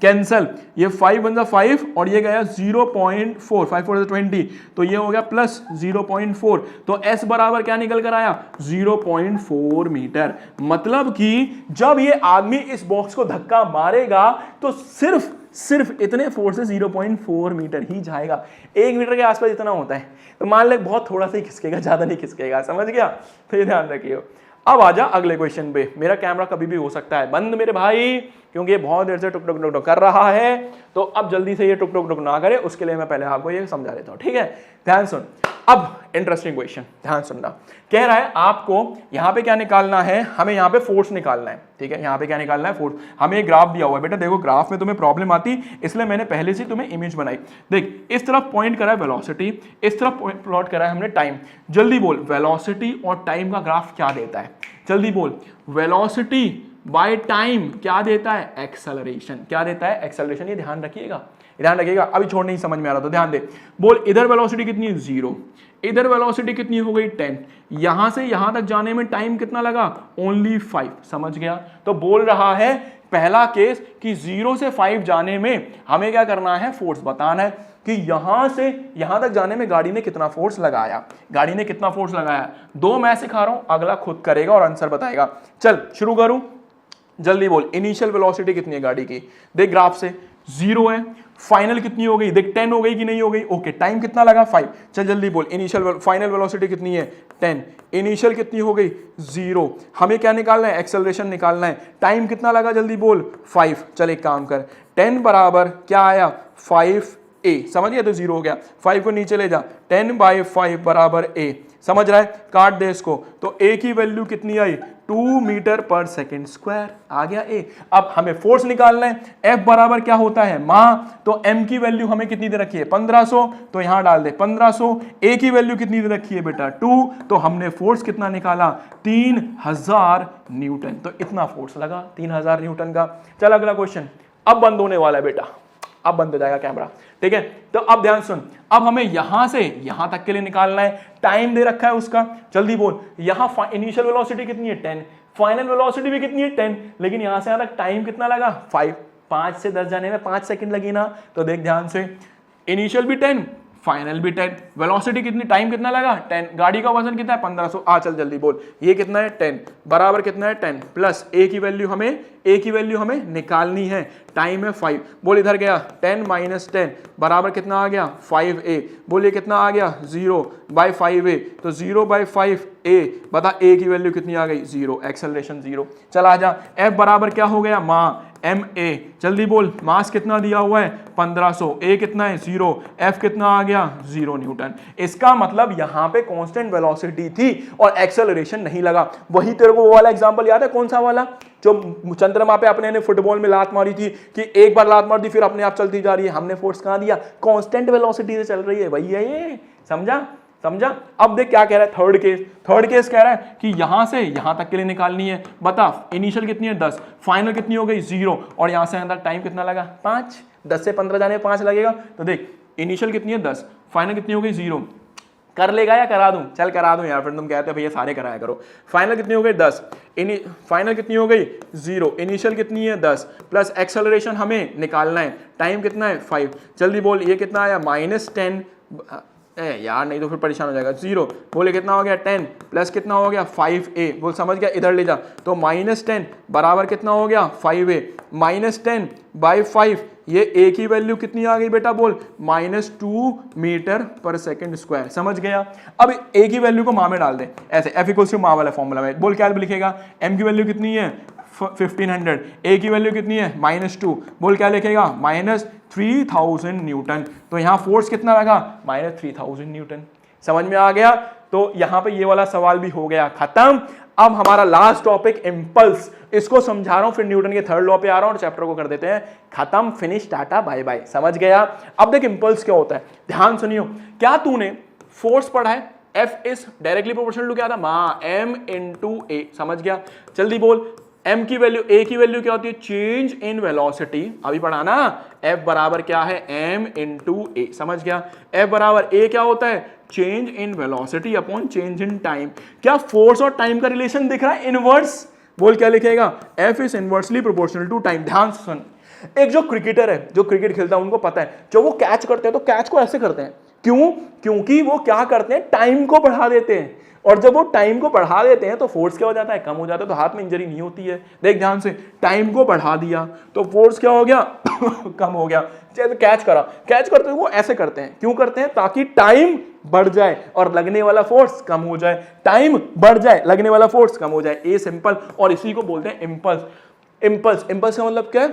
कैंसल, ये 5 1 5 और ये गया 0.4, 5 4 20, तो ये हो गया प्लस 0.4, तो s बराबर क्या निकल कर आया 0.4 मीटर। मतलब कि जब ये आदमी इस बॉक्स को धक्का मारेगा तो सिर्फ इतने फोर्स से 0.4 मीटर ही जाएगा। 1 मीटर के आसपास इतना होता है, तो मान ले बहुत थोड़ा सा ही खिसकेगा, ज्यादा नहीं खिसकेगा, समझ गया। तो ये ध्यान रखिए। अब आजा अगले क्वेश्चन पे। मेरा कैमरा कभी भी हो सकता है बंद मेरे भाई, क्योंकि ये बहुत देर से टुक टुक टुक टुक कर रहा है, तो अब जल्दी से ये टुक टुक टुक ना करे, उसके लिए मैं पहले आपको ये समझा देता हूं, ठीक है। ध्यान सुन, अब इंटरेस्टिंग क्वेश्चन, ध्यान सुनना। कह रहा है आपको यहाँ पे क्या निकालना है, हमें यहाँ पे फोर्स निकालना है, ठीक है। यहाँ पे क्या निकालना है, फोर्स। हमें एक ग्राफ दिया हुआ है बेटा, देखो ग्राफ में तुम्हें प्रॉब्लम आती, इसलिए मैंने पहले से तुम्हें इमेज बनाई। देख, इस तरफ पॉइंट करा है वेलोसिटी, इस तरफ प्लॉट करा है हमने टाइम। जल्दी बोल वेलोसिटी और टाइम का ग्राफ क्या देता है, जल्दी बोल। वेलोसिटी बाय टाइम क्या देता है, एक्सेलरेशन। क्या देता है, एक्सेलरेशन। ये ध्यान रखिएगा, ध्यान रखिएगा। अभी छोड़ नहीं समझ में आ रहा तो ध्यान दे। बोल इधर वेलोसिटी कितनी है, 0, इधर वेलोसिटी कितनी हो गई, 10, यहां से यहां तक जाने में टाइम कितना लगा, ओनली 5। समझ गया। तो बोल रहा है पहला केस कि 0 से 5 जाने में हमें क्या करना है, फोर्स बताना है कि यहां से यहां तक जाने में गाड़ी ने कितना फोर्स लगाया, गाड़ी ने कितना फोर्स लगाया। 2 मैं सिखा रहा हूं, अगला खुद करेगा और आंसर बताएगा। चल शुरू करूं, जल्दी बोल। इनिशियल वेलोसिटी कितनी है गाड़ी की, देख ग्राफ से 0 है। फाइनल कितनी हो गई, देख 10 हो गई कि नहीं हो गई, ओके। टाइम कितना लगा, 5। चल जल्दी बोल, इनिशियल फाइनल वेलोसिटी कितनी है, 10। इनिशियल कितनी हो गई, 0। हमें क्या निकालना है, एक्सेलरेशन निकालना है। टाइम कितना लगा, जल्दी बोल, 5। चल एक काम कर, 10 बराबर क्या आया, 5a। समझ गया, तो 0 हो गया। 5 को नीचे ले जा, 10/5 बराबर a। समझ रहा है, काट दे इसको। तो a की वैल्यू कितनी आई, 2 मीटर पर सेकेंड स्क्वायर। आ गया a। अब हमें फोर्स निकालना है, F बराबर क्या होता है, माँ। तो m की वैल्यू हमें कितनी दे रखी है, 1500, तो यहां डाल दे 1500। a की वैल्यू कितनी दे रखी है बेटा, 2। तो हमने फोर्स कितना निकाला, 3000 न्यूटन। तो इतना फोर्स लगा 3000 न्यूटन का। चल अगला क्वेश्चन, अब बंद होने वाला है बेटा, अब बंद हो जाएगा कैमरा, ठीक है। तो अब ध्यान सुन, अब हमें यहां से यहां तक के लिए निकालना है। टाइम दे रखा है उसका, जल्दी बोल। यहां इनिशियल वेलोसिटी कितनी है, 10, फाइनल वेलोसिटी भी कितनी है, 10, लेकिन यहां से यहां तक टाइम कितना लगा, 5। 5 से 10 जाने में 5 सेकंड लगी ना। तो देख ध्यान से, इनिशियल भी 10, फाइनल भी 10, वेलोसिटी कितनी, टाइम कितना लगा, 10, गाड़ी का वजन कितना है, 1500। आ चल जल्दी बोल, ये कितना है, 10 बराबर कितना है, 10 प्लस a की वैल्यू हमें निकालनी है। टाइम है 5। बोल इधर गया 10 - 10 बराबर कितना आ गया, 5a। बोलिए कितना आ गया, 0/5a। तो 0/5a, बता a की वैल्यू कितनी आ गई, 0। एक्सेलरेशन 0। चल आ जा, F बराबर क्या हो गया, माँ, ma। जल्दी बोल, मास कितना दिया हुआ है, 1500। a कितना है, 0। F कितना आ गया, 0 न्यूटन। इसका मतलब यहां पे कांस्टेंट वेलोसिटी थी और एक्सेलरेशन नहीं लगा। वही तेरे को वो वाला एग्जांपल याद है, कौन सा वाला, जो चंद्रमा पे अपने ने फुटबॉल में लात मारी थी कि एक बार लात मार दी फिर अपने आप चलती जा रही है। हमने फोर्स कहां दिया, कांस्टेंट वेलोसिटी से चल रही है, वही है ये। समझा, समझा। अब देख क्या कह रहा है, थर्ड केस कह रहा है कि यहां से यहां तक के लिए निकालनी है। बता, इनिशियल कितनी है, 10, फाइनल कितनी हो गई, 0, और यहां से अंदर टाइम कितना लगा, 5। 10 से 15 जाने में 5 लगेगा। तो देख, इनिशियल कितनी है, 10, फाइनल कितनी हो गई, 0। कर लेगा या करा दूं, चल करा दूं यार, फिर तुम कहते हो भैया सारे कराया करो। फाइनल कितनी हो गई, 10, फाइनल कितनी हो गई, 0। इनिशियल कितनी है, 10 प्लस एक्सेलरेशन हमें निकालना है। टाइम कितना है, 5। जल्दी बोल, ये कितना आया, -10 यार, नहीं तो फिर परेशान हो जाएगा, 0। बोले कितना हो गया, 10 प्लस कितना हो गया, 5a। बोल समझ गया, इधर ले जा। तो -10 बराबर कितना हो गया, 5a। -10/5, ये a की वैल्यू कितनी आ गई बेटा, बोल, -2 मीटर पर सेकंड स्क्वायर। समझ गया। अब a की वैल्यू को माँ में डाल दे, ऐसे F = माँ वाला फॉर्मूला में। बोल क्या लिखेगा, m की वैल्यू कितनी है, 1500, a की वैल्यू कितनी है, -2। बोल क्या लिखेगा, -3000 न्यूटन। तो यहां फोर्स कितना लगा, -3000 न्यूटन। समझ में आ गया। तो यहां पे ये वाला सवाल भी हो गया खत्म। अब हमारा लास्ट टॉपिक इंपल्स, इसको समझा रहा हूं, फिर न्यूटन के थर्ड लॉ पे आ रहा हूं और चैप्टर को कर देते हैं खत्म, फिनिश, टाटा बाय बाय। समझ गया। अब देख इंपल्स क्या होता है, ध्यान सुनियो। क्या तूने फोर्स पढ़ा है, F is directly proportional to क्या था, माँ, m × a। समझ गया। जल्दी बोल, m की वैल्यू, a की वैल्यू क्या होती है, चेंज इन वेलोसिटी। अभी पढ़ा ना, F बराबर क्या है, m × a। समझ गया। F बराबर a क्या होता है, change in velocity upon change in time. क्या फोर्स और टाइम का रिलेशन दिख रहा है, इनवर्स। बोल क्या लिखेगा, F is inversely proportional to time. ध्यान सुन, एक जो क्रिकेटर है, जो क्रिकेट खेलता है, उनको पता है, जब वो कैच करते हैं तो कैच को ऐसे करते हैं। क्यों, क्योंकि वो क्या करते हैं, टाइम को बढ़ा देते हैं। और जब वो टाइम को बढ़ा देते हैं तो फोर्स क्या हो जाता है, कम हो जाता है, तो हाथ में इंजरी नहीं होती है। देख ध्यान से, टाइम को बढ़ा दिया तो फोर्स क्या हो गया कम हो गया। चलो कैच करा, कैच करते हुए वो ऐसे करते हैं, क्यों करते हैं, ताकि टाइम बढ़ जाए और लगने वाला फोर्स कम हो जाए। टाइम बढ़ जाए, लगने वाला फोर्स कम हो जाए, ये सिंपल। और इसी को बोलते हैं इंपल्स। इंपल्स का मतलब क्या है,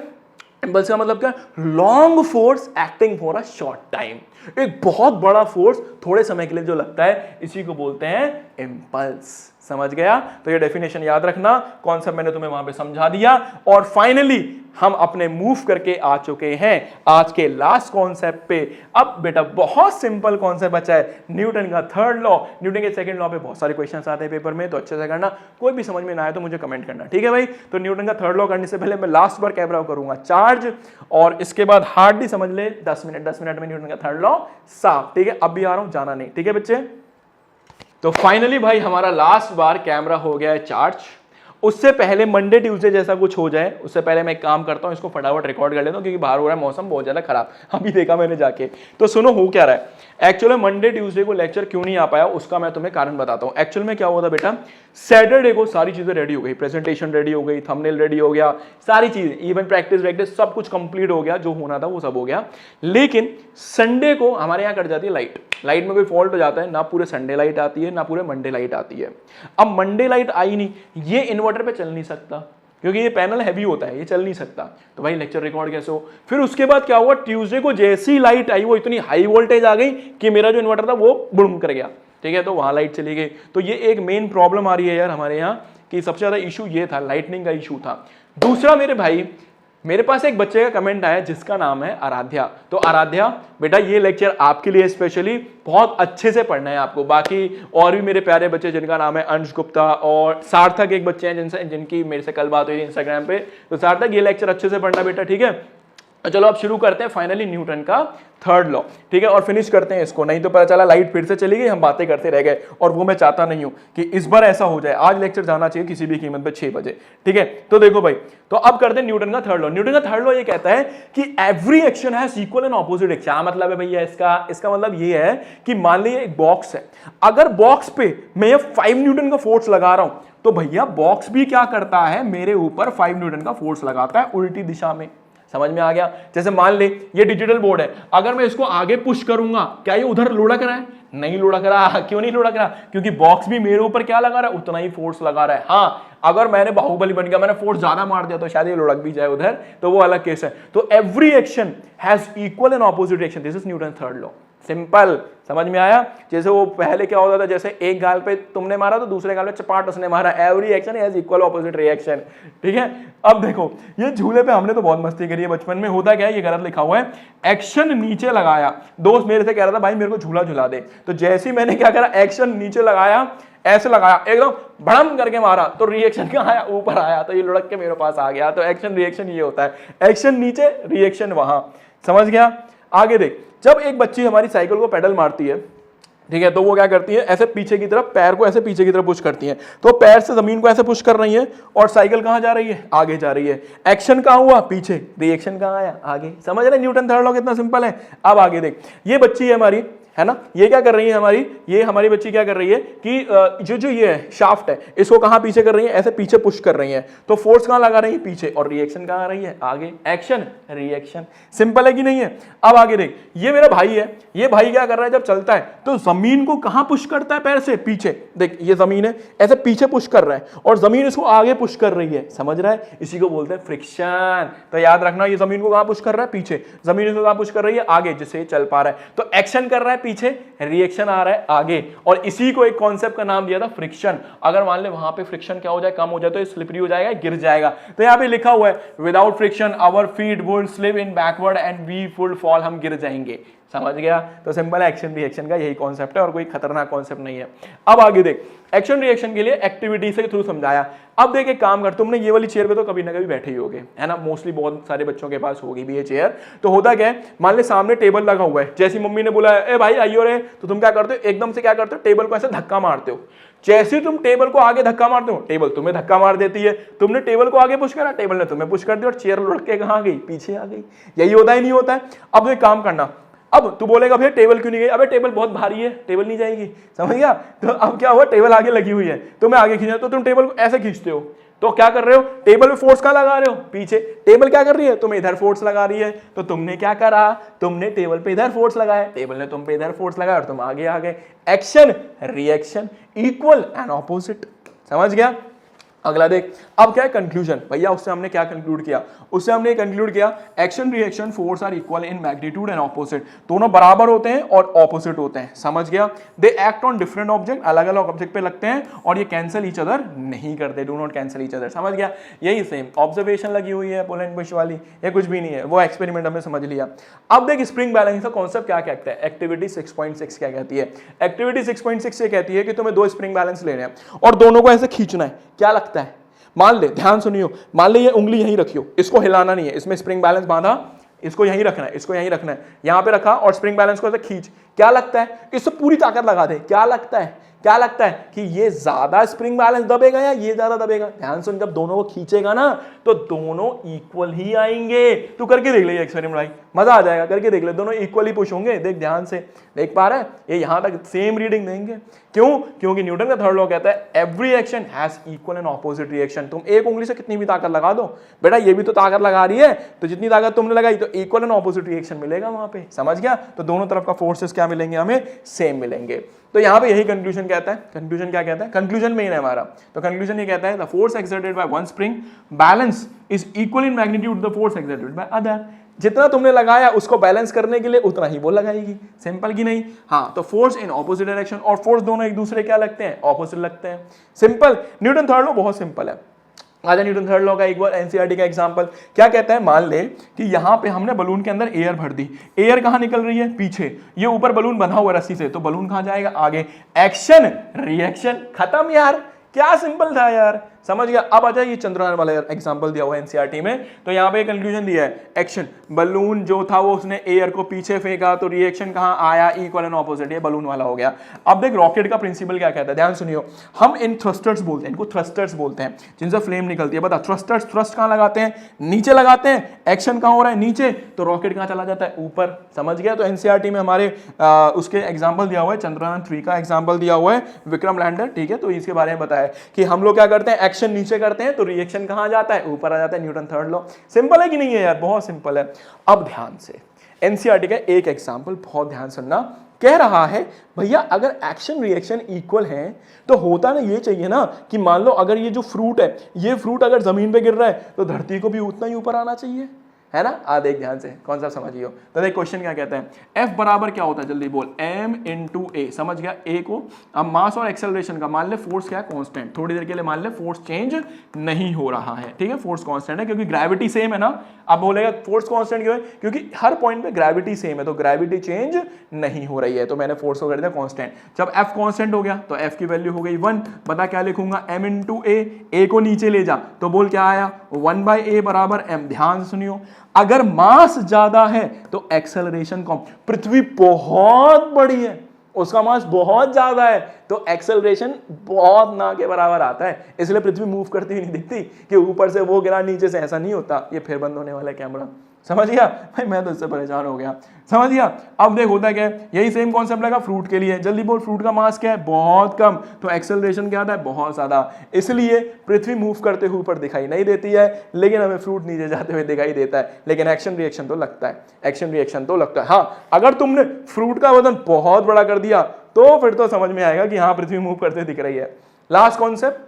इंपल्स का मतलब क्या, long force acting for a short time. एक बहुत बड़ा फोर्स थोड़े समय के लिए जो लगता है, इसी को बोलते हैं इम्पल्स। समझ गया? तो ये डेफिनेशन याद रखना, कॉन्सेप्ट मैंने तुम्हें वहां पे समझा दिया। और फाइनली हम अपने मूव करके आ चुके हैं आज के लास्ट कॉन्सेप्ट पे। अब बेटा बहुत सिंपल कॉन्सेप्ट बचा है, न्यूटन का थर्ड लॉ। न्यूटन के सेकंड लॉ पे बहुत सारे क्वेश्चंस आते हैं पेपर में, तो अच्छे से करना। कोई भी समझ में ना आए तो मुझे कमेंट करना, ठीक है भाई? तो न्यूटन का थर्ड लॉ करने से पहले मैं लास्ट बार कैमरा करूंगा चार्ज, और इसके बाद हार्डली समझ ले 10 मिनट में न्यूटन का थर्ड लॉ साफ, ठीक है? अब भी आ रहा हूं, जाना नहीं, ठीक है बच्चे? तो फाइनली भाई हमारा लास्ट बार कैमरा हो गया है चार्ज। उससे पहले मंडे ट्यूसडे जैसा कुछ हो जाए, उससे पहले मैं एक काम करता हूं, इसको फटाफट रिकॉर्ड कर लेता हूं, क्योंकि बाहर हो रहा है मौसम बहुत ज्यादा खराब, अभी देखा मैंने जाके। तो सुनो हो क्या रहा है। एक्चुअली मंडे ट्यूसडे को लेक्चर क्यों नहीं आ पाया, उसका मैं तुम्हें कारण बताता हूं। एक्चुअल में क्या हुआ था बेटा, सैटरडे को सारी चीजें रेडी हो गई, प्रेजेंटेशन रेडी हो गई, थंबनेल रेडी हो गया, सारी चीजें, इवन प्रैक्टिस सब कुछ कंप्लीट हो गया, जो होना था वो सब हो गया। लेकिन संडे को हमारे यहाँ कट जाती है लाइट में कोई फॉल्ट हो जाता है, ना पूरे संडे लाइट आती है ना पूरे मंडे लाइट आती है। अब मंडे लाइट आई नहीं, ये इन्वर्टर पे चल नहीं सकता, क्योंकि ये पैनल हैवी होता है, ये चल नहीं सकता, तो भाई लेक्चर रिकॉर्ड कैसे हो। फिर उसके बाद क्या हुआ, ट्यूसडे को जैसी लाइट आई वो इतनी हाई वोल्टेज आ गई कि मेरा जो इन्वर्टर था वो बुम कर गया, ठीक है? तो वहां लाइट चली गई। तो ये एक मेन प्रॉब्लम आ रही है यार हमारे यहाँ, कि सबसे ज्यादा इशू ये था, लाइटनिंग का इशू था। दूसरा मेरे भाई, मेरे पास एक बच्चे का कमेंट आया जिसका नाम है आराध्या। तो आराध्या बेटा, ये लेक्चर आपके लिए स्पेशली बहुत अच्छे से पढ़ना है आपको। बाकी और भी मेरे प्यारे बच्चे जिनका नाम है अंश गुप्ता और सार्थक, एक बच्चे हैं जिनकी मेरे से कल बात हुई थी इंस्टाग्राम पे। तो सार्थक, ये लेक्चर अच्छे से पढ़ना बेटा, ठीक है? चलो अब शुरू करते हैं फाइनली न्यूटन का थर्ड लॉ, ठीक है? और फिनिश करते हैं इसको, नहीं तो पता चला लाइट फिर से चली गई, हम बातें करते रह गए, और वो मैं चाहता नहीं हूं कि इस बार ऐसा हो जाए। आज लेक्चर जाना चाहिए किसी भी कीमत पे 6 बजे, ठीक है? तो देखो भाई, तो अब करते हैं न्यूटन का थर्ड लॉ। न्यूटन का थर्ड लॉ ये कहता है कि every action has equal and opposite action. क्या मतलब है भैया इसका मतलब ये है कि मान लीजिए एक बॉक्स है, अगर बॉक्स पे मैं 5 न्यूटन का फोर्स लगा रहा हूं, तो भैया बॉक्स भी क्या करता है, मेरे ऊपर 5 न्यूटन का फोर्स लगाता है उल्टी दिशा में। समझ में आ गया? जैसे मान ले ये डिजिटल बोर्ड है, अगर मैं इसको आगे पुश करूंगा, क्या ये उधर लुढ़क रहा है? नहीं लुढ़क रहा। क्यों नहीं लुढ़क रहा? क्योंकि बॉक्स भी मेरे ऊपर क्या लगा रहा है, उतना ही फोर्स लगा रहा है। हाँ, अगर मैंने बाहुबली बन गया, मैंने फोर्स ज्यादा मार दिया, तो शायद ये लुढ़क भी जाए उधर, तो वो अलग केस है। तो every action has equal and opposite action, this is Newton third law. Simple, समझ में आया? जैसे वो पहले क्या होता था, जैसे एक गाल पे तुमने मारा तो दूसरे गाल पे चपाट उसने मारा, every action has equal opposite reaction, ठीक है? अब देखो, ये झूले पे हमने तो बहुत मस्ती करी है बचपन में। होता क्या है, ये गलत लिखा हुआ है, एक्शन नीचे लगाया। दोस्त मेरे से कह रहा था भाई मेरे को झूला झुला दे, तो जैसे ही मैंने क्या करा, एक्शन नीचे लगाया, ऐसे लगाया, एकदम भड़म करके मारा, तो रिएक्शन कहाँ आया, ऊपर आया, तो ये लुढ़क के मेरे पास आ गया। तो एक्शन रिएक्शन ये होता है, एक्शन नीचे रिएक्शन वहां। समझ गया? आगे देख, जब एक बच्ची हमारी साइकिल को पेडल मारती है, ठीक है, तो वो क्या करती है, ऐसे पीछे की तरफ, पैर को ऐसे पीछे की तरफ पुश करती है, तो पैर से जमीन को ऐसे पुश कर रही है, और साइकिल कहां जा रही है, आगे जा रही है। एक्शन कहां हुआ, पीछे, रिएक्शन कहां आया, आगे। समझ रहे? न्यूटन थर्ड लॉ कितना सिंपल है। अब आगे देख, ये बच्ची है हमारी, है ना, ये क्या कर रही है ये हमारी बच्ची क्या कर रही है कि जो ये है शाफ्ट है, इसको कहां पीछे कर रही है, ऐसे पीछे पुश कर रही है, तो फोर्स कहां लगा रही है, पीछे, और रिएक्शन कहां आ रही है, आगे। एक्शन रिएक्शन, सिंपल है कि नहीं है? अब आगे देख, ये मेरा भाई है, ये भाई क्या कर रहा है, जब चलता है तो जमीन को कहां पुश करता है, पैर से, पीछे। देख ये जमीन है, ऐसे पीछे पुश कर रहा है, और जमीन इसको आगे पुश कर रही है। समझ रहा है? इसी को बोलते हैं फ्रिक्शन। तो याद रखना, ये जमीन को कहां पुश कर रहा है, पीछे, जमीन इसको कहां पुश कर रही है, आगे, जिससे चल पा रहा है। तो एक्शन कर रहा है पीछे, रिएक्शन आ रहा है आगे, और इसी को एक कॉन्सेप्ट का नाम दिया था फ्रिक्शन। अगर मान ले वहां पे फ्रिक्शन क्या हो जाए, कम हो जाए, तो स्लिपरी हो जाएगा, गिर जाएगा। तो यहां पे लिखा हुआ है, without friction our feet would slip in backward and we would fall, हम गिर जाएंगे। समझ गया? तो सिंपल एक्शन रिएक्शन का यही कॉन्सेप्ट है, और कोई खतरनाक कॉन्सेप्ट नहीं है। अब आगे देख, एक्शन रिएक्शन के लिए एक्टिविटी के थ्रू समझाया। अब देख एक काम कर, तुमने ये वाली चेयर पे तो कभी ना कभी बैठे ही होगे, है ना, मोस्टली बहुत सारे बच्चों के पास होगी भी ये चेयर। तो होता क्या है, मान ले सामने टेबल लगा हुआ है, जैसी मम्मी ने बोला ए भाई आइयो रे, तो तुम क्या करते हो, एकदम से क्या करते हो, टेबल को ऐसे धक्का मारते हो। जैसे तुम टेबल को आगे धक्का मारते हो, टेबल तुम्हें धक्का मार देती है। तुमने टेबल को आगे पुश करा, टेबल ने तुम्हें पुश कर दिया, और चेयर लुढ़क के कहां गई, पीछे आ गई। यही होता ही नहीं होता है? अब एक काम करना, अब तू बोलेगा भैया टेबल क्यों नहीं गई, अबे टेबल बहुत भारी है, टेबल नहीं जाएगी। समझ गया? तो अब क्या हुआ, टेबल आगे लगी हुई है, तो मैं आगे खींचा, तो तुम टेबल को ऐसे खींचते हो, तो क्या कर रहे हो, टेबल पे फोर्स कहां लगा रहे हो, पीछे। टेबल क्या कर रही है, तुम्हें इधर फोर्स लगा रही है, तो तुमने क्या करा, तुमने टेबल पे इधर फोर्स लगाया, टेबल ने तुम पे इधर फोर्स लगाया, और तुम आगे आ गए। Action reaction equal and opposite. समझ गया? अगला देख, अब क्या है कंक्लूजन। भैया उससे हमने क्या कंक्लूड किया, उससे हमने कंक्लूड किया action reaction force are equal in magnitude and opposite, दोनों बराबर होते हैं और ऑपोजिट होते हैं, समझ गया। They act on different object, अलग अलग ऑब्जेक्ट पे लगते हैं और ये कैंसिल ईच अदर नहीं करते, do not cancel each other, समझ गया। यही सेम ऑब्जर्वेशन लगी हुई है पुल एंड पुश वाली, ये कुछ भी नहीं है, वो एक्सपेरिमेंट हमने समझ लिया। अब देख स्प्रिंग बैलेंस का कॉन्सेप्ट क्या कहता है, एक्टिविटी 6.6 क्या कहती है। एक्टिविटी 6.6 ये कहती है कि तुम्हें दो स्प्रिंग बैलेंस लेने हैं और दोनों को ऐसे खींचना है। क्या लगता है, मान ले, ध्यान सुनियो, मान ले ये उंगली यहीं रखियो, इसको हिलाना नहीं है, इसमें स्प्रिंग बैलेंस बांधा, इसको यहीं रखना है, इसको यहीं रखना है, यहां पे रखा और स्प्रिंग बैलेंस को ऐसे खींच। क्या लगता है, इससे पूरी ताकत लगा दे, क्या लगता है, क्या लगता है कि ये ज्यादा स्प्रिंग बैलेंस दबेगा या ये ज्यादा दबेगा। ध्यान सुन, जब दोनों को खींचेगा ना तो दोनों इक्वल ही आएंगे। तू करके देख ले ये एक्सपेरिमेंट भाई, मजा आ जाएगा, करके देख ले, दोनों इक्वली पुश होंगे। देख ध्यान से, देख पा रहा है, ये यहां तक सेम रीडिंग देंगे। क्यों, क्योंकि न्यूटन का थर्ड लॉ कहता है every action has equal and opposite reaction. तुम एक उंगली से कितनी भी ताकत लगा दो, बेटा ये भी तो ताकत लगा रही है, तो जितनी ताकत तुमने लगाई तो इक्वल एंड ऑपोजिट रिएक्शन मिलेगा वहां पे, समझ गया। तो दोनों तरफ का फोर्सेस क्या मिलेंगे, हमें सेम मिलेंगे। तो यहां पे यही कंक्लूजन कहता है। कंक्लूजन क्या कहता है, कंक्लूजन में ही है हमारा, तो कंक्लूजन ये कहता है the force exerted by one spring balance is equal in magnitude the force exerted by other. जितना तुमने लगाया उसको बैलेंस करने के लिए उतना ही वो लगाएगी, सिंपल की नहीं। हाँ, तो फोर्स इन ऑपोजिट डायरेक्शन, और फोर्स दोनों एक दूसरे क्या लगते हैं, ऑपोजिट लगते हैं, सिंपल। न्यूटन थर्ड लॉ बहुत सिंपल है। आजा न्यूटन थर्ड लॉ का एक बार एनसीईआरटी का एग्जांपल क्या कहता है, मान ले कि यहां पे हमने बलून के अंदर एयर भर दी, एयर कहां निकल रही है, पीछे, ये ऊपर बलून बंधा हुआ रस्सी से, तो बलून कहां जाएगा, आगे। एक्शन रिएक्शन खत्म यार, क्या सिंपल था यार, समझ गया। अब आ जाए ये चंद्रयान वाला एग्जांपल दिया हुआ है एनसीईआरटी में, तो यहां पे कंक्लूजन दिया है एक्शन, बलून जो था वो उसने एयर को पीछे फेंका, तो रिएक्शन कहां आया, इक्वल एंड ऑपोजिट, ये बलून वाला हो गया। अब देख रॉकेट का प्रिंसिपल क्या कहता है, ध्यान सुनियो। हम इन थ्रस्टर्स बोलते हैं, इनको थ्रस्टर्स बोलते हैं, जिनसे फ्लेम निकलती है। बता थ्रस्टर्स, थ्रस्ट कहां लगाते हैं, नीचे लगाते हैं, एक्शन कहां हो रहा है, नीचे, तो रॉकेट कहां चला जाता है, ऊपर, समझ गया। तो एनसीईआरटी में हमारे उसके एग्जाम्पल दिया हुआ है, चंद्रयान 3 का एग्जाम्पल दिया हुआ है, विक्रम लैंडर, ठीक है। तो इसके बारे में बताया कि हम लोग क्या करते हैं, एक्शन नीचे करते हैं तो रिएक्शन कहां जाता है, ऊपर आ जाता है, न्यूटन थर्ड लॉ। सिंपल है कि नहीं है यार, बहुत सिंपल है। अब ध्यान से एनसीईआरटी का एक एग्जांपल बहुत ध्यान सुनना, कह रहा है भैया अगर एक्शन रिएक्शन इक्वल है तो होता ना ये चाहिए ना कि मान लो अगर ये जो फ्रूट है, ये फ्रूट अगर जमीन पे गिर रहा है तो धरती को भी उतना ही ऊपर आना चाहिए, है ना। आ देख ध्यान से, कौन सा समझियो। तो देख क्वेश्चन क्या कहता है, F बराबर क्या होता है, जल्दी बोल, m into a, समझ गया। a को अब मास और एक्सेलरेशन का मान ले, फोर्स क्या है, कांस्टेंट, थोड़ी देर के लिए मान ले फोर्स चेंज नहीं हो रहा है, ठीक है, फोर्स कांस्टेंट है क्योंकि ग्रेविटी सेम है ना। अब बोलेगा फोर्स कांस्टेंट क्यों है, क्योंकि हर पॉइंट पे ग्रेविटी सेम है, तो ग्रेविटी चेंज नहीं हो रही है, तो मैंने फोर्स को कर दिया कांस्टेंट। जब F कांस्टेंट हो गया तो F की वैल्यू हो गई 1। बता क्या लिखूंगा, m into a को नीचे ले जा तो बोल क्या आया, 1/a बराबर m। ध्यान से सुनियो, अगर मास ज्यादा है तो एक्सेलरेशन कम, पृथ्वी बहुत बड़ी है, उसका मास बहुत ज्यादा है, तो एक्सेलरेशन बहुत ना के बराबर आता है, इसलिए पृथ्वी मूव करती हुई नहीं दिखती कि ऊपर से वो गिरा नीचे से, ऐसा नहीं होता। ये फिर बंद होने वाला कैमरा, समझ गया भाई, मैं तो इससे परेशान हो गया, समझ गया। अब देख होता क्या है, यही सेम कॉन्सेप्ट लगा फ्रूट के लिए, जल्दी बोल, फ्रूट का मास क्या है, बहुत कम, तो एक्सेलरेशन क्या आता है, बहुत ज्यादा, इसलिए पृथ्वी मूव करते हुए ऊपर दिखाई नहीं देती है, लेकिन हमें फ्रूट नीचे जाते हुए दिखाई देता है, लेकिन एक्शन रिएक्शन तो लगता है, एक्शन रिएक्शन तो लगता है। हाँ, अगर तुमने फ्रूट का वजन बहुत बड़ा कर दिया तो फिर तो समझ में आएगा कि हाँ पृथ्वी मूव करते दिख रही है। लास्ट कॉन्सेप्ट,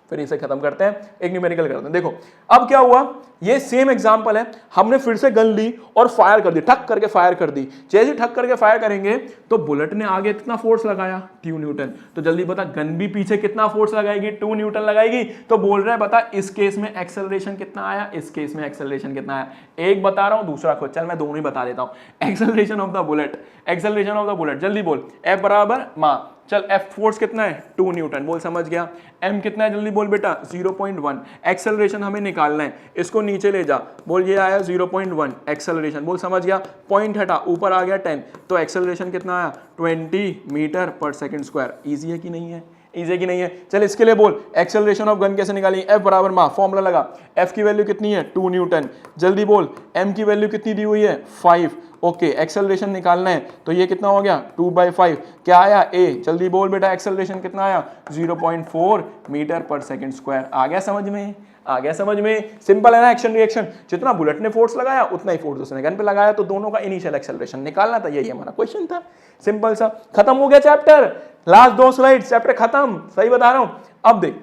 फिर इसे खत्म करते हैं, एक न्यूमेरिकल करते हैं। देखो अब क्या हुआ, ये सेम एग्जांपल है, हमने फिर से गन ली और फायर कर दी, ठक करके फायर कर दी। जैसे ठक करके फायर करेंगे तो बुलेट ने आगे कितना फोर्स लगाया, 2 न्यूटन। तो जल्दी बता, गन भी पीछे कितना फोर्स लगाएगी, 2 न्यूटन लगाएगी। तो बोल रहा है बता इस केस में एक्सेलरेशन कितना आया, इस केस में एक्सेलरेशन कितना आया। एक बता रहा हूं, दूसरा खुद, चल मैं दोनों ही बता देता हूं। Acceleration of the bullet, acceleration of the bullet, जल्दी बोल, F बराबर मा, चल F फोर्स कितना है, 2 न्यूटन, बोल समझ गया। M कितना है, जल्दी बोल बेटा, 0.1। एक्सेलरेशन हमें निकालना है, इसको नीचे ले जा, बोल ये आया 0.1 एक्सेलरेशन, बोल समझ गया। पॉइंट हटा, ऊपर आ गया 10, तो एक्सेलरेशन कितना आया, 20 मीटर पर सेकंड स्क्वायर। इजी है कि नहीं है, इजी है कि नहीं है। चल इसके लिए बोल, एक्सेलरेशन ऑफ गन कैसे निकालेंगे, F बराबर मा, फॉर्मूला लगा, F की वैल्यू कितनी है, 2 न्यूटन। जल्दी बोल, M की वैल्यू कितनी दी हुई है, 5। ओके, एक्सेलरेशन निकालना है तो ये कितना हो गया, 2/5, क्या आया, A। जल्दी बोल बेटा, एक्सेलरेशन कितना आया, 0.4 मीटर पर सेकंड स्क्वायर। आ गया समझ में, आ गया समझ में, सिंपल है ना। एक्शन रिएक्शन, जितना बुलेट ने फोर्स लगाया उतना ही फोर्स उसने गन पे लगाया, तो दोनों का इनिशियल एक्सेलरेशन निकालना था, यही हमारा क्वेश्चन था, सिंपल सा, खत्म हो गया चैप्टर। लास्ट 2 स्लाइड, चैप्टर खत्म, सही बता रहा हूं। अब देख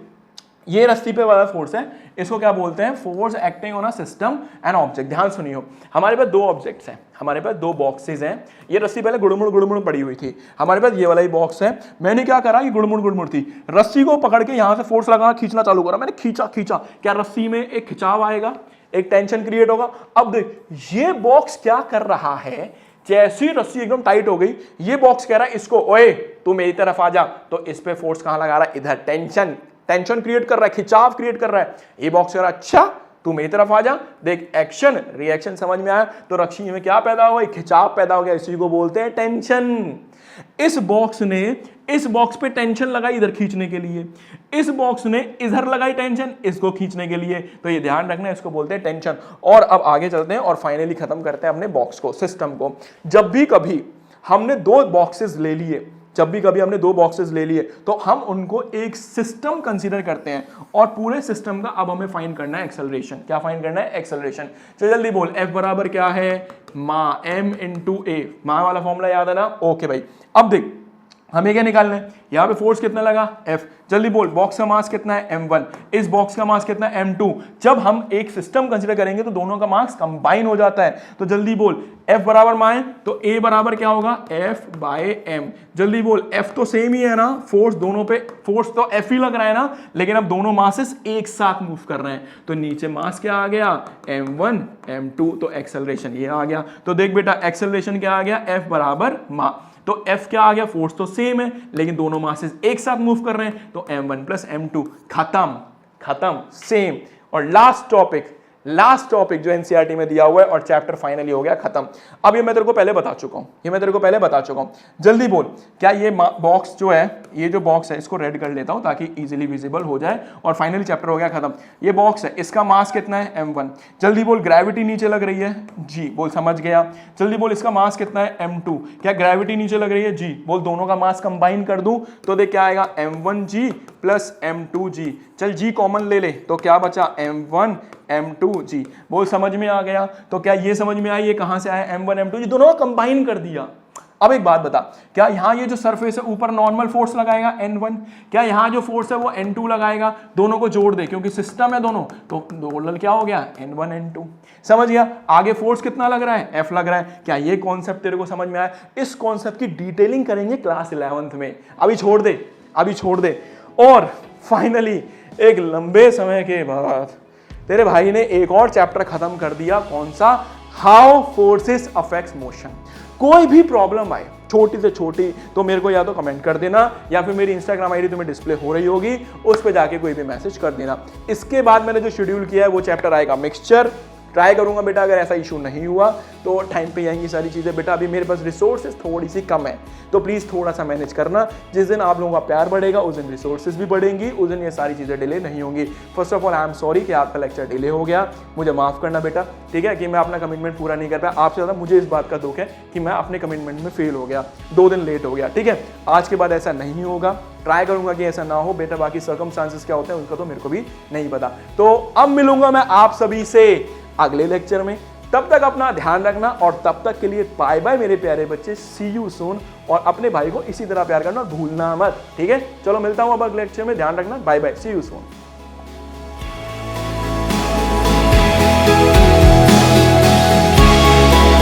ये रस्सी पे वाला फोर्स है, इसको क्या बोलते हैं, force acting on a system and object. ध्यान सुनियो, हमारे पास दो ऑब्जेक्ट्स हैं, हमारे पास दो बॉक्सेस हैं। ये रस्सी पहले गुड़मुड़ पड़ी हुई थी, हमारे पास ये वाला ही बॉक्स है। मैंने क्या करा, ये गुड़मुड़ थी, रस्सी को पकड़ के यहां से फोर्स लगाना, खींचना चालू करा। मैंने खींचा, क्या रस्सी में एक खिंचाव आएगा, एक टेंशन क्रिएट होगा। अब देख ये बॉक्स क्या कर रहा है, जैसी रस्सी एकदम टाइट हो गई, ये बॉक्स कह रहा है इसको, ओए तू मेरी तरफ आ जा। तो इस पे फोर्स कहां लगा रहा है, इधर टेंशन क्रिएट कर रहा है, खिंचाव क्रिएट कर रहा है। ये बॉक्स कह रहा है अच्छा तू मेरी तरफ आ जा। देख एक्शन रिएक्शन समझ में आया, तो रस्सी में क्या पैदा हुआ, खिंचाव पैदा हो गया, इसी को बोलते हैं टेंशन। इस बॉक्स ने इस बॉक्स पे टेंशन लगाई इधर खींचने के लिए, इस बॉक्स ने इधर लगाई टेंशन इसको खींचने के लिए। तो ये ध्यान रखना, इसको बोलते हैं टेंशन। और अब आगे चलते हैं और फाइनली खत्म करते हैं अपने बॉक्स को, सिस्टम को। जब भी कभी हमने दो बॉक्सेस ले लिए, तो हम उनको एक सिस्टम कंसीडर करते हैं, और पूरे सिस्टम का अब हमें फाइंड करना है एक्सेलरेशन। क्या फाइंड करना है, एक्सेलरेशन। चल जल्दी बोल, F बराबर क्या है, मा m इंटू ए। मा वाला फॉर्मूला याद है ना, ओके भाई। अब देख हमें क्या निकालना है, यहां पे फोर्स कितना लगा, F। जल्दी बोल, बॉक्स का मास कितना है, m1, इस बॉक्स का मास कितना है, m2। जब हम एक सिस्टम कंसीडर करेंगे तो दोनों का मास कंबाइन हो जाता है। तो जल्दी बोल, F बराबर मा है तो A बराबर क्या होगा, F बाय m। जल्दी बोल, F तो सेम ही है ना, फोर्स दोनों पे, फोर्स तो F ही लग रहा है ना, लेकिन अब दोनों मासेस एक साथ मूव कर रहे हैं। तो नीचे मास क्या आ गया, m1 m2, तो एक्सेलरेशन ये आ गया। तो देख बेटा एक्सेलरेशन क्या आ गया, F बराबर मा। तो F क्या आ गया, फोर्स तो सेम है लेकिन दोनों मासेस एक साथ मूव कर रहे हैं, तो m1 प्लस m2, खत्म सेम। और लास्ट टॉपिक जो एनसीईआरटी में दिया हुआ है, और चैप्टर फाइनली हो गया खत्म। अब ये मैं तेरे को पहले बता चुका हूं, जल्दी बोल, क्या ये बॉक्स जो है, ये जो बॉक्स है इसको रेड कर लेता हूं ताकि इजीली विजिबल हो जाए, और फाइनली चैप्टर हो गया खत्म। ये बॉक्स है, इसका मास कितना है, m1। जल्दी बोल, ग्रेविटी नीचे लग रही है, जी बोल, समझ गया। जल्दी बोल, इसका मास कितना है, m2। क्या ग्रेविटी नीचे लग रही है, जी बोल, दोनों का मास कंबाइन कर दूं तो देख क्या आएगा, m1g प्लस m2g। चल g कॉमन ले ले तो क्या बचा, m1 m2g। बोल समझ में आ गया। तो क्या ये समझ में आई ये कहां से आया, m1 m2g, दोनों को कंबाइन कर दिया। अब एक बात बता, क्या यहां ये जो सरफेस है ऊपर नॉर्मल फोर्स लगाएगा n1, क्या यहां जो फोर्स है वो n2 लगाएगा, दोनों को जोड़ दे क्योंकि सिस्टम है दोनों, तो टोटल क्या हो गया, n1 न2। समझ गया। आगे फोर्स कितना लग रहा है, F लग रहा है। क्या ये कॉन्सेप्ट तेरे को समझ में आया, इस कॉन्सेप्ट की डिटेलिंग करेंगे क्लास 11th में, अभी छोड़ दे। और फाइनली एक लंबे समय के बाद तेरे भाई ने एक और चैप्टर खत्म कर दिया, कौन सा, हाउ फोर्सेस अफेक्ट्स मोशन। कोई भी प्रॉब्लम आए छोटी से छोटी तो मेरे को या तो कमेंट कर देना, या फिर मेरी इंस्टाग्राम आईडी तुम्हें डिस्प्ले हो रही होगी, उस पर जाके कोई भी मैसेज कर देना। इसके बाद मैंने जो शेड्यूल किया है वो चैप्टर आएगा मिक्सचर। ट्राई करूंगा बेटा, अगर ऐसा इशू नहीं हुआ तो टाइम पे आएंगी सारी चीज़ें। बेटा अभी मेरे पास रिसोर्सेज थोड़ी सी कम है, तो प्लीज़ थोड़ा सा मैनेज करना। जिस दिन आप लोगों का प्यार बढ़ेगा उस दिन रिसोर्सेज भी बढ़ेंगी, उस दिन ये सारी चीज़ें डिले नहीं होंगी। First of all I am sorry कि आपका लेक्चर डिले हो गया, मुझे माफ़ करना बेटा, ठीक है, कि मैं अपना कमिटमेंट पूरा नहीं कर पाया। आपसे ज़्यादा मुझे इस बात का दुख है कि मैं अपने कमिटमेंट में फेल हो गया, 2 दिन लेट हो गया, ठीक है। आज के बाद ऐसा नहीं होगा, ट्राई करूंगा कि ऐसा ना हो बेटा। बाकी सर्कमस्टांसेस क्या होते हैं उनका तो मेरे को भी नहीं पता। तो अब मिलूंगा मैं आप सभी से अगले लेक्चर में, तब तक अपना ध्यान रखना, और तब तक के लिए बाय बाय मेरे प्यारे बच्चे, सी यू सून। और अपने भाई को इसी तरह प्यार करना और भूलना मत, ठीक है। चलो मिलता हूं अब अगले लेक्चर में, ध्यान रखना, bye bye, see you soon.